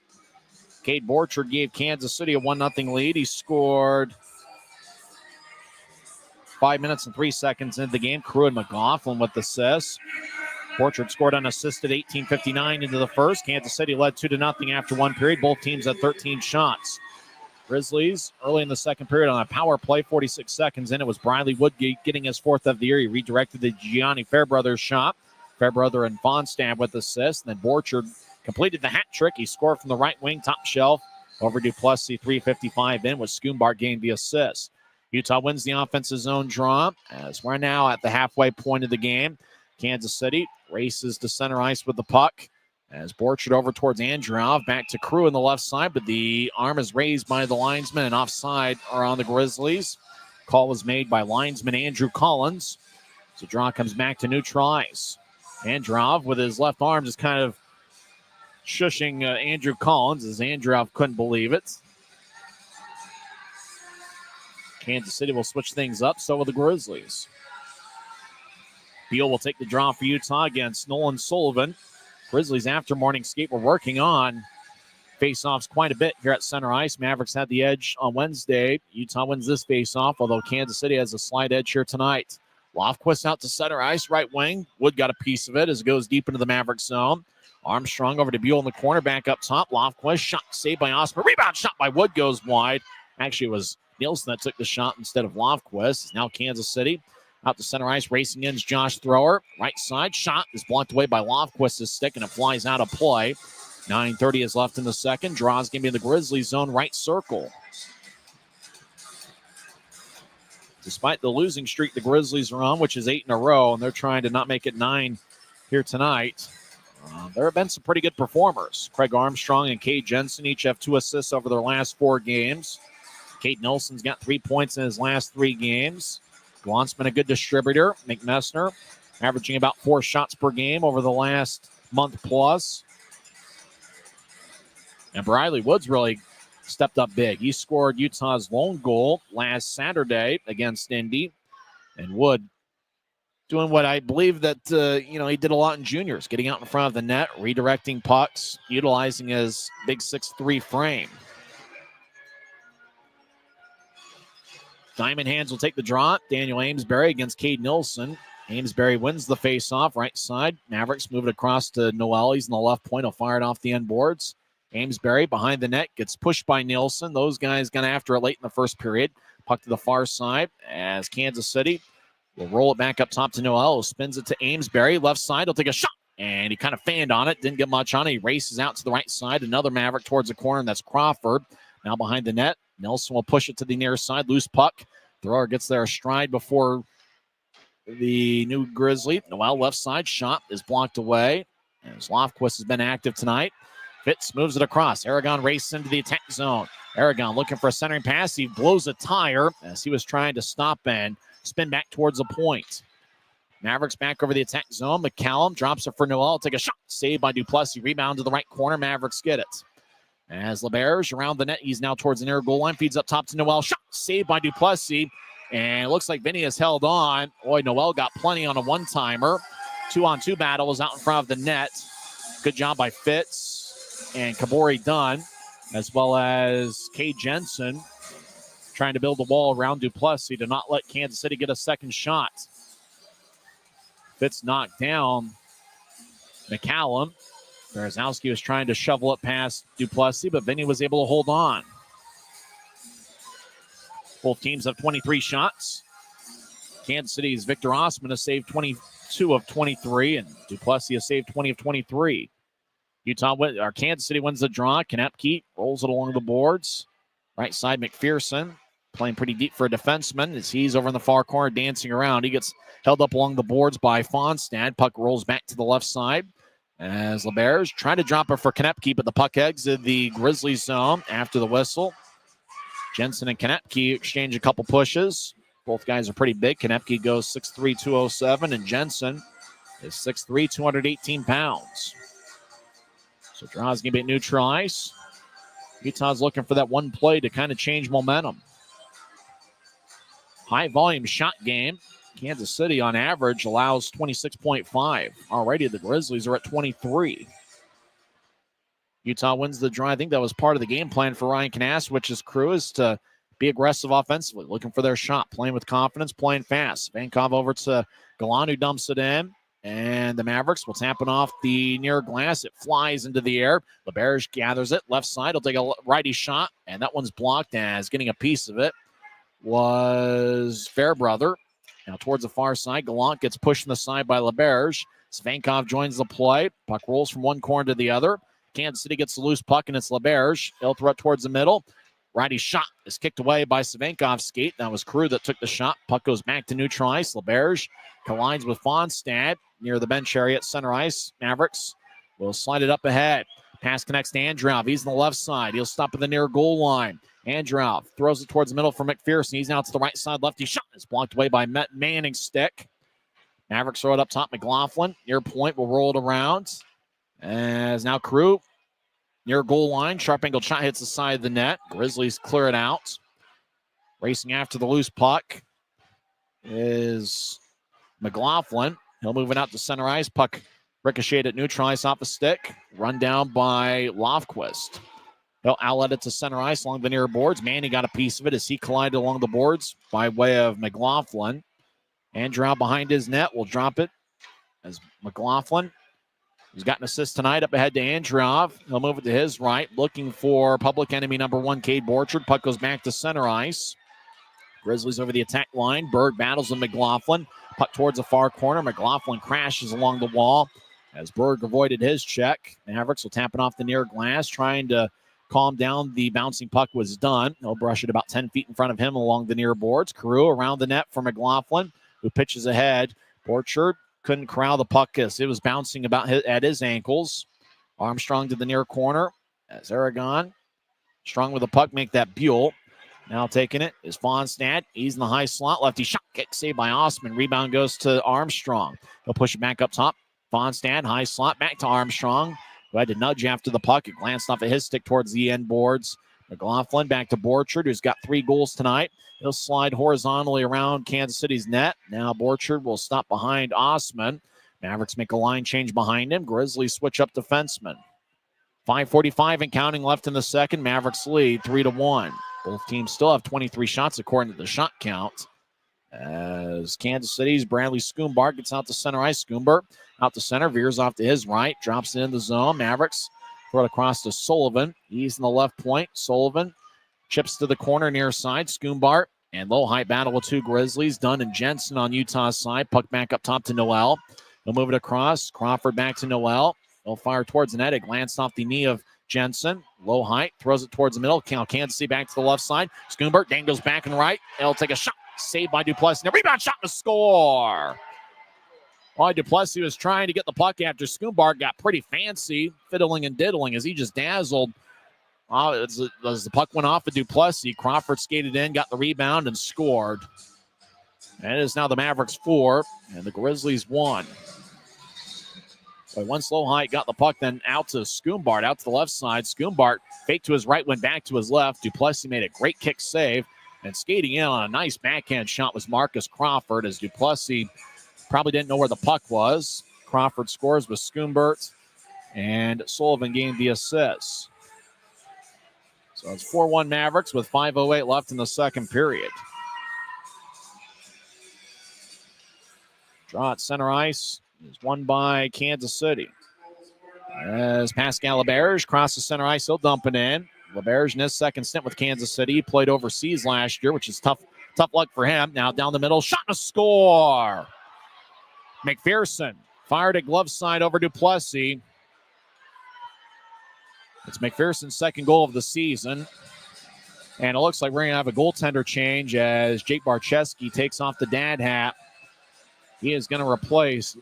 Cade Borchard gave Kansas City a 1-0 lead. He scored 5 minutes and 3 seconds into the game. Crew and McGoughlin with assists. Borchard scored unassisted 18:59 into the first. Kansas City led 2-0 after 1 period. Both teams had 13 shots. Grizzlies early in the second period on a power play, 46 seconds in. It was Briley Wood getting his 4th of the year. He redirected the Gianni Fairbrother shot. Fairbrother and Fonstad with assists. And then Borchard completed the hat trick. He scored from the right wing, top shelf, over Duplessis, 3:55 in, with Schoombart getting the assist. Utah wins the offensive zone draw as we're now at the halfway point of the game. Kansas City races to center ice with the puck as Borchard over towards Androv. Back to Crew on the left side, but the arm is raised by the linesman and offside are on the Grizzlies. Call was made by linesman Andrew Collins. So draw comes back to neutral ice. Androv with his left arm just kind of shushing Andrew Collins as Androv couldn't believe it. Kansas City will switch things up, so will the Grizzlies. Beal will take the draw for Utah against Nolan Sullivan. Grizzlies after morning skate were working on face-offs quite a bit here at center ice. Mavericks had the edge on Wednesday. Utah wins this face-off, although Kansas City has a slight edge here tonight. Lofquist out to center ice, right wing. Wood got a piece of it as it goes deep into the Maverick zone. Armstrong over to Buell in the corner, back up top. Lofquist, shot saved by Osmer. Rebound shot by Wood goes wide. Actually, it was Nielsen that took the shot instead of Lofquist. Now Kansas City out to center ice, racing in is Josh Thrower. Right side, shot is blocked away by Lofquist's stick, and it flies out of play. 9:30 is left in the second. Draws going to be in the Grizzlies zone right circle. Despite the losing streak the Grizzlies are on, which is 8 in a row, and they're trying to not make it 9 here tonight, there have been some pretty good performers. Craig Armstrong and Cade Jensen each have 2 assists over their last 4 games. Cade Nelson's got 3 points in his last 3 games. Gallant's been a good distributor. McMessner averaging about 4 shots per game over the last month plus. And Briley Woods really stepped up big. He scored Utah's lone goal last Saturday against Indy. And Wood doing what I believe that, he did a lot in juniors, getting out in front of the net, redirecting pucks, utilizing his big 6'3" frame. Diamond Hands will take the draw. Daniel Amesbury against Cade Nilsson. Amesbury wins the faceoff, right side. Mavericks move it across to Noel. He's in the left point. He'll fire it off the end boards. Amesbury behind the net gets pushed by Nielsen. Those guys got after it late in the first period. Puck to the far side as Kansas City will roll it back up top to Noel. Spins it to Amesbury. Left side, he'll take a shot. And he kind of fanned on it. Didn't get much on it. He races out to the right side. Another Maverick towards the corner, and that's Crawford. Now behind the net. Nelson will push it to the near side. Loose puck. Thrower gets there a stride before the new Grizzly. Noel left side. Shot is blocked away. As Lofquist has been active tonight. Fitz moves it across. Aragon races into the attack zone. Aragon looking for a centering pass. He blows a tire as he was trying to stop and spin back towards the point. Mavericks back over the attack zone. McCallum drops it for Noel. Take a shot. Saved by Duplessis. Rebound to the right corner. Mavericks get it. As LeBerge around the net. He's now towards the near goal line. Feeds up top to Noel. Shot. Saved by Duplessis. And it looks like Vinny has held on. Boy, Noel got plenty on a one-timer. 2-on-2 battle was out in front of the net. Good job by Fitz and Kabori Dunn, as well as Cade Jensen trying to build a wall around Duplessis to not let Kansas City get a second shot. Fitz knocked down McCallum. Berezowski was trying to shovel it past Duplessis, but Vinny was able to hold on. Both teams have 23 shots. Kansas City's Victor Osman has saved 22 of 23, and Duplessis has saved 20 of 23. Kansas City wins the draw. Konepke rolls it along the boards. Right side, McPherson playing pretty deep for a defenseman as he's over in the far corner dancing around. He gets held up along the boards by Fonstad. Puck rolls back to the left side as LeBerge trying to drop it for Konepke, but the puck exits the Grizzlies zone after the whistle. Jensen and Konepke exchange a couple pushes. Both guys are pretty big. Konepke goes 6'3", 207, and Jensen is 6'3", 218 pounds. So draw's going to be at neutral ice. Utah's looking for that one play to kind of change momentum. High volume shot game. Kansas City on average allows 26.5. Already the Grizzlies are at 23. Utah wins the draw. I think that was part of the game plan for Ryan Kanaswich's crew is to be aggressive offensively, looking for their shot, playing with confidence, playing fast. Vankov over to Galan, who dumps it in. And the Mavericks will tap it off the near glass. It flies into the air. LeBerge gathers it. Left side. He'll take a righty shot. And that one's blocked as getting a piece of it was Fairbrother. Now towards the far side. Gallant gets pushed in the side by LeBerge. Svankov joins the play. Puck rolls from one corner to the other. Kansas City gets the loose puck, and it's LeBerge. He'll throw it towards the middle. Righty shot is kicked away by Savankov's skate. That was Crew that took the shot. Puck goes back to neutral ice. LeBerge collides with Fonstad near the bench area at center ice. Mavericks will slide it up ahead. Pass connects to Androv. He's on the left side. He'll stop at the near goal line. Androv throws it towards the middle for McPherson. He's now to the right side. Lefty shot is blocked away by Manning's stick. Mavericks throw it up top. McLaughlin near point will roll it around. As now Crew near goal line. Sharp angle shot hits the side of the net. Grizzlies clear it out. Racing after the loose puck is McLaughlin. He'll move it out to center ice. Puck ricocheted at neutral ice off the stick. Run down by Lofquist. He'll outlet it to center ice along the near boards. Manny got a piece of it as he collided along the boards by way of McLaughlin. Andrew behind his net will drop it as McLaughlin, who's got an assist tonight, up ahead to Andrew. He'll move it to his right, looking for public enemy number 1, Cade Borchard. Puck goes back to center ice. Grizzlies over the attack line. Berg battles with McLaughlin. Puck towards the far corner. McLaughlin crashes along the wall as Berg avoided his check. Mavericks will tap it off the near glass, trying to calm down the bouncing puck was done. He'll brush it about 10 feet in front of him along the near boards. Carew around the net for McLaughlin, who pitches ahead. Borchard couldn't corral the puck as it was bouncing about at his ankles. Armstrong to the near corner as Aragon, strong with the puck, make that Buell. Now taking it is Fonstad. He's in the high slot. Lefty shot kick saved by Osman. Rebound goes to Armstrong. He'll push it back up top. Fonstad, high slot, back to Armstrong, who had to nudge after the puck. It glanced off of his stick towards the end boards. McLaughlin back to Borchard, who's got 3 goals tonight. He'll slide horizontally around Kansas City's net. Now Borchard will stop behind Osman. Mavericks make a line change behind him. Grizzlies switch up defensemen. 5:45 and counting left in the second. Mavericks lead 3-1. Both teams still have 23 shots according to the shot count. As Kansas City's Bradley Schoonbart gets out to center ice. Schoonbart out to center, veers off to his right, drops it in the zone. Mavericks throw it across to Sullivan. He's in the left point. Sullivan chips to the corner near side. Schoonbart and low height battle with 2 Grizzlies. Dunn and Jensen on Utah's side. Puck back up top to Noel. He'll move it across. Crawford back to Noel. He'll fire towards the net. It glanced off the knee of Jensen. Low height. Throws it towards the middle. Kansas City back to the left side. Schoonbart dangles back and right. He'll take a shot. Saved by Duplessis. Now rebound shot to score. Boy, Duplessis was trying to get the puck after Schoonbart got pretty fancy, fiddling and diddling as he just dazzled. As the puck went off of Duplessis, Crawford skated in, got the rebound, and scored. And it is now the Mavericks 4 and the Grizzlies 1. Once low height got the puck, then out to Schoonbart, out to the left side. Schoonbart faked to his right, went back to his left. Duplessis made a great kick save. And skating in on a nice backhand shot was Marcus Crawford as Duplessis probably didn't know where the puck was. Crawford scores with Schoonbart, and Sullivan gained the assist. So it's 4-1 Mavericks with 5:08 left in the second period. Draw at center ice is won by Kansas City. As Pascal Laberge crosses center ice, he'll dump it in. Laberge in his second stint with Kansas City. He played overseas last year, which is tough luck for him. Now down the middle, shot and a score. McPherson fired a glove side over Duplessis. It's McPherson's second goal of the season. And it looks like we're going to have a goaltender change as Jake Barcheski takes off the dad hat. He is going to replace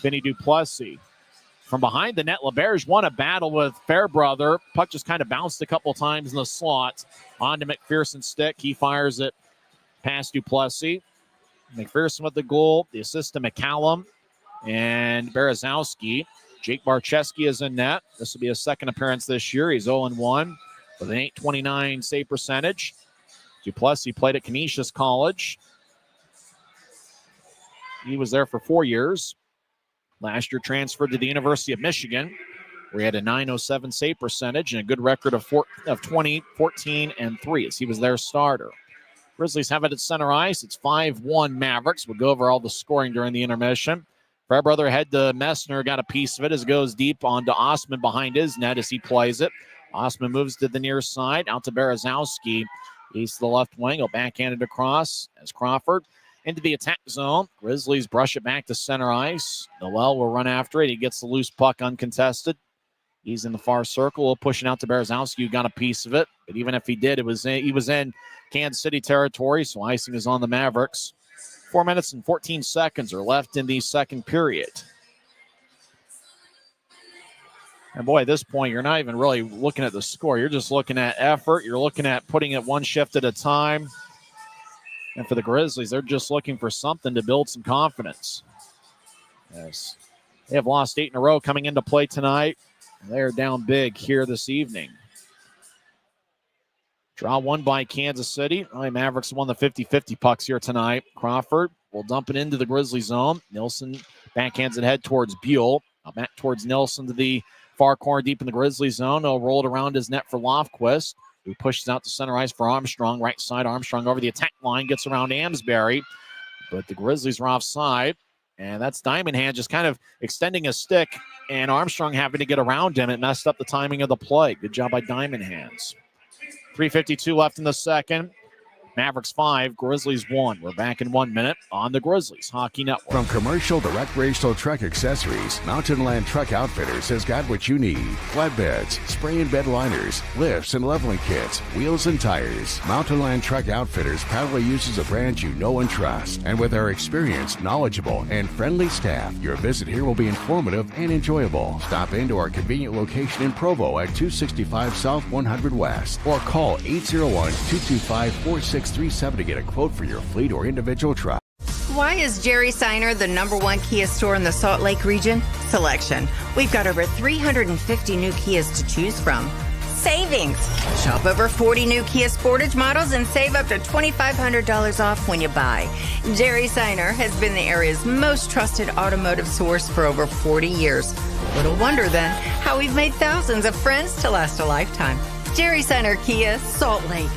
Vinny Duplessis. From behind the net, Laberge won a battle with Fairbrother. Puck just kind of bounced a couple times in the slot. On to McPherson's stick. He fires it past Duplessis. McPherson with the goal. The assist to McCallum and Berezowski. Jake Barcheski is in net. This will be his second appearance this year. He's 0-1 with an .829 save percentage. Duplessis played at Canisius College. He was there for 4 years. Last year transferred to the University of Michigan, where he had a .907 save percentage and a good record of 20, 14, and 3 as he was their starter. Grizzlies have it at center ice. It's 5-1 Mavericks. We'll go over all the scoring during the intermission. Fairbrother head to Messner, got a piece of it as it goes deep onto Osman behind his net as he plays it. Osman moves to the near side, out to Berezowski. He's to the left wing. He'll backhand it across as Crawford into the attack zone. Grizzlies brush it back to center ice. Noel will run after it. He gets the loose puck uncontested. He's in the far circle. He'll push it out to Berezowski, who got a piece of it. But even if he did, he was in Kansas City territory, so icing is on the Mavericks. 4 minutes and 14 seconds are left in the second period. And boy, at this point, you're not even really looking at the score. You're just looking at effort. You're looking at putting it one shift at a time. And for the Grizzlies, they're just looking for something to build some confidence. Yes, they have lost 8 in a row coming into play tonight. And they're down big here this evening. Draw won by Kansas City. All right, Mavericks won the 50-50 pucks here tonight. Crawford will dump it into the Grizzly zone. Nilsson backhands it head towards Buell. Back towards Nilsson to the far corner deep in the Grizzly zone. He'll roll it around his net for Lofquist, who pushes out to center ice for Armstrong. Right side, Armstrong over the attack line, gets around Amsbury. But the Grizzlies are offside, and that's Diamond Hand just kind of extending a stick, and Armstrong having to get around him. It messed up the timing of the play. Good job by Diamond Hands. 3:52 left in the second. Mavericks 5, Grizzlies 1. We're back in 1 minute on the Grizzlies Hockey Network. From commercial to recreational truck accessories, Mountain Land Truck Outfitters has got what you need. Flatbeds, spray and bed liners, lifts and leveling kits, wheels and tires. Mountain Land Truck Outfitters proudly uses a brand you know and trust. And with our experienced, knowledgeable, and friendly staff, your visit here will be informative and enjoyable. Stop into our convenient location in Provo at 265 South 100 West or call 801-225-4637 to get a quote for your fleet or individual truck. Why is Jerry Seiner the #1 Kia store in the Salt Lake region? Selection. We've got over 350 new Kias to choose from. Savings. Shop over 40 new Kia Sportage models and save up to $2,500 off when you buy. Jerry Seiner has been the area's most trusted automotive source for over 40 years. Little wonder then how we've made thousands of friends to last a lifetime. Jerry Seiner Kia, Salt Lake.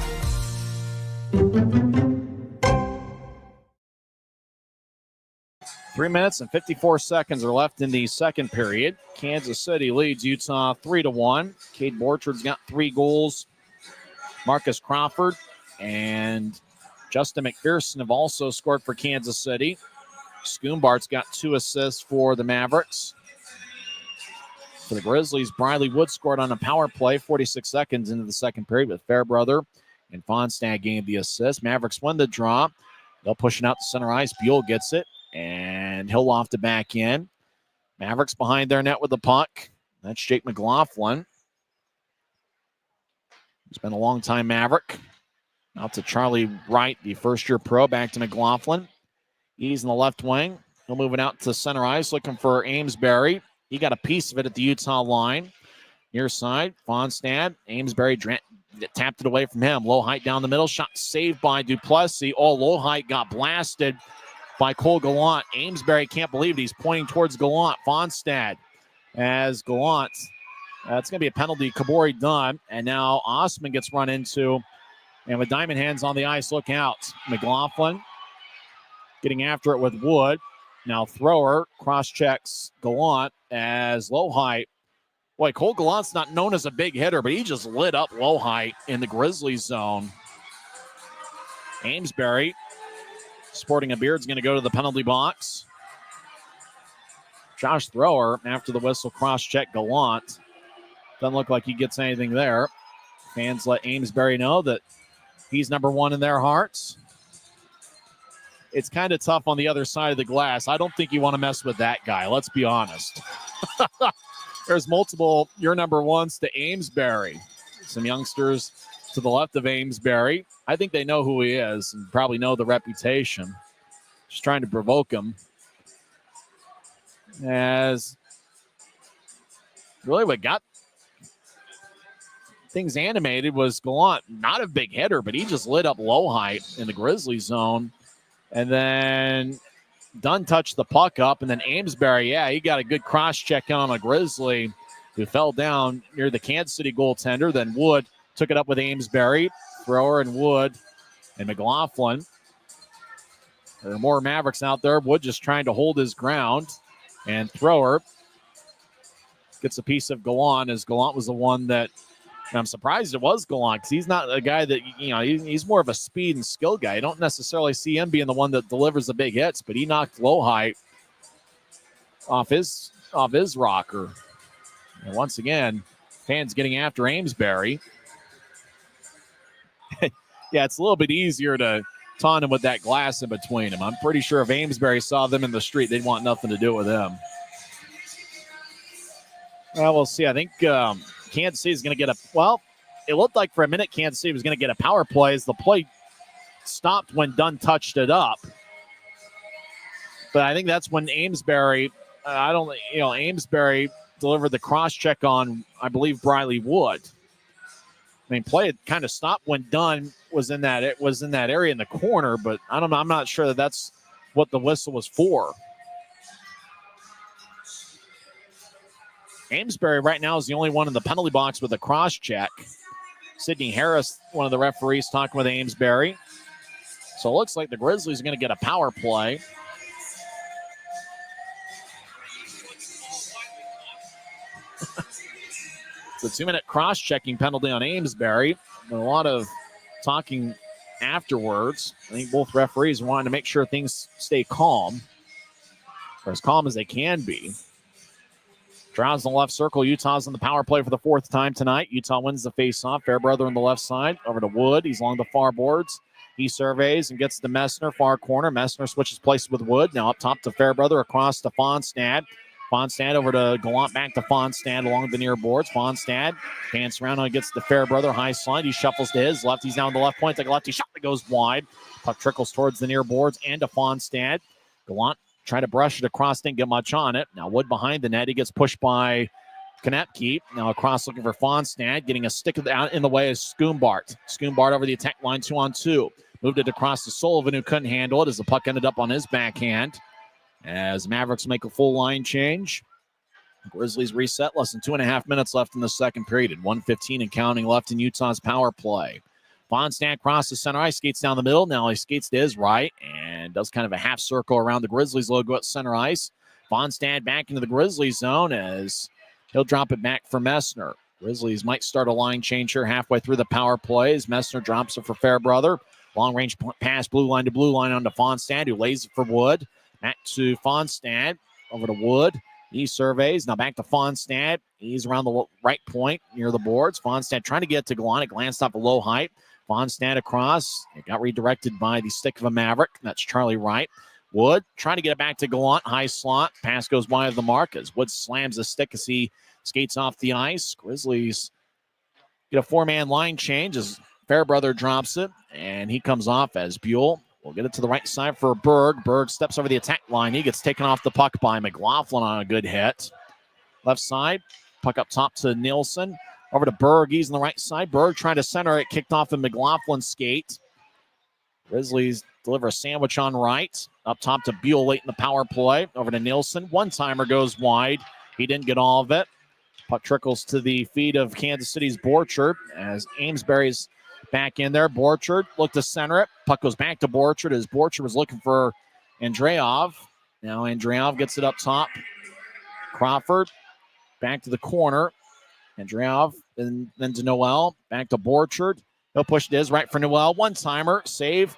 3 minutes and 54 seconds are left in the second period. Kansas City leads Utah 3-1. Cade Borchard's got 3 goals. Marcus Crawford and Justin McPherson have also scored for Kansas City. Schoonbart's got 2 assists for the Mavericks. For the Grizzlies, Briley Wood scored on a power play 46 seconds into the second period with Fairbrother and Fonstad gave the assist. Mavericks win the draw. They'll push it out to center ice. Buell gets it, and he'll loft it back in. Mavericks behind their net with the puck. That's Jake McLaughlin. He's been a long-time Maverick. Out to Charlie Wright, the first-year pro. Back to McLaughlin. He's in the left wing. He'll move it out to center ice, looking for Amesbury. He got a piece of it at the Utah line. Near side, Fonstad. Amesbury tapped it away from him. Low height down the middle. Shot saved by Duplessis. Low height got blasted by Cole Gallant. Amesbury can't believe it. He's pointing towards Gallant. Fonstad as Gallant. It's going to be a penalty. Kabori done. And now Osman gets run into. And with Diamond Hands on the ice, look out. McLaughlin getting after it with Wood. Now thrower cross-checks Gallant as low height. Boy, Cole Gallant's not known as a big hitter, but he just lit up low height in the Grizzlies zone. Amesbury, sporting a beard, is going to go to the penalty box. Josh Thrower, after the whistle, cross-check Gallant. Doesn't look like he gets anything there. Fans let Amesbury know that he's #1 in their hearts. It's kind of tough on the other side of the glass. I don't think you want to mess with that guy. Let's be honest. There's multiple your #1s to Amesbury. Some youngsters to the left of Amesbury. I think they know who he is and probably know the reputation. Just trying to provoke him. As really what got things animated was Gallant. Not a big hitter, but he just lit up low height in the Grizzlies zone. And then Dunn touched the puck up, and then Amesbury, he got a good cross-check on a Grizzly who fell down near the Kansas City goaltender. Then Wood took it up with Amesbury. Thrower and Wood and McLaughlin. There are more Mavericks out there. Wood just trying to hold his ground. And Thrower gets a piece of Gallant, as Gallant was the one that, and I'm surprised it was Gallant, because he's not a guy that, he's more of a speed and skill guy. You don't necessarily see him being the one that delivers the big hits, but he knocked low height off his rocker. And once again, fans getting after Amesbury. It's a little bit easier to taunt him with that glass in between him. I'm pretty sure if Amesbury saw them in the street, they'd want nothing to do with him. Well, we'll see. I think Kansas City is going to get it looked like for a minute Kansas City was going to get a power play as the play stopped when Dunn touched it up. But I think that's when Amesbury, Amesbury delivered the cross-check on, I believe, Briley Wood. I mean, play had kind of stopped when Dunn was in that area in the corner, but I'm not sure that's what the whistle was for. Amesbury right now is the only one in the penalty box with a cross check. Sidney Harris, one of the referees, talking with Amesbury. So it looks like the Grizzlies are going to get a power play. It's a 2-minute cross-checking penalty on Amesbury. A lot of talking afterwards. I think both referees wanted to make sure things stay calm, or as calm as they can be. Drowns in the left circle. Utah's in the power play for the 4th time tonight. Utah wins the faceoff. Fairbrother on the left side. Over to Wood. He's along the far boards. He surveys and gets to Messner, far corner. Messner switches places with Wood. Now up top to Fairbrother, across to Fonstad. Fonstad over to Gallant, back to Fonstad along the near boards. Fonstad pants around and gets to Fairbrother, high slide. He shuffles to his left. He's down the left point. Like a lefty shot that goes wide. Puck trickles towards the near boards and to Fonstad. Gallant try to brush it across, didn't get much on it. Now Wood behind the net. He gets pushed by Konepke. Now across looking for Fonstad. Getting a stick out in the way is Schoombart. Schoombart over the attack line, 2-on-2. Moved it across to Sullivan, who couldn't handle it as the puck ended up on his backhand. As Mavericks make a full line change. Grizzlies reset. Less than 2.5 minutes left in the second period. And 1:15 and counting left in Utah's power play. Fonstad crosses center ice, skates down the middle. Now he skates to his right and does kind of a half circle around the Grizzlies logo at center ice. Fonstad back into the Grizzlies zone as he'll drop it back for Messner. Grizzlies might start a line change here halfway through the power play as Messner drops it for Fairbrother. Long range pass, blue line to blue line onto Fonstad, who lays it for Wood. Back to Fonstad, over to Wood. He surveys. Now back to Fonstad. He's around the right point near the boards. Fonstad trying to get to Gallant. It glanced off a low height. Fonstad across. It got redirected by the stick of a Maverick. That's Charlie Wright. Wood trying to get it back to Gallant. High slot. Pass goes wide of the mark as Wood slams the stick as he skates off the ice. Grizzlies get a 4-man line change as Fairbrother drops it. And he comes off as Buell. We'll get it to the right side for Berg. Berg steps over the attack line. He gets taken off the puck by McLaughlin on a good hit. Left side, puck up top to Nielsen. Over to Berg. He's on the right side. Berg trying to center it. Kicked off in McLaughlin's skate. Grizzlies deliver a sandwich on right. Up top to Buell late in the power play. Over to Nielsen. One-timer goes wide. He didn't get all of it. Puck trickles to the feet of Kansas City's Borchard as Amesbury's back in there. Borchard looked to center it. Puck goes back to Borchard as Borchard was looking for Andreov. Now Andreov gets it up top. Crawford back to the corner. Andreov then to Noel. Back to Borchard. He'll push it his right for Noel. One-timer. Save.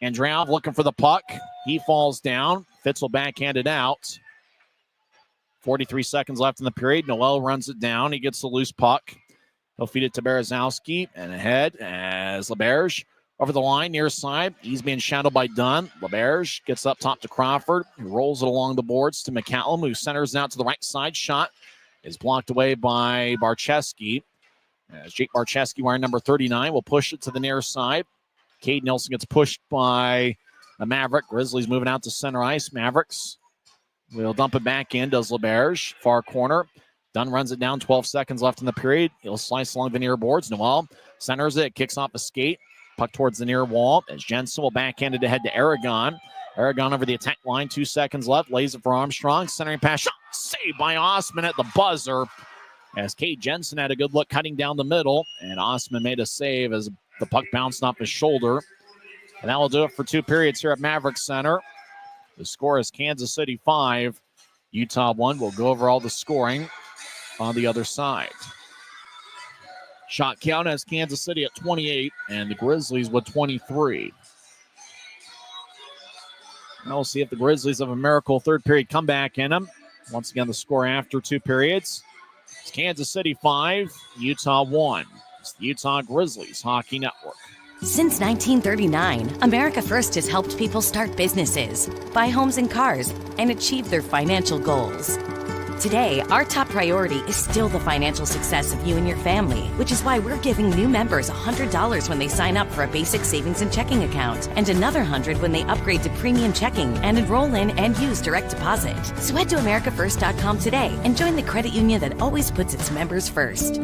Andreov looking for the puck. He falls down. Fitz will backhand it out. 43 seconds left in the period. Noel runs it down. He gets the loose puck. He'll feed it to Berezowski and ahead as LeBerge over the line near side. He's being shadowed by Dunn. LeBerge gets up top to Crawford. He rolls it along the boards to McCallum, who centers out to the right side. Shot is blocked away by Barcheski. As Jake Barcheski, wearing number 39, will push it to the near side. Cade Nelson gets pushed by the Maverick. Grizzlies moving out to center ice. Mavericks will dump it back in. Does LeBerge. Far corner. Dunn runs it down. 12 seconds left in the period. He'll slice along the near boards. Noel centers it. Kicks off a skate. Puck towards the near wall as Jensen will backhand it ahead to Aragon. Aragon over the attack line. 2 seconds left. Lays it for Armstrong. Centering pass. Shot saved by Osman at the buzzer. As Cade Jensen had a good look cutting down the middle. And Osman made a save as the puck bounced off his shoulder. And that will do it for 2 periods here at Maverik Center. The score is Kansas City 5, Utah 1. We'll go over all the scoring on the other side. Shot count has Kansas City at 28 and the Grizzlies with 23. Now we'll see if the Grizzlies have a miracle third period comeback in them. Once again, the score after 2 periods. It's Kansas City 5, Utah 1. It's the Utah Grizzlies Hockey Network. Since 1939, America First has helped people start businesses, buy homes and cars, and achieve their financial goals. Today, our top priority is still the financial success of you and your family, which is why we're giving new members $100 when they sign up for a basic savings and checking account, and another $100 when they upgrade to premium checking and enroll in and use direct deposit. So head to AmericaFirst.com today and join the credit union that always puts its members first.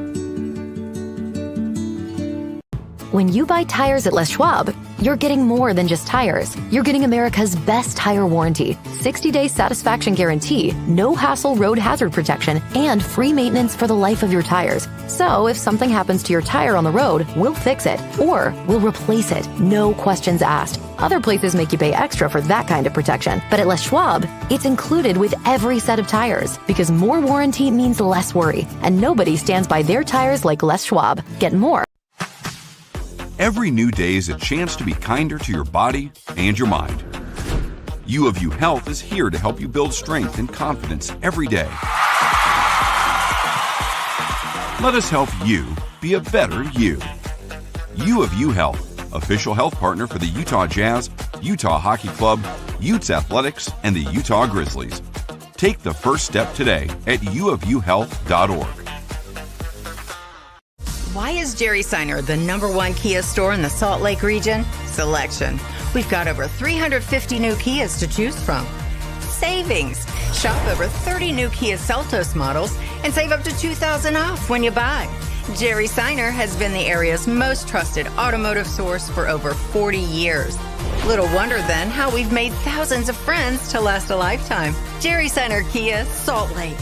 When you buy tires at Les Schwab, you're getting more than just tires. You're getting America's best tire warranty, 60-day satisfaction guarantee, no hassle road hazard protection, and free maintenance for the life of your tires. So if something happens to your tire on the road, we'll fix it or we'll replace it. No questions asked. Other places make you pay extra for that kind of protection, but at Les Schwab, it's included with every set of tires because more warranty means less worry, and nobody stands by their tires like Les Schwab. Get more. Every new day is a chance to be kinder to your body and your mind. U of U Health is here to help you build strength and confidence every day. Let us help you be a better you. U of U Health, official health partner for the Utah Jazz, Utah Hockey Club, Utes Athletics, and the Utah Grizzlies. Take the first step today at uofuhealth.org. Why is Jerry Seiner the #1 Kia store in the Salt Lake region? Selection. We've got over 350 new Kias to choose from. Savings. Shop over 30 new Kia Seltos models and save up to $2,000 off when you buy. Jerry Seiner has been the area's most trusted automotive source for over 40 years. Little wonder then how we've made thousands of friends to last a lifetime. Jerry Seiner Kia, Salt Lake.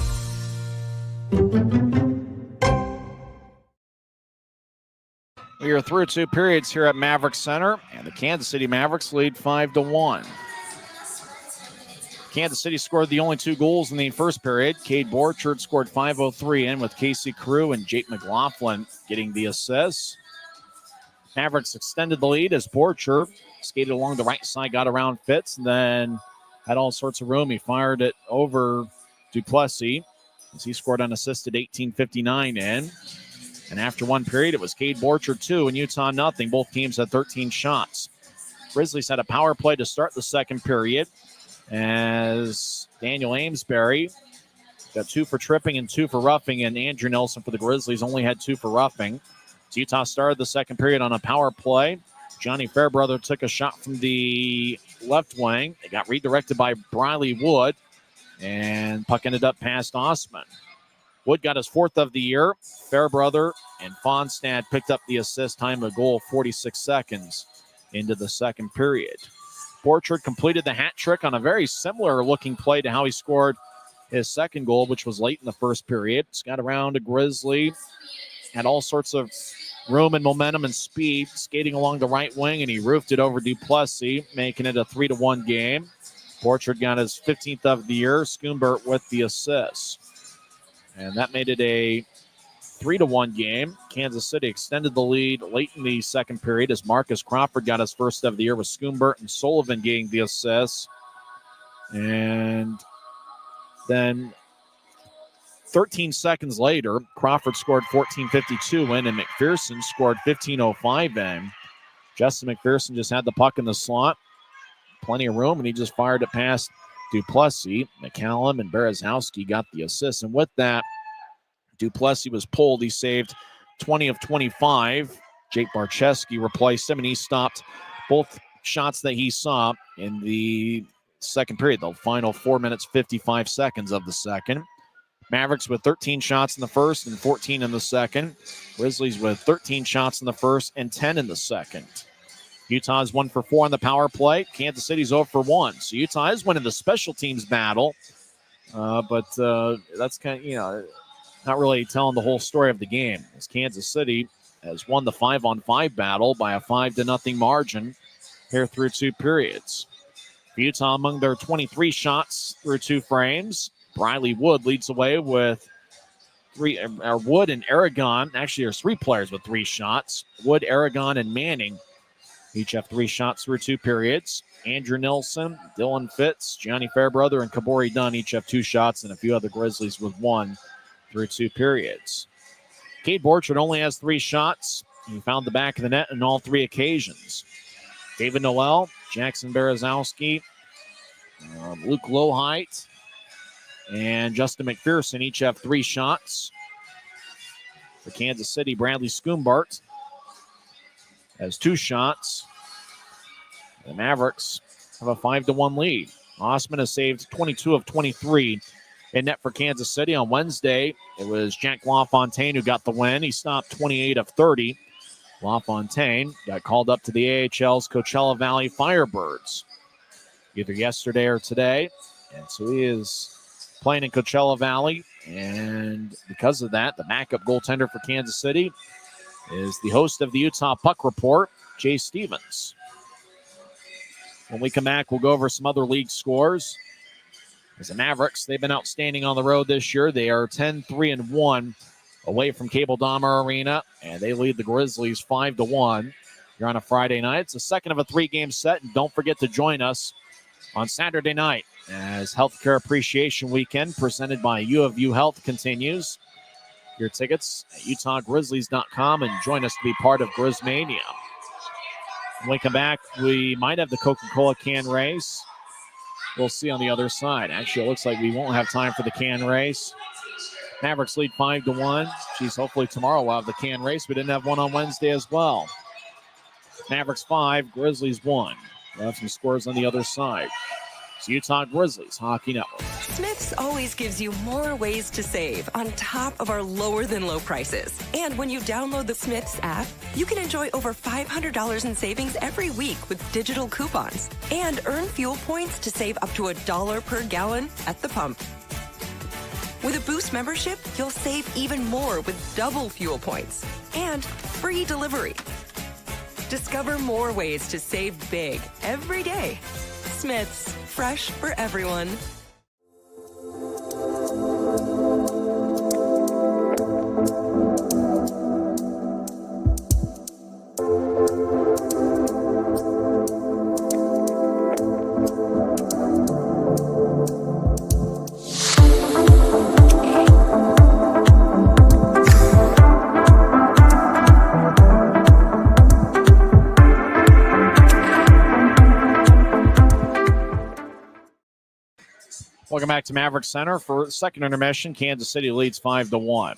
We are through 2 periods here at Maverik Center, and the Kansas City Mavericks lead 5-1. Kansas City scored the only 2 goals in the first period. Cade Borchard scored 5:03 in with Casey Crew and Jake McLaughlin getting the assists. Mavericks extended the lead as Borchard skated along the right side, got around Fitz, and then had all sorts of room. He fired it over Duplessis as he scored unassisted 18:59 in. And after 1 period, it was Cade Borchard 2 and Utah nothing. Both teams had 13 shots. Grizzlies had a power play to start the second period as Daniel Amesbury got 2 for tripping and 2 for roughing, and Andrew Nelson for the Grizzlies only had 2 for roughing. So Utah started the second period on a power play. Johnny Fairbrother took a shot from the left wing. It got redirected by Briley Wood, and puck ended up past Osman. Wood got his 4th of the year. Fairbrother and Fonstad picked up the assist, time of goal 46 seconds into the second period. Borchard completed the hat trick on a very similar looking play to how he scored his second goal, which was late in the first period. He's got around a Grizzly, had all sorts of room and momentum and speed, skating along the right wing, and he roofed it over Duplessis, making it a 3-1 game. Borchard got his 15th of the year. Schoombert with the assist. And that made it a 3-1 game. Kansas City extended the lead late in the second period as Marcus Crawford got his first of the year with Schoombert and Sullivan getting the assists. And then 13 seconds later, Crawford scored 14:52 in, and McPherson scored 15:05 in. Justin McPherson just had the puck in the slot. Plenty of room, and he just fired it past Duplessis. McCallum and Berezowski got the assist. And with that, Duplessis was pulled. He saved 20 of 25. Jake Barczewski replaced him, and he stopped both shots that he saw in the second period, the final 4 minutes, 55 seconds of the second. Mavericks with 13 shots in the first and 14 in the second. Grizzlies with 13 shots in the first and 10 in the second. Utah's 1 for 4 on the power play. Kansas City's 0 for 1. So Utah is winning the special teams battle. But that's kind of, not really telling the whole story of the game, as Kansas City has won the 5-on-5 battle by a 5-0 margin here through 2 periods. Utah among their 23 shots through 2 frames. Briley Wood leads the way with Wood and Aragon. Actually, there's 3 players with 3 shots. Wood, Aragon, and Manning each have 3 shots through 2 periods. Andrew Nelson, Dylan Fitz, Johnny Fairbrother, and Kabori Dunn each have 2 shots, and a few other Grizzlies with 1 through 2 periods. Cade Borchard only has 3 shots. He found the back of the net on all 3 occasions. David Noel, Jackson Berezowski, Luke Lowhite, and Justin McPherson each have 3 shots. For Kansas City, Bradley Schoombert has 2 shots. The Mavericks have a 5-1 lead. Osman has saved 22 of 23 in net for Kansas City. On Wednesday, it was Jack LaFontaine who got the win. He stopped 28 of 30. LaFontaine got called up to the AHL's Coachella Valley Firebirds either yesterday or today. And so he is playing in Coachella Valley. And because of that, the backup goaltender for Kansas City is the host of the Utah Puck Report, Jay Stevens. When we come back, we'll go over some other league scores. As the Mavericks, they've been outstanding on the road this year. They are 10-3-1 away from Cable Dahmer Arena, and they lead the Grizzlies 5-1. You're on a Friday night. It's the second of a 3-game set, and don't forget to join us on Saturday night as Healthcare Appreciation Weekend presented by U of U Health continues. Your tickets at UtahGrizzlies.com and join us to be part of Grizzmania. When we come back, we might have the Coca-Cola can race. We'll see on the other side. Actually, it looks like we won't have time for the can race. Mavericks lead 5-1. Geez, hopefully tomorrow we'll have the can race. We didn't have one on Wednesday as well. Mavericks 5, Grizzlies 1. We'll have some scores on the other side. It's Utah Grizzlies Hockey Network. Smith's always gives you more ways to save on top of our lower than low prices. And when you download the Smith's app, you can enjoy over $500 in savings every week with digital coupons and earn fuel points to save up to $1 per gallon at the pump. With a Boost membership, you'll save even more with double fuel points and free delivery. Discover more ways to save big every day. Smith's, fresh for everyone. Welcome back to Maverik Center for second intermission. Kansas City leads 5-1.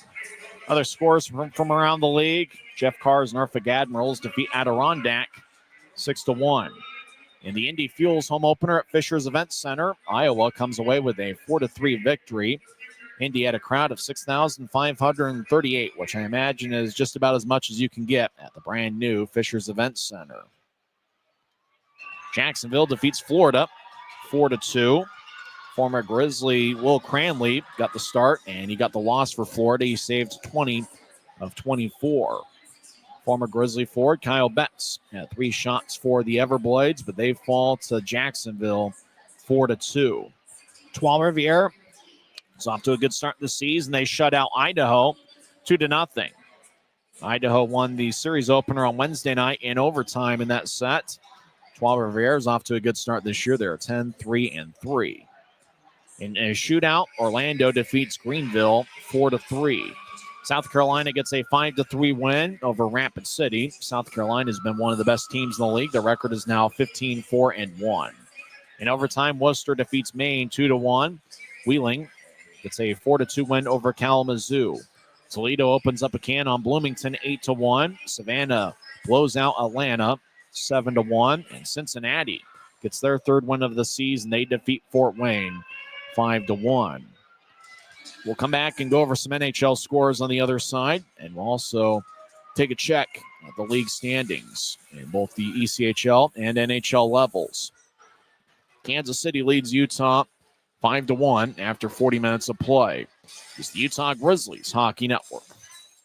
Other scores from around the league. Jeff Carr's Norfolk Admirals defeat Adirondack 6-1. In the Indy Fuels home opener at Fisher's Event Center, Iowa comes away with a 4-3 victory. Indy had a crowd of 6,538, which I imagine is just about as much as you can get at the brand new Fisher's Event Center. Jacksonville defeats Florida 4-2. Former Grizzly Will Cranley got the start, and he got the loss for Florida. He saved 20 of 24. Former Grizzly forward Kyle Betts had 3 shots for the Everblades, but they fall to Jacksonville 4-2. Trois-Rivières is off to a good start this season. They shut out Idaho 2-0. Idaho won the series opener on Wednesday night in overtime in that set. Trois-Rivières is off to a good start this year. They're 10-3-3. In a shootout, Orlando defeats Greenville 4-3. South Carolina gets a 5-3 win over Rapid City. South Carolina has been one of the best teams in the league. The record is now 15-4-1. In overtime, Worcester defeats Maine 2-1. Wheeling gets a 4-2 win over Kalamazoo. Toledo opens up a can on Bloomington 8-1. Savannah blows out Atlanta 7-1. And Cincinnati gets their third win of the season. They defeat Fort Wayne 5-1. We'll come back and go over some NHL scores on the other side, and we'll also take a check at the league standings in both the ECHL and NHL levels. Kansas City leads Utah 5-1 after 40 minutes of play. It's the Utah Grizzlies Hockey Network.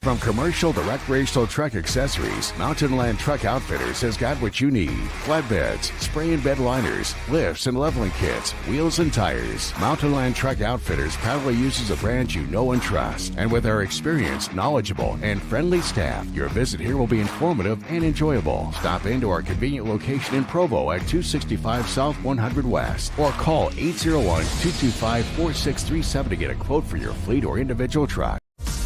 From commercial to recreational truck accessories, Mountain Land Truck Outfitters has got what you need. Flatbeds, spray and bed liners, lifts and leveling kits, wheels and tires. Mountain Land Truck Outfitters proudly uses a brand you know and trust. And with our experienced, knowledgeable, and friendly staff, your visit here will be informative and enjoyable. Stop into our convenient location in Provo at 265 South 100 West or call 801-225-4637 to get a quote for your fleet or individual truck.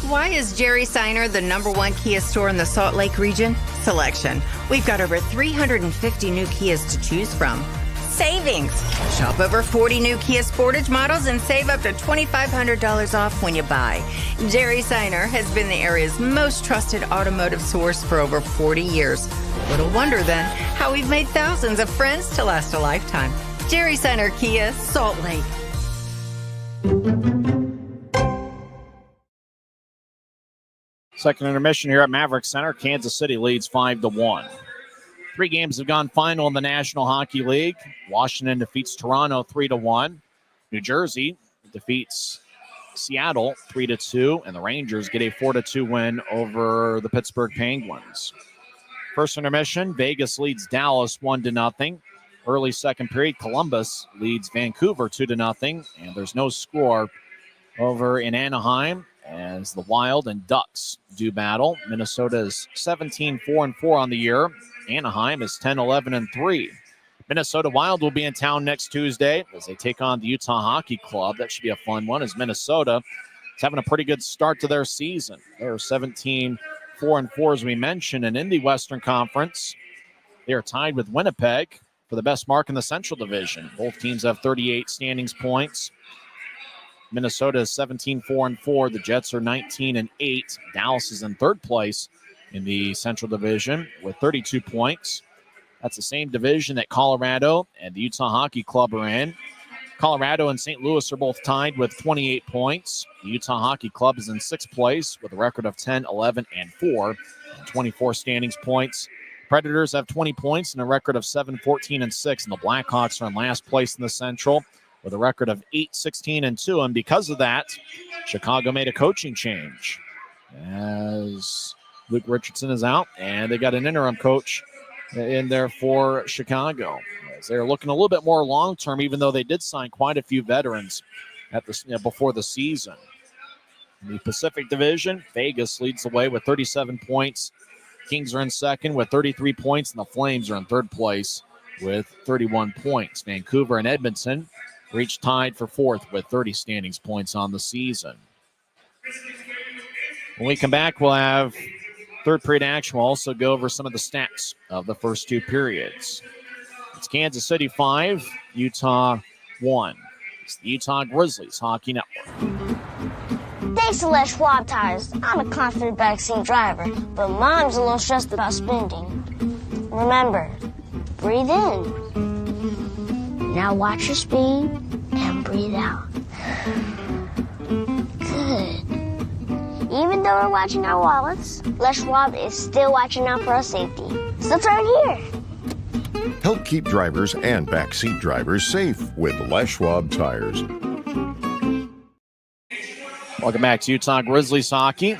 Why is Jerry Seiner the #1 Kia store in the Salt Lake region? Selection. We've got over 350 new Kias to choose from. Savings. Shop over 40 new Kia Sportage models and save up to $2,500 off when you buy. Jerry Seiner has been the area's most trusted automotive source for over 40 years. Little wonder then how we've made thousands of friends to last a lifetime. Jerry Seiner Kia, Salt Lake. Second intermission here at Maverik Center. Kansas City leads 5-1. 3 games have gone final in the National Hockey League. Washington defeats Toronto 3-1. New Jersey defeats Seattle 3-2. And the Rangers get a 4-2 win over the Pittsburgh Penguins. First intermission, Vegas leads Dallas 1-0. Early second period, Columbus leads Vancouver 2-0, and there's no score over in Anaheim as the Wild and Ducks do battle. Minnesota is 17-4-4 on the year. Anaheim is 10-11-3. Minnesota Wild will be in town next Tuesday as they take on the Utah Hockey Club. That should be a fun one, as Minnesota is having a pretty good start to their season. They're 17-4-4, as we mentioned, and in the Western Conference, they are tied with Winnipeg for the best mark in the Central Division. Both teams have 38 standings points. Minnesota is 17-4-4. The Jets are 19-8. Dallas is in third place in the Central Division with 32 points. That's the same division that Colorado and the Utah Hockey Club are in. Colorado and St. Louis are both tied with 28 points. The Utah Hockey Club is in sixth place with a record of 10-11-4 and 24 standings points. Predators have 20 points and a record of 7-14-6, and the Blackhawks are in last place in the Central with a record of 8-16-2. And because of that, Chicago made a coaching change as Luke Richardson is out, and they got an interim coach in there for Chicago. As they're looking a little bit more long-term, even though they did sign quite a few veterans at the before the season. In the Pacific Division, Vegas leads the way with 37 points. Kings are in second with 33 points, and the Flames are in third place with 31 points. Vancouver and Edmonton are each tied for fourth with 30 standings points on the season. When we come back, we'll have third period action. We'll also go over some of the stats of the first two periods. It's Kansas City 5, Utah 1. It's the Utah Grizzlies Hockey Network. Thanks to Les Schwab tires, I'm a confident backseat driver, but Mom's a little stressed about spending. Remember, breathe in. Now watch your speed and breathe out. Good. Even though we're watching our wallets, Les Schwab is still watching out for our safety. So turn here. Help keep drivers and backseat drivers safe with Les Schwab tires. Welcome back to Utah Grizzlies hockey.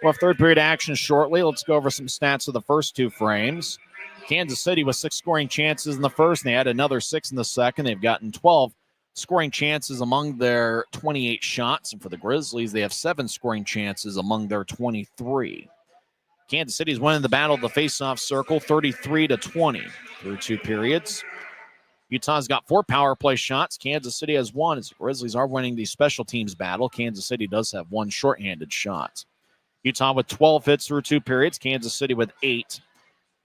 We'll have third period action shortly. Let's go over some stats of the first two frames. Kansas City with 6 scoring chances in the first, and they had another 6 in the second. They've gotten 12 scoring chances among their 28 shots. And for the Grizzlies, they have 7 scoring chances among their 23. Kansas City is winning the battle of the faceoff circle 33-20 through 2 periods. Utah's got 4 power play shots. Kansas City has 1 as the Grizzlies are winning the special teams battle. Kansas City does have 1 shorthanded shot. Utah with 12 hits through 2 periods. Kansas City with 8.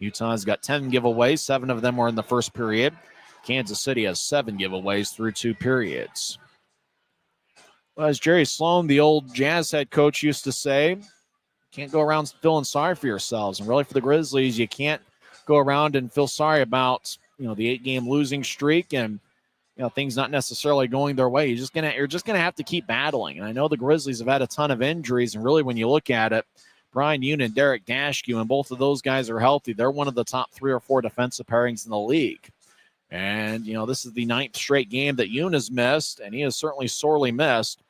Utah's got 10 giveaways. 7 of them were in the first period. Kansas City has 7 giveaways through 2 periods. Well, as Jerry Sloan, the old Jazz head coach, used to say, you can't go around feeling sorry for yourselves. And really for the Grizzlies, you can't go around and feel sorry about the 8-game losing streak and things not necessarily going their way. You're just gonna have to keep battling. And I know the Grizzlies have had a ton of injuries, and really when you look at it, Brian Yoon and Derek Dashke, and both of those guys are healthy. They're one of the top 3 or 4 defensive pairings in the league. And this is the 9th straight game that Yoon has missed, and he is certainly sorely missed.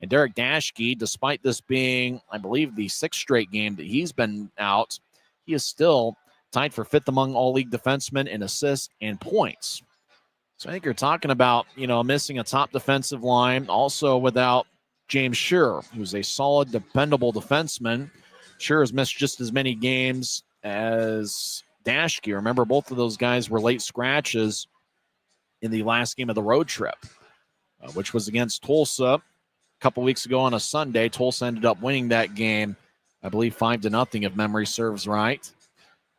And Derek Dashke, despite this being, I believe, the 6th straight game that he's been out, he is still tied for 5th among all league defensemen in assists and points. So I think you're talking about, missing a top defensive line, also without James Scheer, who's a solid, dependable defenseman. Scheer has missed just as many games as Dashke. Remember, both of those guys were late scratches in the last game of the road trip, which was against Tulsa a couple weeks ago on a Sunday. Tulsa ended up winning that game, I believe 5-0, if memory serves right.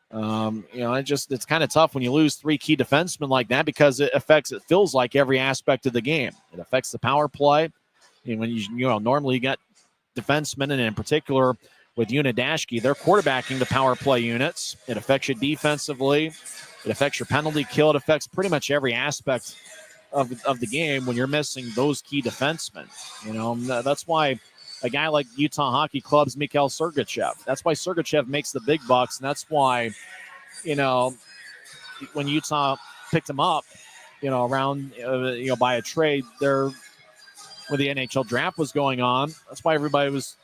It's kind of tough when you lose 3 key defensemen like that because it feels like every aspect of the game. It affects the power play. And when normally you got defensemen, and in particular with Yoon and Dashke, they're quarterbacking the power play units. It affects you defensively. It affects your penalty kill. It affects pretty much every aspect of the game when you're missing those key defensemen. That's why a guy like Utah Hockey Club's Mikhail Sergachev. That's why Sergachev makes the big bucks, and that's why, when Utah picked him up, around, by a trade there when the NHL draft was going on, that's why everybody was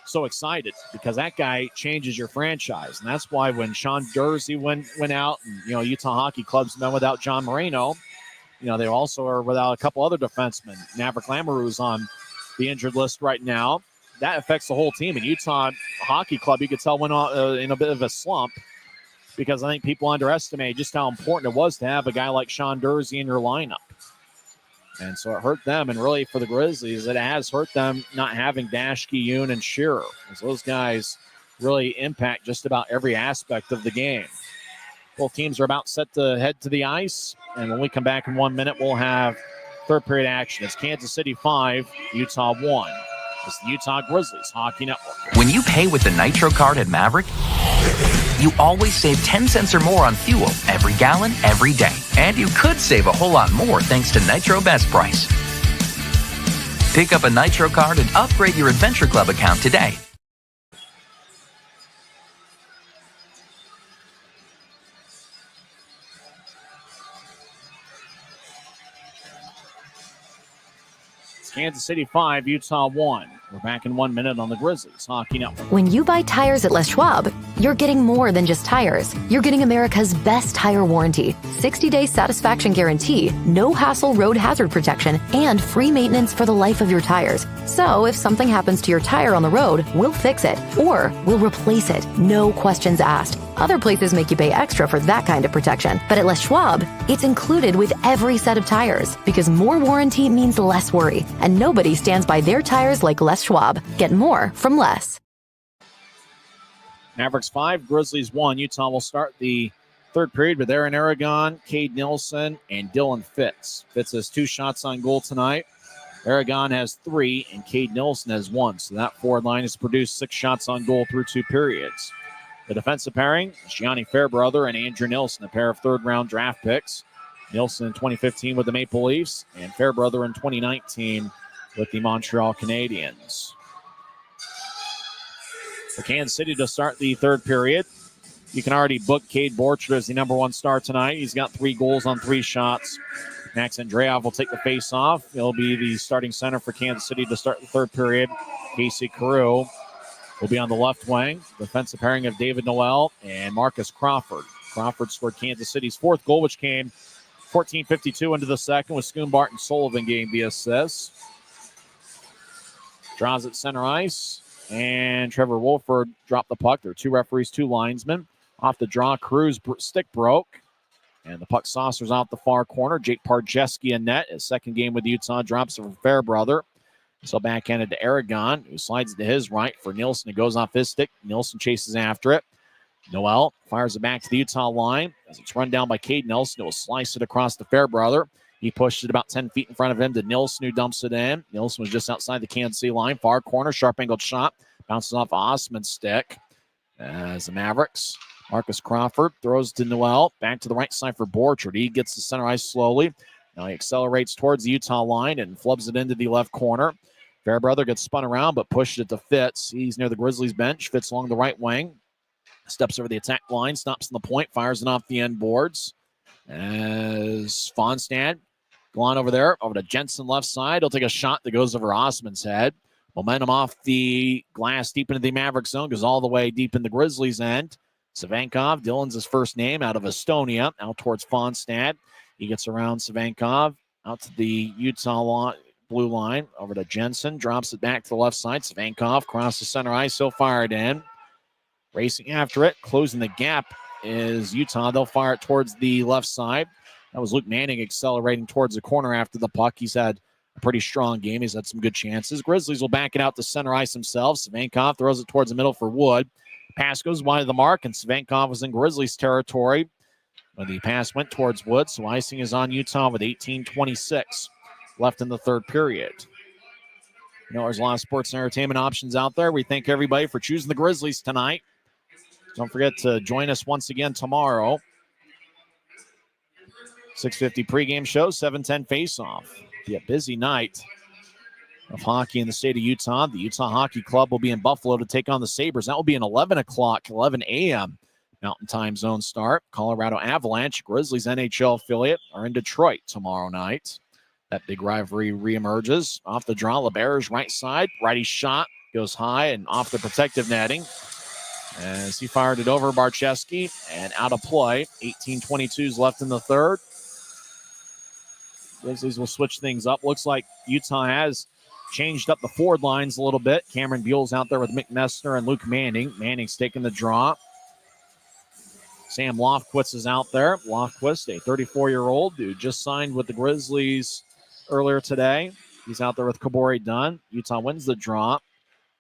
so excited because that guy changes your franchise. And that's why when Sean Dursey went out, and, Utah Hockey Club's been without John Moreno, they also are without a couple other defensemen. Maverik Lamoureux's on the injured list right now. That affects the whole team. And Utah Hockey Club, you could tell, went on in a bit of a slump because I think people underestimate just how important it was to have a guy like Sean Dursey in your lineup. And so it hurt them. And really for the Grizzlies, it has hurt them not having Dashke, Yoon, and Shearer. As those guys really impact just about every aspect of the game. Both teams are about set to head to the ice. And when we come back in 1 minute, we'll have third period action. It's Kansas City 5, Utah 1. It's the Utah Grizzlies Hockey Network. When you pay with the Nitro card at Maverik, you always save 10 cents or more on fuel every gallon, every day. And you could save a whole lot more thanks to Nitro Best Price. Pick up a Nitro card and upgrade your Adventure Club account today. Kansas City 5, Utah 1. We're back in 1 minute on the Grizzlies Hockey Network. When you buy tires at Les Schwab, you're getting more than just tires. You're getting America's best tire warranty, 60-day satisfaction guarantee, no hassle road hazard protection, and free maintenance for the life of your tires. So if something happens to your tire on the road, we'll fix it or we'll replace it. No questions asked. Other places make you pay extra for that kind of protection. But at Les Schwab, it's included with every set of tires because more warranty means less worry. And nobody stands by their tires like Les Schwab. Get more from less. Mavericks 5, Grizzlies 1. Utah will start the third period with Aaron Aragon, Cade Nilsson, and Dylan Fitz. Fitz has 2 shots on goal tonight. Aragon has 3, and Cade Nilsson has 1. So that forward line has produced 6 shots on goal through 2 periods. The defensive pairing, Gianni Fairbrother and Andrew Nilsson, a pair of third-round draft picks. Nilsson in 2015 with the Maple Leafs, and Fairbrother in 2019 with the Montreal Canadiens. For Kansas City to start the third period, you can already book Cade Borchard as the number 1 star tonight. He's got 3 goals on 3 shots. Max Andreev will take the face-off. He'll be the starting center for Kansas City to start the third period. Casey Carew will be on the left wing. Defensive pairing of David Noel and Marcus Crawford. Crawford scored Kansas City's 4th goal, which came 14:52 into the second, with Schoonbart and Sullivan getting the assist. Draws at center ice, and Trevor Wolford dropped the puck. There are 2 referees, 2 linesmen. Off the draw, Cruz stick broke, and the puck saucers out the far corner. Jake Parjeski in net. His second game with Utah drops it from Fairbrother. So backhanded to Aragon, who slides to his right for Nilsson. It goes off his stick. Nilsson chases after it. Noel fires it back to the Utah line. As it's run down by Cade Nilsson, it will slice it across to Fairbrother. He pushed it about 10 feet in front of him to Nilsson, who dumps it in. Nilsson was just outside the Kansas City line. Far corner, sharp-angled shot. Bounces off Osman's stick. As the Mavericks, Marcus Crawford throws to Noel. Back to the right side for Borchard. He gets to center ice slowly. Now he accelerates towards the Utah line and flubs it into the left corner. Fairbrother gets spun around, but pushed it to Fitz. He's near the Grizzlies bench. Fitz along the right wing. Steps over the attack line, stops on the point, fires it off the end boards. As Fonstad go on over there, over to Jensen left side. He'll take a shot that goes over Osman's head. Momentum off the glass deep into the Maverick zone, goes all the way deep in the Grizzlies' end. Savankov, Dylan's his first name, out of Estonia, out towards Fonstad. He gets around Savankov, out to the Utah blue line, over to Jensen, drops it back to the left side. Savankov crosses center ice, so fired in. Racing after it, closing the gap is Utah. They'll fire it towards the left side. That was Luke Manning accelerating towards the corner after the puck. He's had a pretty strong game. He's had some good chances. Grizzlies will back it out to center ice themselves. Savankov throws it towards the middle for Wood. Pass goes wide of the mark, and Savankov was in Grizzlies territory when the pass went towards Wood. So icing is on Utah with 18:26 left in the third period. There's a lot of sports and entertainment options out there. We thank everybody for choosing the Grizzlies tonight. Don't forget to join us once again tomorrow. 6:50 pregame show, 7:10 face-off. Be a busy night of hockey in the state of Utah. The Utah Hockey Club will be in Buffalo to take on the Sabres. That will be an 11 a.m. Mountain Time Zone start. Colorado Avalanche, Grizzlies NHL affiliate, are in Detroit tomorrow night. That big rivalry reemerges. Off the draw, LeBear's right side. Righty shot goes high and off the protective netting as he fired it over Barczewski and out of play. 18:22 left in the third. Grizzlies will switch things up. Looks like Utah has changed up the forward lines a little bit. Cameron Buell's out there with Mick Messner and Luke Manning. Manning's taking the draw. Sam Lofquist is out there. Lofquist, a 34-year-old who just signed with the Grizzlies earlier today. He's out there with Kabori Dunn. Utah wins the draw.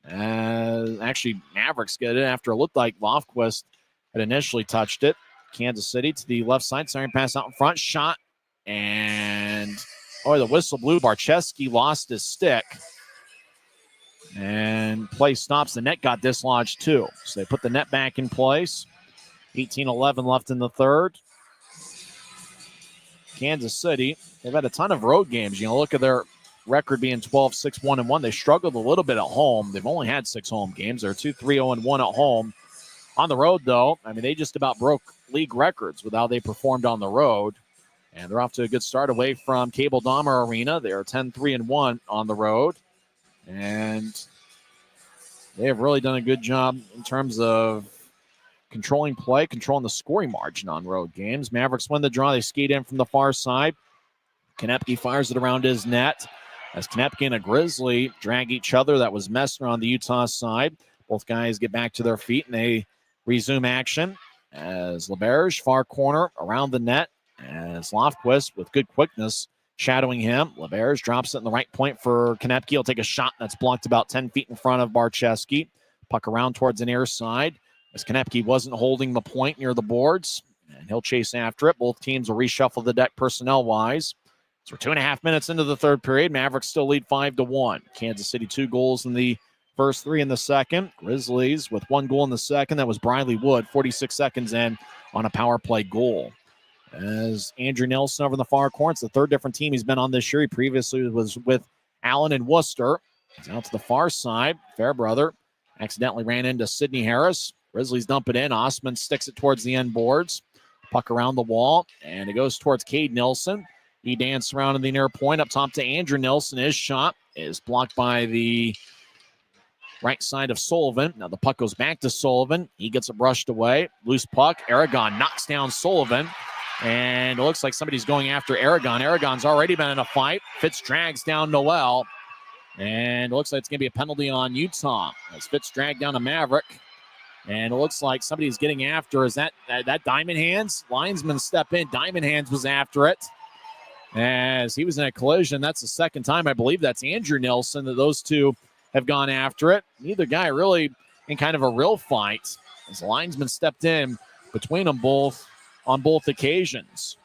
Actually, Mavericks get it after it looked like Lofquist had initially touched it. Kansas City to the left side. Siren pass out in front. Shot. And, the whistle blew. Barczewski lost his stick. And play stops. The net got dislodged too. So they put the net back in place. 18:11 left in the third. Kansas City, they've had a ton of road games. Look at their record being 12-6-1-1. They struggled a little bit at home. They've only had 6 home games. They're 2-3-0-1 at home. On the road, though, they just about broke league records with how they performed on the road. And they're off to a good start away from Cable Dahmer Arena. They're 10-3-1 on the road. And they have really done a good job in terms of controlling play, controlling the scoring margin on road games. Mavericks win the draw. They skate in from the far side. Konepke fires it around his net. As Konepke and a Grizzly drag each other. That was Messner on the Utah side. Both guys get back to their feet, and they resume action. As LeBear's far corner around the net. As Lofquist, with good quickness, shadowing him. LeBear's drops it in the right point for Konepke. He'll take a shot that's blocked about 10 feet in front of Barczewski. Puck around towards the near side. As Konepke wasn't holding the point near the boards, and he'll chase after it. Both teams will reshuffle the deck personnel-wise. So we're 2.5 minutes into the third period. Mavericks still lead 5-1. Kansas City 2 goals in the first 3 in the second. Grizzlies with 1 goal in the second. That was Briley Wood, 46 seconds in on a power play goal. As Andrew Nelson over in the far corner, it's the third different team he's been on this year. He previously was with Allen and Worcester. He's out to the far side. Fairbrother accidentally ran into Sidney Harris. Grizzlies dump it in. Osman sticks it towards the end boards. Puck around the wall, and it goes towards Cade Nilsson. He danced around in the near point up top to Andrew Nilsson. His shot is blocked by the right side of Sullivan. Now the puck goes back to Sullivan. He gets it brushed away. Loose puck. Aragon knocks down Sullivan. And it looks like somebody's going after Aragon. Aragon's already been in a fight. Fitz drags down Noel. And it looks like it's going to be a penalty on Utah. As Fitz dragged down a Maverick. And it looks like somebody's getting after. Is that Diamond Hands? Linesman step in. Diamond Hands was after it. As he was in a collision. That's the second time. I believe that's Andrew Nilsson that those two have gone after it. Neither guy really in kind of a real fight. As the linesman stepped in between them both on both occasions.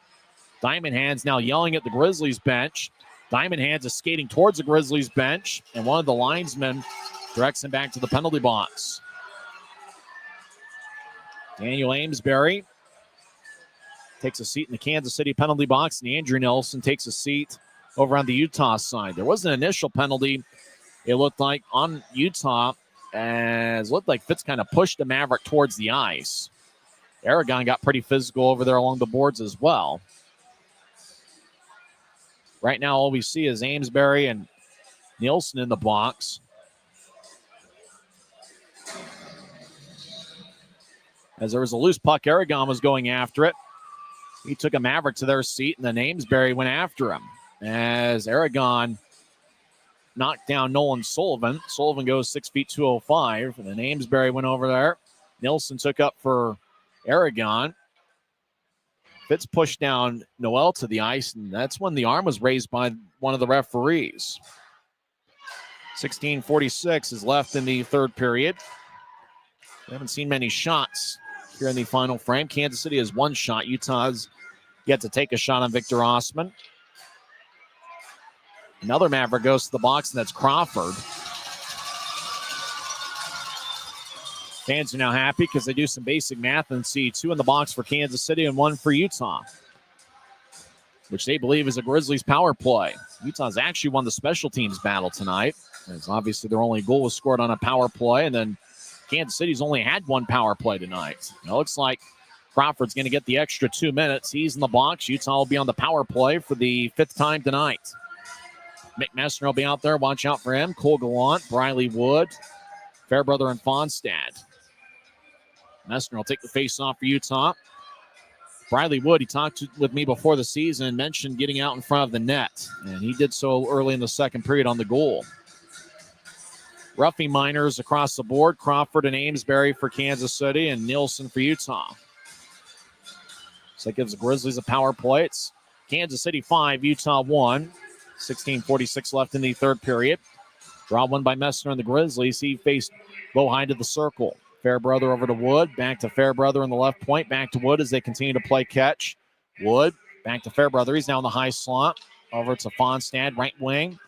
Diamond Hands now yelling at the Grizzlies bench. Diamond Hands is skating towards the Grizzlies bench. And one of the linesmen directs him back to the penalty box. Daniel Amesbury takes a seat in the Kansas City penalty box, and Andrew Nelson takes a seat over on the Utah side. There was an initial penalty, it looked like, on Utah, as it looked like Fitz kind of pushed the Maverick towards the ice. Aragon got pretty physical over there along the boards as well. Right now, all we see is Amesbury and Nielsen in the box. As there was a loose puck, Aragon was going after it. He took a Maverick to their seat, and then Amesbury went after him. As Aragon knocked down Nolan Sullivan. Sullivan goes 6 feet 205, and then Amesbury went over there. Nilsson took up for Aragon. Fitz pushed down Noel to the ice, and that's when the arm was raised by one of the referees. 16:46 is left in the third period. We haven't seen many shots here in the final frame. Kansas City has 1 shot. Utah's yet to take a shot on Victor Osman. Another Maverick goes to the box, and that's Crawford. Fans are now happy because they do some basic math and see 2 in the box for Kansas City and 1 for Utah, which they believe is a Grizzlies power play. Utah's actually won the special teams battle tonight, as obviously their only goal was scored on a power play, and then Kansas City's only had 1 power play tonight. It looks like Crawford's going to get the extra 2 minutes. He's in the box. Utah will be on the power play for the 5th time tonight. Mick Messner will be out there. Watch out for him. Cole Gallant, Briley Wood, Fairbrother, and Fonstad. Messner will take the face-off for Utah. Briley Wood, he talked with me before the season and mentioned getting out in front of the net, and he did so early in the second period on the goal. Roughing minors across the board. Crawford and Amesbury for Kansas City and Nielsen for Utah. So that gives the Grizzlies a power play. It's Kansas City 5, Utah 1. 16:46 left in the third period. Draw one by Messner and the Grizzlies. He faced Bohine to the circle. Fairbrother over to Wood. Back to Fairbrother in the left point. Back to Wood as they continue to play catch. Wood back to Fairbrother. He's now in the high slot. Over to Fonstad, right wing.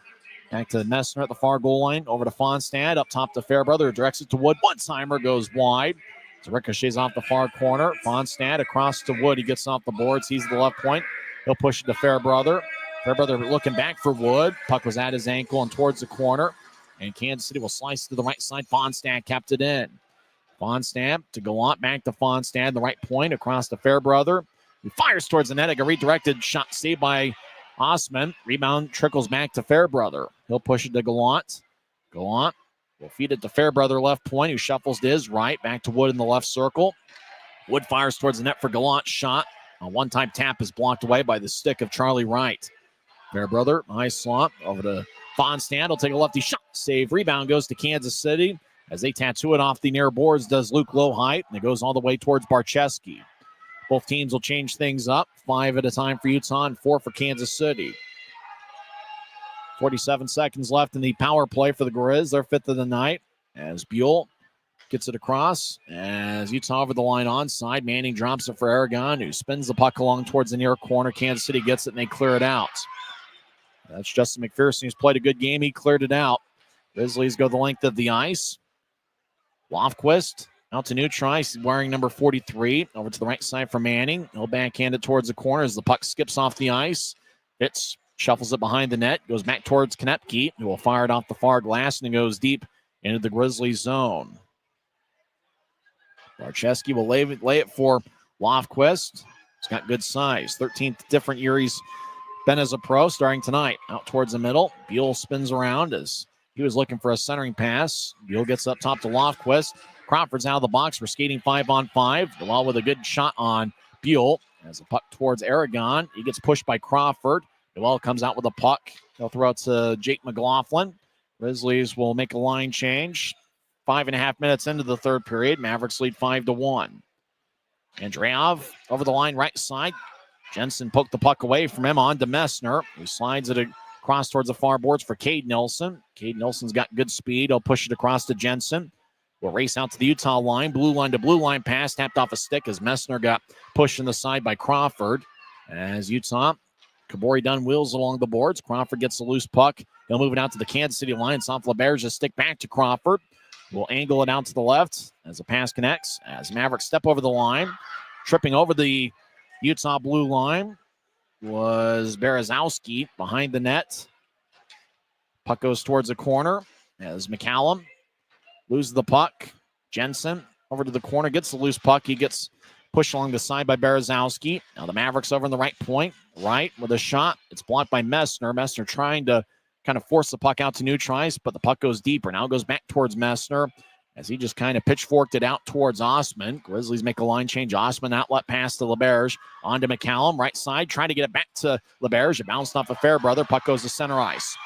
Back to Messner at the far goal line. Over to Fonstad. Up top to Fairbrother. Directs it to Wood. One-timer goes wide. So ricochets off the far corner. Fonstad across to Wood. He gets off the boards. He's at the left point. He'll push it to Fairbrother. Fairbrother looking back for Wood. Puck was at his ankle and towards the corner. And Kansas City will slice to the right side. Fonstad kept it in. Fonstad to Gallant, back to Fonstad, the right point, across to Fairbrother. He fires towards the net. A redirected shot saved by Osman. Rebound trickles back to Fairbrother. He'll push it to Gallant. Gallant will feed it to Fairbrother, left point, who shuffles to his right. Back to Wood in the left circle. Wood fires towards the net for Gallant. Shot. A one-time tap is blocked away by the stick of Charlie Wright. Fairbrother, high slot, over to Fonstad. He'll take a lefty shot. Save. Rebound goes to Kansas City. As they tattoo it off the near boards, does Luke Lowhite, and it goes all the way towards Barcheski. Both teams will change things up. 5 at a time for Utah and 4 for Kansas City. 47 seconds left in the power play for the Grizz. Their 5th of the night. As Buell gets it across. As Utah over the line onside. Manning drops it for Aragon, who spins the puck along towards the near corner. Kansas City gets it, and they clear it out. That's Justin McPherson, who's played a good game. He cleared it out. Grizzlies go the length of the ice. Lofquist out to Neutron. He's wearing number 43. Over to the right side for Manning. He'll backhand it towards the corner as the puck skips off the ice. Fitz shuffles it behind the net. Goes back towards Konepke, who will fire it off the far glass, and it goes deep into the Grizzlies zone. Barcheski will lay it for Lofquist. He's got good size. 13th different year he's been as a pro, starting tonight. Out towards the middle. Buell spins around as he was looking for a centering pass. Buell gets up top to Lofquist. Crawford's out of the box. We're skating 5-on-5. Noel with a good shot on Buell. As the puck towards Aragon. He gets pushed by Crawford. Noel comes out with a puck. They'll throw it to Jake McLaughlin. Grizzlies will make a line change. 5.5 minutes into the third period. Mavericks lead 5-1. Andreev over the line right side. Jensen poked the puck away from him on to Messner, who slides it across towards the far boards for Cade Nelson. Cade Nelson's got good speed. He'll push it across to Jensen. We'll race out to the Utah line. Blue line to blue line pass. Tapped off a stick as Messner got pushed in the side by Crawford. As Utah, Kabori Dunn wheels along the boards. Crawford gets the loose puck. He'll move it out to the Kansas City line. It's off LeBerge. Stick back to Crawford. We'll angle it out to the left as the pass connects. As Mavericks step over the line. Tripping over the Utah blue line was Berezowski behind the net. Puck goes towards the corner as McCallum loses the puck. Jensen over to the corner, gets the loose puck. He gets pushed along the side by Berezowski. Now the Mavericks over in the right point. Right with a shot. It's blocked by Messner. Messner trying to kind of force the puck out to Neutrice, but the puck goes deeper. Now goes back towards Messner as he just kind of pitchforked it out towards Osman. Grizzlies make a line change. Osman outlet pass to LeBerge. On to McCallum, right side, trying to get it back to LeBerge. It bounced off of Fairbrother. Puck goes to center ice.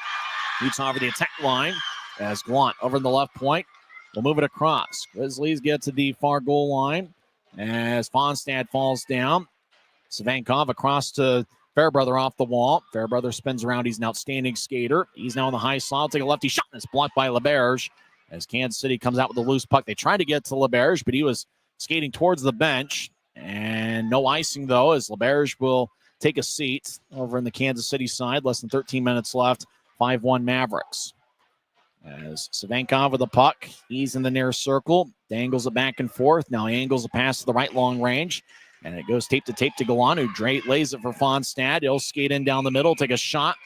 Utah over the attack line as Gallant over in the left point. We'll move it across. Grizzlies get to the far goal line as Fonstad falls down. Savankov across to Fairbrother off the wall. Fairbrother spins around. He's an outstanding skater. He's now on the high slot. Take a lefty shot, and it's blocked by LeBerge. As Kansas City comes out with a loose puck, they tried to get to LeBerge, but he was skating towards the bench. And no icing, though, as LeBerge will take a seat over in the Kansas City side. Less than 13 minutes left. 5-1 Mavericks. As Savankov with the puck, he's in the near circle. Dangles it back and forth. Now he angles a pass to the right long range. And it goes tape to Gallant, who lays it for Fonstad. He'll skate in down the middle, take a shot.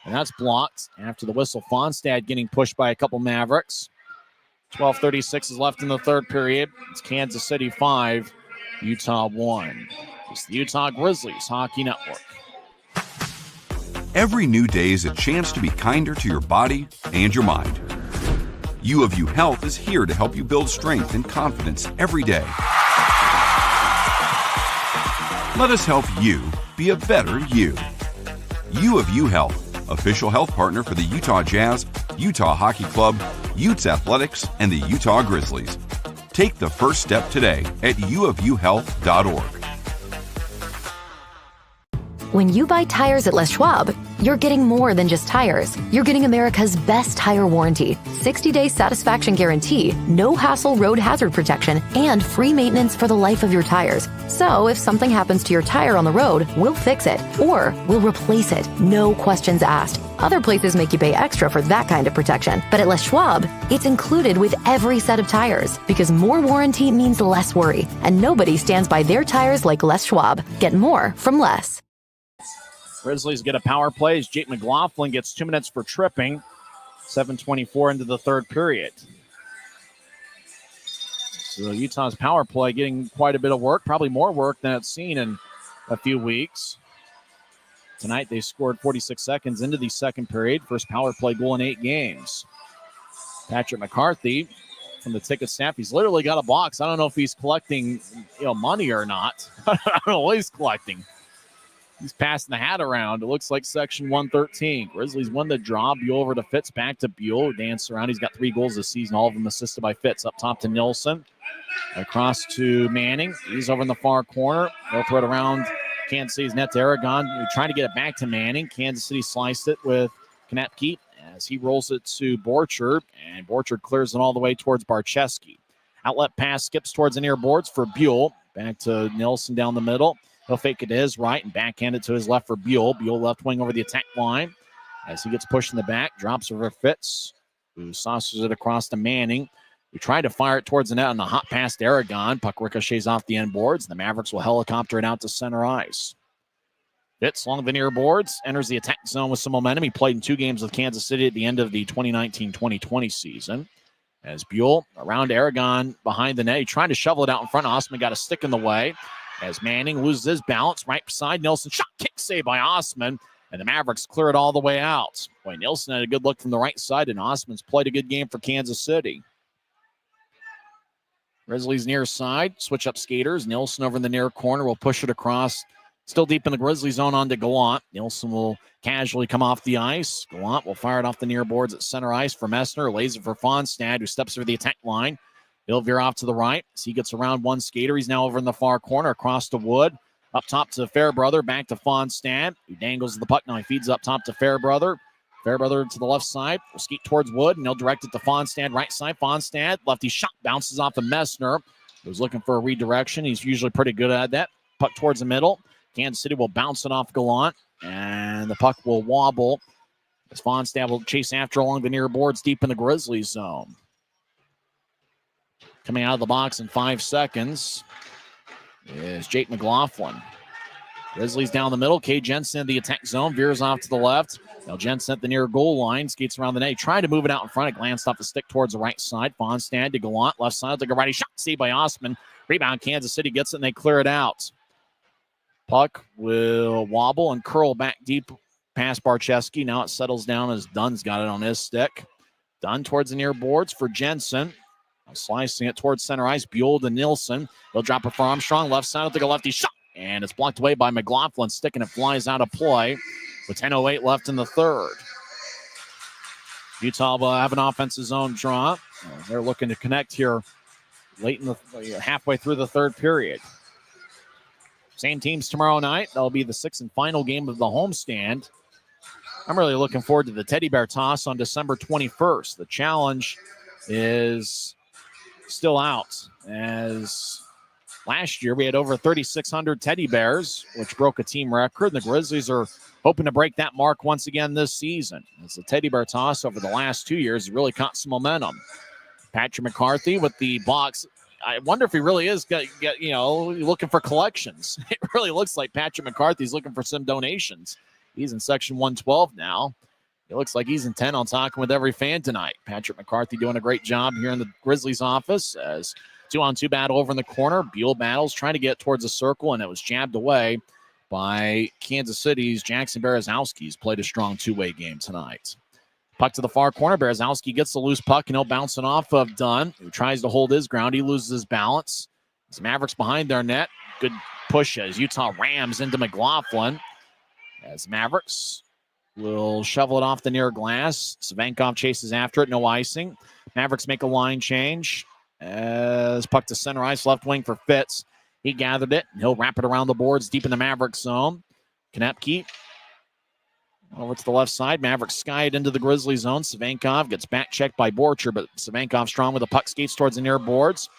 And that's blocked after the whistle. Fonstad getting pushed by a couple Mavericks. 12:36 is left in the third period. It's Kansas City 5, Utah 1. It's the Utah Grizzlies Hockey Network. Every new day is a chance to be kinder to your body and your mind. U of U Health is here to help you build strength and confidence every day. Let us help you be a better you. U of U Health, official health partner for the Utah Jazz, Utah Hockey Club, Utes Athletics, and the Utah Grizzlies. Take the first step today at uofuhealth.org. When you buy tires at Les Schwab, you're getting more than just tires. You're getting America's best tire warranty, 60-day satisfaction guarantee, no hassle road hazard protection, and free maintenance for the life of your tires. So if something happens to your tire on the road, we'll fix it, or we'll replace it, no questions asked. Other places make you pay extra for that kind of protection. But at Les Schwab, it's included with every set of tires, because more warranty means less worry, and nobody stands by their tires like Les Schwab. Get more from Les. Grizzlies get a power play as Jake McLaughlin gets 2 minutes for tripping. 7:24 into the third period. So Utah's power play getting quite a bit of work, probably more work than it's seen in a few weeks. Tonight they scored 46 seconds into the second period. First power play goal in 8 games. Patrick McCarthy from the ticket staff. He's literally got a box. I don't know if he's collecting money or not. I don't know what he's collecting. He's passing the hat around. It looks like section 113. Grizzlies win the draw. Buell over to Fitz. Back to Buell. Dance around. He's got 3 goals this season. All of them assisted by Fitz. Up top to Nilsson. Across to Manning. He's over in the far corner. They'll throw it around Kansas City's net to Aragon. We're trying to get it back to Manning. Kansas City sliced it with Konepke as he rolls it to Borchard. And Borchard clears it all the way towards Barcheski. Outlet pass skips towards the near boards for Buell. Back to Nilsson down the middle. He'll fake it to his right and backhand it to his left for Buell. Buell left wing over the attack line as he gets pushed in the back. Drops over Fitz, who saucers it across to Manning. We tried to fire it towards the net on the hot pass to Aragon. Puck ricochets off the end boards. The Mavericks will helicopter it out to center ice. Fitz along the near boards, enters the attack zone with some momentum. He played in 2 games with Kansas City at the end of the 2019-2020 season. As Buell around Aragon behind the net. He tried to shovel it out in front. Osman got a stick in the way. As Manning loses his balance, right beside Nilsson. Shot kick save by Osman, and the Mavericks clear it all the way out. Boy, Nilsson had a good look from the right side, and Osman's played a good game for Kansas City. Grizzlies near side, switch up skaters. Nilsson over in the near corner will push it across. Still deep in the Grizzly zone on to Gallant. Nilsson will casually come off the ice. Gallant will fire it off the near boards at center ice for Messner. Lays it for Fonstad, who steps over the attack line. He'll veer off to the right. As he gets around one skater. He's now over in the far corner, across to Wood. Up top to Fairbrother, back to Fonstad, who dangles the puck. Now he feeds up top to Fairbrother. Fairbrother to the left side. Will skeet towards Wood, and he'll direct it to Fonstad, right side. Fonstad, lefty shot, bounces off of Messner, who's looking for a redirection. He's usually pretty good at that. Puck towards the middle. Kansas City will bounce it off Gallant, and the puck will wobble as Fonstad will chase after along the near boards deep in the Grizzlies zone. Coming out of the box in 5 seconds is Jake McLaughlin. Grizzlies down the middle. Kay Jensen in the attack zone. Veers off to the left. Now Jensen at the near goal line. Skates around the net. Trying to move it out in front. It glanced off the stick towards the right side. Fonstad to Gallant. Left side to Garati. Shot saved by Osman. Rebound. Kansas City gets it and they clear it out. Puck will wobble and curl back deep past Barcheski. Now it settles down as Dunn's got it on his stick. Dunn towards the near boards for Jensen. Slicing it towards center ice. Buell to Nilsson. They'll drop it for Armstrong. Left side, take a lefty shot. And it's blocked away by McLaughlin. Stick and it flies out of play with 10:08 left in the third. Utah will have an offensive zone draw. They're looking to connect here late in the halfway through the third period. Same teams tomorrow night. That'll be the 6th and final game of the homestand. I'm really looking forward to the Teddy Bear Toss on December 21st. The challenge is still out, as last year we had over 3,600 teddy bears, which broke a team record. The Grizzlies are hoping to break that mark once again this season, as the Teddy Bear Toss over the last 2 years has really caught some momentum. Patrick McCarthy with the box. I wonder if he really is looking for collections. It really looks like Patrick McCarthy's looking for some donations. He's in section 112 now. It looks like he's intent on talking with every fan tonight. Patrick McCarthy doing a great job here in the Grizzlies office as 2-on-2 battle over in the corner. Buell battles, trying to get towards the circle, and it was jabbed away by Kansas City's Jackson Berezowski. He's played a strong two-way game tonight. Puck to the far corner. Berezowski gets the loose puck, and he'll bounce it off of Dunn, who tries to hold his ground. He loses his balance. The Mavericks behind their net. Good push as Utah rams into McLaughlin. As Mavericks will shovel it off the near glass. Savankov chases after it. No icing. Mavericks make a line change. As puck to center ice, left wing for Fitz. He gathered it, and he'll wrap it around the boards deep in the Mavericks zone. Konepke over to the left side. Mavericks sky it into the Grizzlies zone. Savankov gets back checked by Borcher, but Savankov strong with the puck, skates towards the near boards.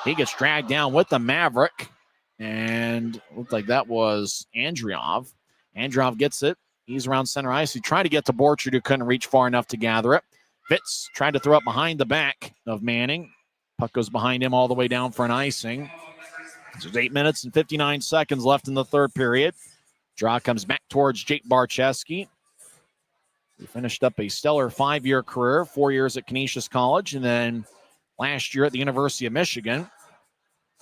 He gets dragged down with the Maverick, and looked like that was Andriov. Andriov gets it. He's around center ice. He tried to get to Borcher, who couldn't reach far enough to gather it. Fitz tried to throw it behind the back of Manning. Puck goes behind him all the way down for an icing. There's 8 minutes and 59 seconds left in the third period. Draw comes back towards Jake Barcheski. He finished up a stellar 5-year career, 4 years at Canisius College, and then last year at the University of Michigan.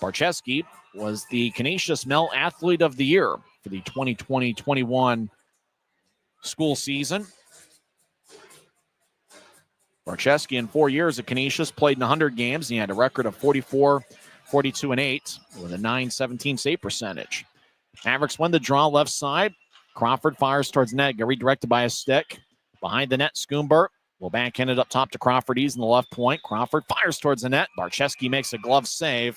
Barcheski was the Canisius Male Athlete of the Year for the 2020-21 school season. Barcheski in 4 years at Canisius played in 100 games. And he had a record of 44, 42, and 8 with a .917 save percentage. Mavericks win the draw left side. Crawford fires towards net, get redirected by a stick. Behind the net, Schoombert will backhand it up top to Crawford. He's in the left point. Crawford fires towards the net. Barcheski makes a glove save,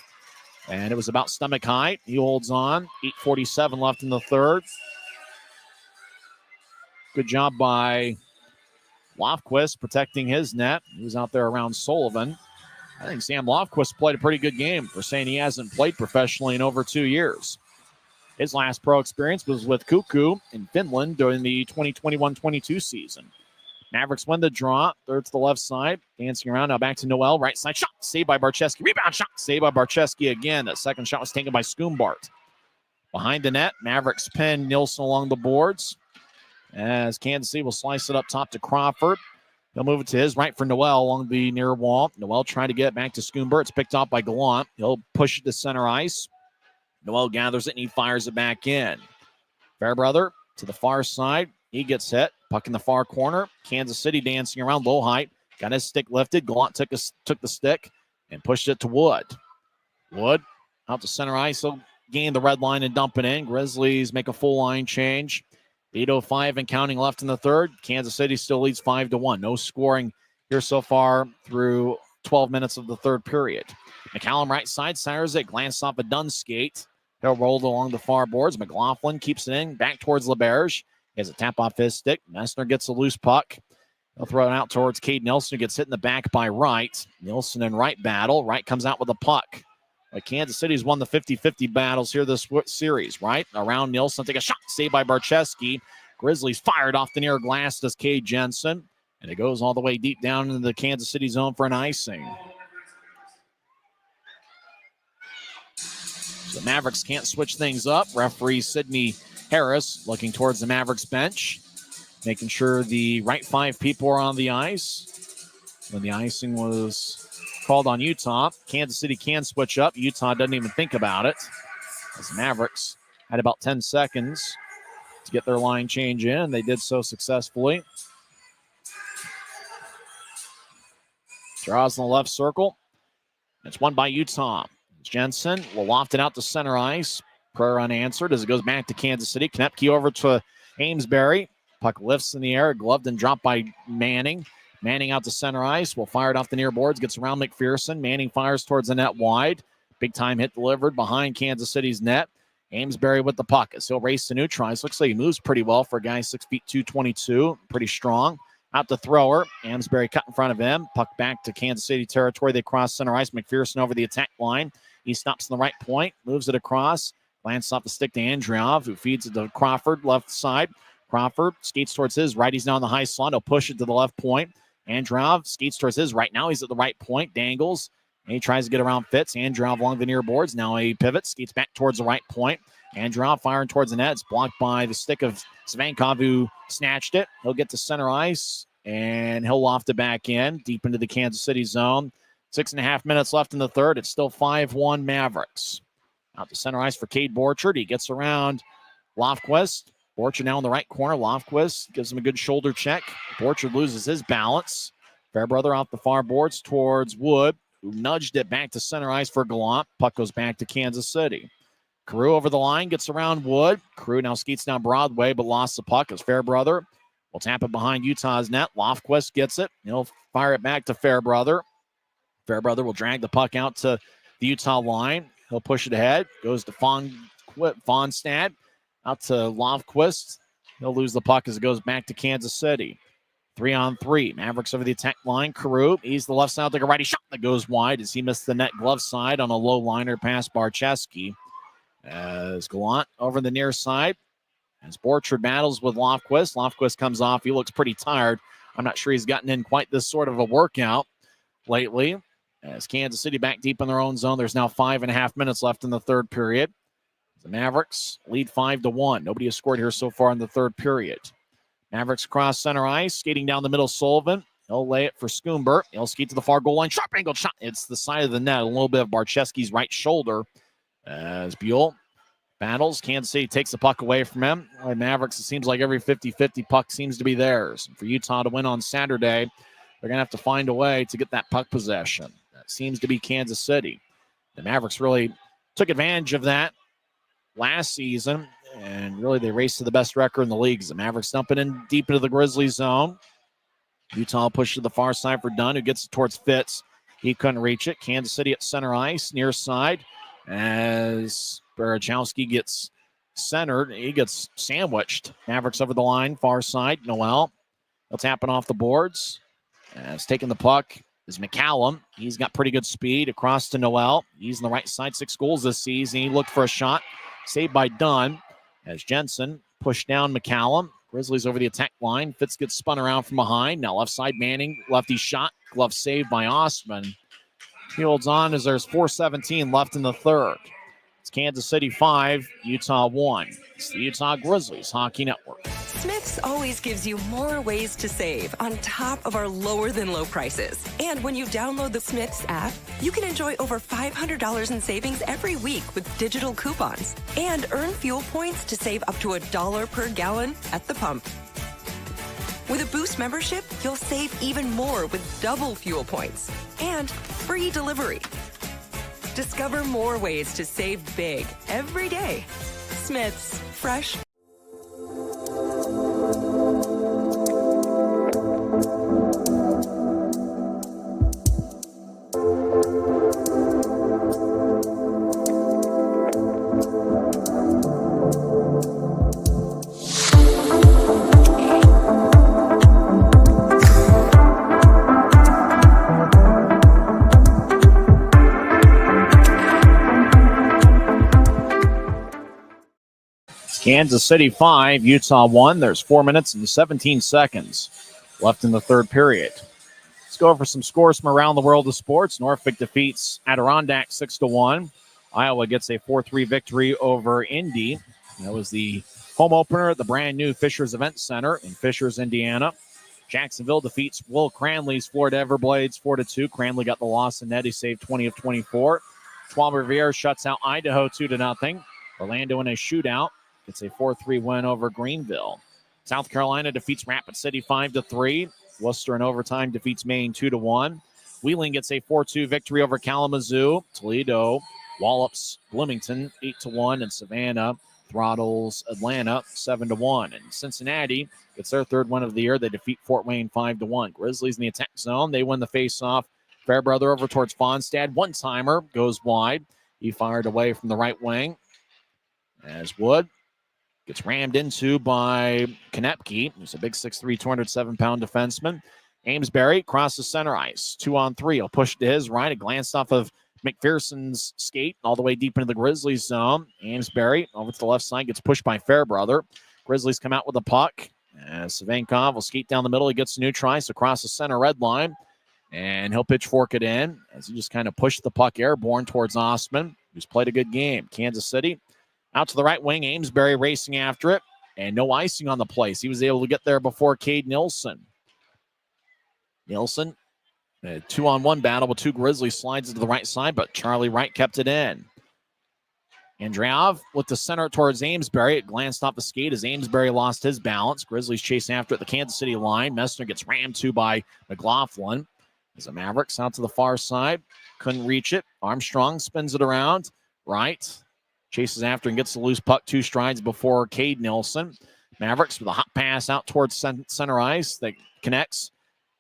and it was about stomach high. He holds on. 8:47 left in the third. Good job by Lofquist protecting his net. He was out there around Sullivan. I think Sam Lofquist played a pretty good game for saying he hasn't played professionally in over 2 years. His last pro experience was with Kuku in Finland during the 2021-22 season. Mavericks win the draw. Third to the left side. Dancing around. Now back to Noel. Right side shot. Saved by Barcheski. Rebound shot. Saved by Barcheski again. That second shot was taken by Schoombart. Behind the net, Mavericks pin Nilsson along the boards. As Kansas City will slice it up top to Crawford. He'll move it to his right for Noel along the near wall. Noel trying to get it back to Schoombart. It's picked off by Gallant. He'll push it to center ice. Noel gathers it and he fires it back in. Fairbrother to the far side. He gets hit. Puck in the far corner. Kansas City dancing around low height. Got his stick lifted. Gallant took the stick and pushed it to Wood. Wood out to center ice. He'll gain the red line and dump it in. Grizzlies make a full line change. 8:05 and counting left in the third. Kansas City still leads 5-1. No scoring here so far through 12 minutes of the third period. McCallum right side, fires it, glanced off a Dunn skate. He'll roll along the far boards. McLaughlin keeps it in, back towards LeBerge. He has a tap off his stick. Messner gets a loose puck. He'll throw it out towards Cade Nilsson, who gets hit in the back by Wright. Nilsson and Wright battle. Wright comes out with a puck. But Kansas City's won the 50-50 battles here this series, right? Around Nilsson, take a shot, saved by Barcheski. Grizzlies fired off the near glass, does Cade Jensen. And it goes all the way deep down into the Kansas City zone for an icing. So the Mavericks can't switch things up. Referee Sidney Harris looking towards the Mavericks bench, making sure the right 5 people are on the ice. When the icing was called on Utah, Kansas City can switch up. Utah doesn't even think about it, as the Mavericks had about 10 seconds to get their line change in, and they did so successfully. Draws in the left circle. It's won by Utah. Jensen will loft it out to center ice. Prayer unanswered as it goes back to Kansas City. Konepke over to Amesbury. Puck lifts in the air, gloved and dropped by Manning. Manning out to center ice. Will fire it off the near boards. Gets around McPherson. Manning fires towards the net wide. Big time hit delivered behind Kansas City's net. Amesbury with the puck as he'll race to neutralize. Looks like he moves pretty well for a guy 6'2", 222. Pretty strong. Out the thrower. Amesbury cut in front of him. Puck back to Kansas City territory. They cross center ice. McPherson over the attack line. He stops in the right point. Moves it across. Lances off the stick to Andriov, who feeds it to Crawford, left side. Crawford skates towards his right. He's now on the high slot. He'll push it to the left point. Andriov skates towards his right. Now he's at the right point. Dangles. And he tries to get around Fitz. Andriov along the near boards. Now he pivots. Skates back towards the right point. Andriov firing towards the net. It's blocked by the stick of Savankov, who snatched it. He'll get to center ice, and he'll loft it back in, deep into the Kansas City zone. 6.5 minutes left in the third. It's still 5-1 Mavericks. Out to center ice for Cade Borchard. He gets around Lofquist. Borchard now in the right corner. Lofquist gives him a good shoulder check. Borchard loses his balance. Fairbrother off the far boards towards Wood, who nudged it back to center ice for Gallant. Puck goes back to Kansas City. Carew over the line, gets around Wood. Carew now skates down Broadway, but lost the puck as Fairbrother will tap it behind Utah's net. Lofquist gets it. He'll fire it back to Fairbrother. Fairbrother will drag the puck out to the Utah line. He'll push it ahead. Goes to Fonstad. Out to Lofquist. He'll lose the puck as it goes back to Kansas City. 3-on-3. Mavericks over the attack line. Carew, he's the left side, like a righty shot that goes wide as he missed the net glove side on a low liner past Barcheski. As Gallant over the near side. As Borchard battles with Lofquist. Lofquist comes off. He looks pretty tired. I'm not sure he's gotten in quite this sort of a workout lately. As Kansas City back deep in their own zone. There's now 5.5 minutes left in the third period. The Mavericks lead 5-1. Nobody has scored here so far in the third period. Mavericks cross center ice, skating down the middle. Sullivan. He'll lay it for Schoomber. He'll skate to the far goal line. Sharp angled shot. It's the side of the net. A little bit of Barcheski's right shoulder. As Buell battles. Kansas City takes the puck away from him. Mavericks, it seems like every 50-50 puck seems to be theirs. And for Utah to win on Saturday, they're going to have to find a way to get that puck possession. That seems to be Kansas City. The Mavericks really took advantage of that last season, and really they raced to the best record in the league. The Mavericks dumping in deep into the Grizzlies zone. Utah pushed to the far side for Dunn, who gets it towards Fitz. He couldn't reach it. Kansas City at center ice, near side, as Barachowski gets centered. He gets sandwiched. Mavericks over the line, far side. Noel. He'll tap it off the boards. As taking the puck is McCallum. He's got pretty good speed across to Noel. He's on the right side, 6 goals this season. He looked for a shot. Saved by Dunn as Jensen pushed down McCallum. Grizzlies over the attack line. Fitz gets spun around from behind. Now left side Manning. Lefty shot. Glove saved by Ostman. He holds on as there's 4:17 left in the third. It's Kansas City 5, Utah 1. It's the Utah Grizzlies Hockey Network. Smith's always gives you more ways to save on top of our lower than low prices. And when you download the Smith's app, you can enjoy over $500 in savings every week with digital coupons and earn fuel points to save up to $1 per gallon at the pump. With a Boost membership, you'll save even more with double fuel points and free delivery. Discover more ways to save big every day. Smith's, fresh. Kansas City 5, Utah 1. There's 4 minutes and 17 seconds left in the third period. Let's go over some scores from around the world of sports. Norfolk defeats Adirondack 6-1. Iowa gets a 4-3 victory over Indy. That was the home opener at the brand new Fishers Event Center in Fishers, Indiana. Jacksonville defeats Will Cranley's Florida Everblades 4-2. Cranley got the loss in net. He saved 20 of 24. Schwab Riviera shuts out Idaho 2-0. Orlando in a shootout. It's a 4-3 win over Greenville. South Carolina defeats Rapid City 5-3. Worcester in overtime defeats Maine 2-1. Wheeling gets a 4-2 victory over Kalamazoo. Toledo wallops Bloomington 8-1, and Savannah throttles Atlanta 7-1. And Cincinnati gets their third win of the year. They defeat Fort Wayne 5-1. Grizzlies in the attack zone. They win the face-off. Fairbrother over towards Fonstad. One-timer goes wide. He fired away from the right wing. As Wood gets rammed into by Konepke. He's a big 6'3", 207-pound defenseman. Amesbury crosses center ice. 2-on-3. He'll push to his right. A glance off of McPherson's skate all the way deep into the Grizzlies zone. Amesbury over to the left side gets pushed by Fairbrother. Grizzlies come out with the puck. Savankov will skate down the middle. He gets a new try, so across the center red line. And he'll pitchfork it in as he just kind of pushed the puck airborne towards Ostman, who's played a good game. Kansas City out to the right wing. Amesbury racing after it. And no icing on the place. He was able to get there before Cade Nilsson. Nilsson, a 2-on-1 battle with two Grizzlies, slides to the right side, but Charlie Wright kept it in. Andreov with the center towards Amesbury. It glanced off the skate as Amesbury lost his balance. Grizzlies chase after at the Kansas City line. Messner gets rammed to by McLaughlin. As the Mavericks out to the far side. Couldn't reach it. Armstrong spins it around. Right. Chases after and gets the loose puck 2 strides before Cade Nilsson. Mavericks with a hot pass out towards center ice that connects.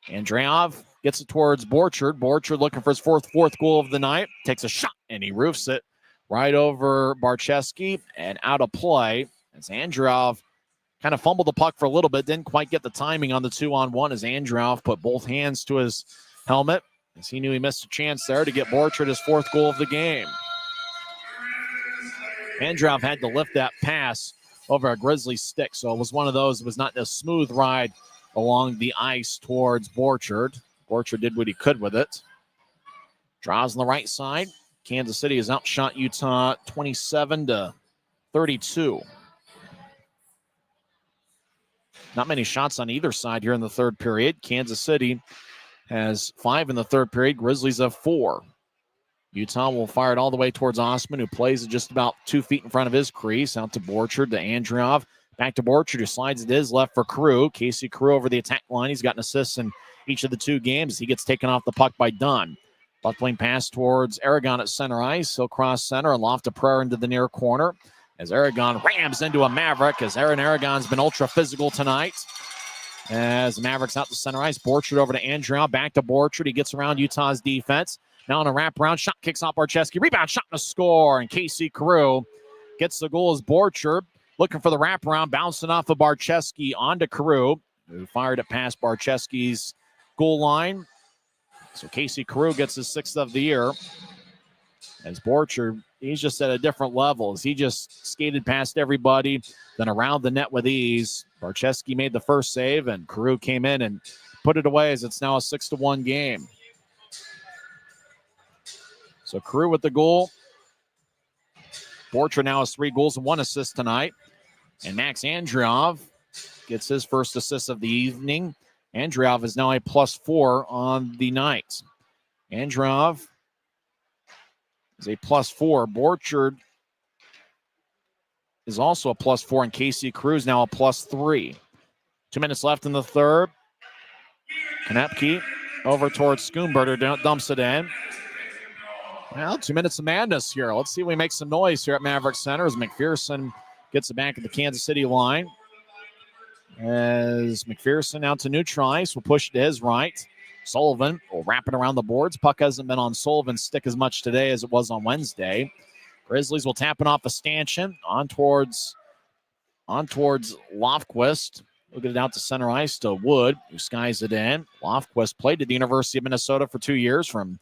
Andreov gets it towards Borchard. Borchard looking for his fourth goal of the night. Takes a shot and he roofs it right over Barcheski and out of play as Andreov kind of fumbled the puck for a little bit. Didn't quite get the timing on the 2-on-1 as Andreov put both hands to his helmet as he knew he missed a chance there to get Borchard his 4th goal of the game. Andreov had to lift that pass over a Grizzlies stick, so it was one of those. It was not a smooth ride along the ice towards Borchard. Borchard did what he could with it. Draws on the right side. Kansas City has outshot Utah 27-32. Not many shots on either side here in the third period. Kansas City has 5 in the third period. Grizzlies have 4. Utah will fire it all the way towards Osman, who plays it just about 2 feet in front of his crease. Out to Borchard, to Andreov. Back to Borchard, who slides it his left for Carew. Casey Carew over the attack line. He's got an assist in each of the 2 games. He gets taken off the puck by Dunn. Left lane pass towards Aragon at center ice. He'll cross center and loft a prayer into the near corner as Aragon rams into a Maverick as Aaron Aragon's been ultra physical tonight. As the Mavericks out to center ice. Borchard over to Andrew. Back to Borchard. He gets around Utah's defense. Now on a wraparound shot, kicks off Barcheski. Rebound shot and a score. And Casey Carew gets the goal as Borchard looking for the wraparound, bouncing off of Barcheski onto Carew, who fired it past Barcheski's goal line. So Casey Carew gets his 6th of the year. As Borchard, he's just at a different level. As he just skated past everybody, then around the net with ease. Barcheski made the first save, and Carew came in and put it away as it's now a 6-1 game. So Carew with the goal. Borchard now has 3 goals and 1 assist tonight. And Max Andreov gets his first assist of the evening. Andreov is now a +4 on the night. Andreov is a +4. Borchard is also a +4, and Casey Carew is now a +3. 2 minutes left in the third. Konepke over towards Schoonberger, dumps it in. Well, 2 minutes of madness here. Let's see if we make some noise here at Maverik Center as McPherson gets it back at the Kansas City line. As McPherson out to neutral ice, will push it to his right. Sullivan will wrap it around the boards. Puck hasn't been on Sullivan's stick as much today as it was on Wednesday. Grizzlies will tap it off a stanchion on towards Lofquist. We'll get it out to center ice to Wood, who skies it in. Lofquist played at the University of Minnesota for 2 years from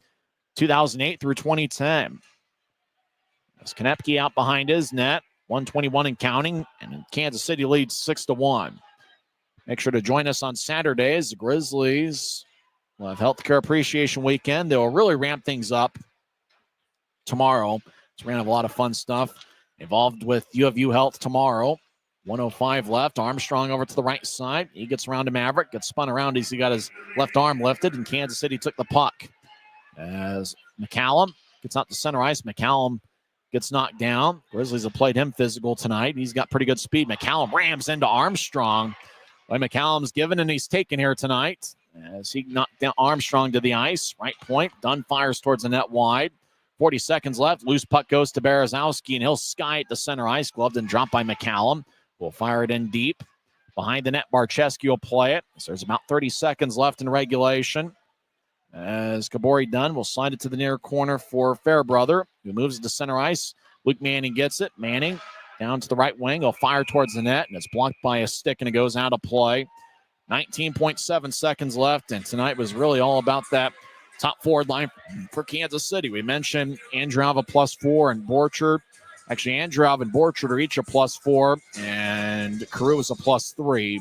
2008 through 2010. As Konepke out behind his net, 121 and counting, and Kansas City leads 6-1. Make sure to join us on Saturdays. The Grizzlies will have Healthcare Appreciation Weekend. They'll really ramp things up tomorrow. So we're going to have a lot of fun stuff involved with U of U Health tomorrow. 1:05 left. Armstrong over to the right side. He gets around to Maverick. Gets spun around as he got his left arm lifted, and Kansas City took the puck. As McCallum gets out to center ice, McCallum gets knocked down. Grizzlies have played him physical tonight. He's got pretty good speed. McCallum rams into Armstrong. Well, McCallum's given and he's taken here tonight as he knocked down Armstrong to the ice. Right point. Dunn fires towards the net wide. 40 seconds left. Loose puck goes to Berezowski, and he'll sky it to center ice. Gloved and dropped by McCallum. Will fire it in deep. Behind the net, Barcheski will play it. So there's about 30 seconds left in regulation. As Kabori Dunn will slide it to the near corner for Fairbrother, who moves it to center ice. Luke Manning gets it. Manning down to the right wing. He'll fire towards the net, and it's blocked by a stick, and it goes out of play. 19.7 seconds left, and tonight was really all about that top forward line for Kansas City. We mentioned Andreov a +4 and Borchard. Actually, Andreov and Borchard are each a +4, and Carew is a +3.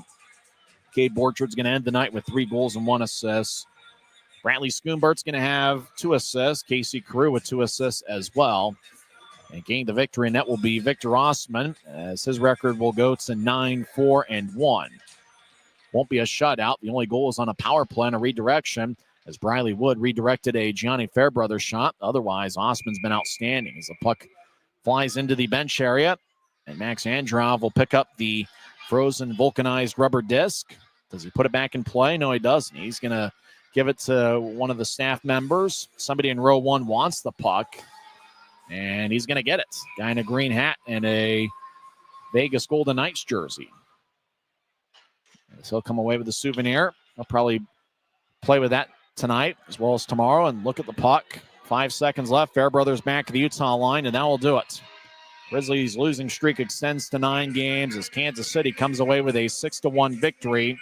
Cade Borchard's going to end the night with 3 goals and 1 assist. Bradley Schoonbert's going to have 2 assists. Casey Carew with 2 assists as well. And getting the victory, and that will be Victor Osman, as his record will go to 9-4-1. Won't be a shutout. The only goal is on a power play and a redirection, as Briley Wood redirected a Gianni Fairbrother shot. Otherwise, Osman's been outstanding as the puck flies into the bench area, and Max Androv will pick up the frozen vulcanized rubber disc. Does he put it back in play? No, he doesn't. He's going to give it to one of the staff members. Somebody in row one wants the puck, and he's going to get it. Guy in a green hat and a Vegas Golden Knights jersey. So he'll come away with the souvenir. He'll probably play with that tonight as well as tomorrow. And look at the puck. 5 seconds left. Fairbrother's back at the Utah line, and that will do it. Grizzlies' losing streak extends to 9 games as Kansas City comes away with a 6-1 victory.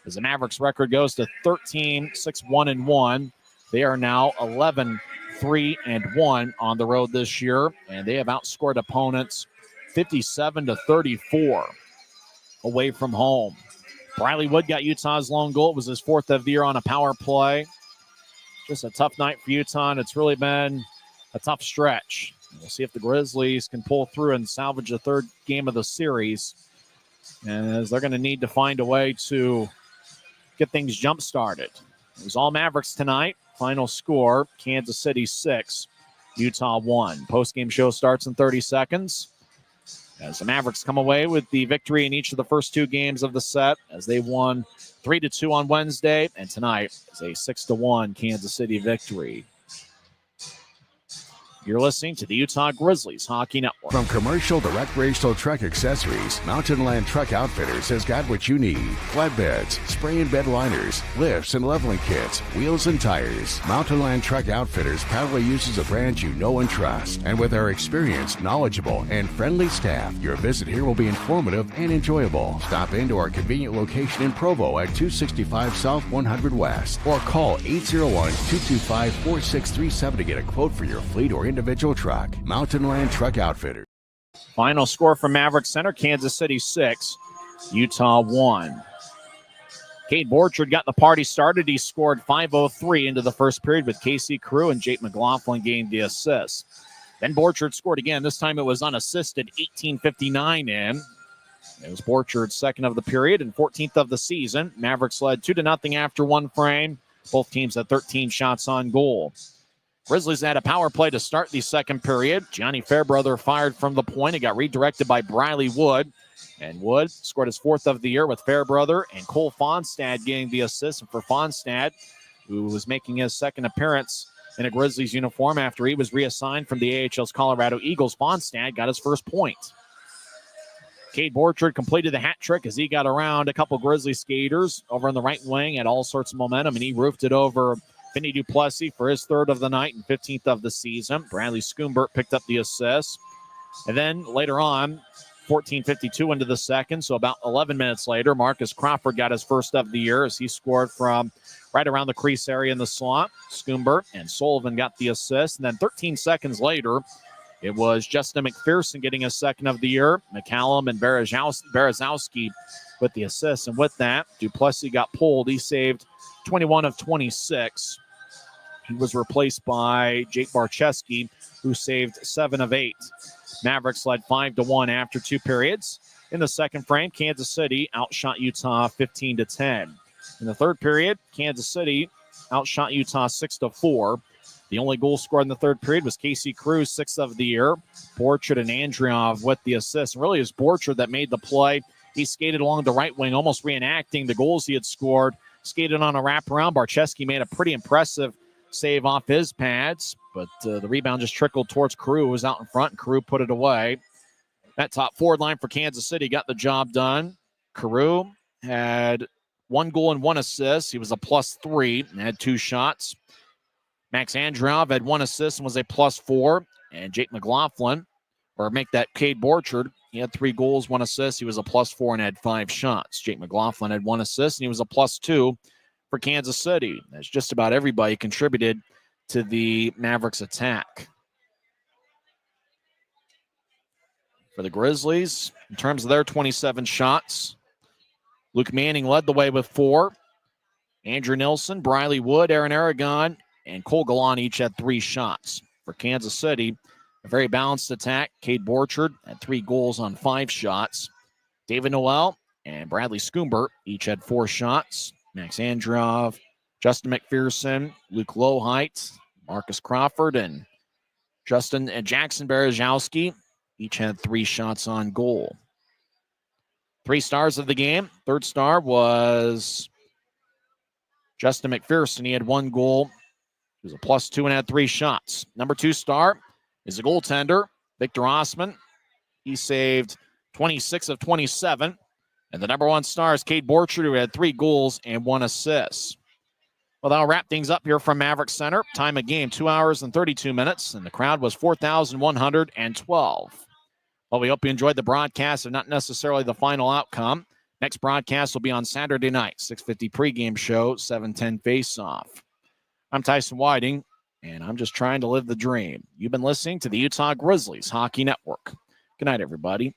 As the Mavericks record goes to 13-6-1-1. They are now 11-3-1 on the road this year, and they have outscored opponents 57-34 away from home. Briley Wood got Utah's lone goal. It was his 4th of the year on a power play. Just a tough night for Utah, and it's really been a tough stretch. We'll see if the Grizzlies can pull through and salvage the 3rd game of the series, as they're going to need to find a way to get things jump-started. It was all Mavericks tonight. Final score, Kansas City 6, Utah 1. Post-game show starts in 30 seconds. As the Mavericks come away with the victory in each of the first 2 games of the set, as they won 3-2 on Wednesday, and tonight is a 6-1 Kansas City victory. You're listening to the Utah Grizzlies Hockey Network. From commercial to recreational truck accessories, Mountain Land Truck Outfitters has got what you need. Flatbeds, spray and bed liners, lifts and leveling kits, wheels and tires. Mountain Land Truck Outfitters proudly uses a brand you know and trust. And with our experienced, knowledgeable, and friendly staff, your visit here will be informative and enjoyable. Stop into our convenient location in Provo at 265 South 100 West, or call 801-225-4637 to get a quote for your fleet or individual truck. Mountain Land Truck Outfitters. Final score from Maverik Center, Kansas City 6, Utah 1. Cade Borchard got the party started. He scored 5:03 into the first period with Casey Crew, and Jake McLaughlin gained the assist. Then Borchard scored again. This time it was unassisted, 18:59 in. It was Borchard's 2nd of the period and 14th of the season. Mavericks led 2-0 after 1 frame. Both teams had 13 shots on goal. Grizzlies had a power play to start the 2nd period. Gianni Fairbrother fired from the point. It got redirected by Briley Wood. And Wood scored his 4th of the year with Fairbrother and Cole Fonstad getting the assist. And for Fonstad, who was making his 2nd appearance in a Grizzlies uniform after he was reassigned from the AHL's Colorado Eagles, Fonstad got his 1st point. Cade Borchard completed the hat trick as he got around a couple Grizzlies skaters over on the right wing, had all sorts of momentum, and he roofed it over Vinny Duplessis for his 3rd of the night and 15th of the season. Bradley Schoombert picked up the assist. And then later on, 14:52 into the 2nd, so about 11 minutes later, Marcus Crawford got his 1st of the year as he scored from right around the crease area in the slot. Schoombert and Sullivan got the assist. And then 13 seconds later, it was Justin McPherson getting his 2nd of the year. McCallum and Berezowski with the assist. And with that, Duplessis got pulled. He saved 21 of 26. He was replaced by Jake Barcheski, who saved 7 of 8. Mavericks led 5-1 after 2 periods. In the 2nd frame, Kansas City outshot Utah 15-10. In the 3rd period, Kansas City outshot Utah 6-4. The only goal scored in the 3rd period was Casey Cruz, 6th of the year. Borchard and Andriov with the assist. And really, it was Borchard that made the play. He skated along the right wing, almost reenacting the goals he had scored. Skated on a wraparound. Barcheski made a pretty impressive save off his pads, but the rebound just trickled towards Carew, who was out in front, and Carew put it away. That top forward line for Kansas City got the job done. Carew had 1 goal and 1 assist. He was a +3 and had 2 shots. Max Androv had 1 assist and was a +4. And Jake McLaughlin, or make that Cade Borchard, he had 3 goals, 1 assist. He was a +4 and had 5 shots. Jake McLaughlin had 1 assist, and he was a +2 for Kansas City. That's just about everybody contributed to the Mavericks attack. For the Grizzlies, in terms of their 27 shots, Luke Manning led the way with 4. Andrew Nilsson, Briley Wood, Aaron Aragon, and Cole Gallant each had 3 shots. For Kansas City, a very balanced attack. Cade Borchard had 3 goals on 5 shots. David Noel and Bradley Schoombert each had 4 shots. Max Androv, Justin McPherson, Luke Lowhite, Marcus Crawford, and Justin and Jackson Berezowski each had 3 shots on goal. 3 stars of the game. Third star was Justin McPherson. He had 1 goal. He was a +2 and had 3 shots. Number 2 star is a goaltender, Victor Osman. He saved 26 of 27. And the number 1 star is Cade Borchard, who had 3 goals and 1 assist. Well, that'll wrap things up here from Maverik Center. Time of game, 2 hours and 32 minutes, and the crowd was 4,112. Well, we hope you enjoyed the broadcast and not necessarily the final outcome. Next broadcast will be on Saturday night, 6:50 pregame show, 7:10 face-off. I'm Tyson Whiting, and I'm just trying to live the dream. You've been listening to the Utah Grizzlies Hockey Network. Good night, everybody.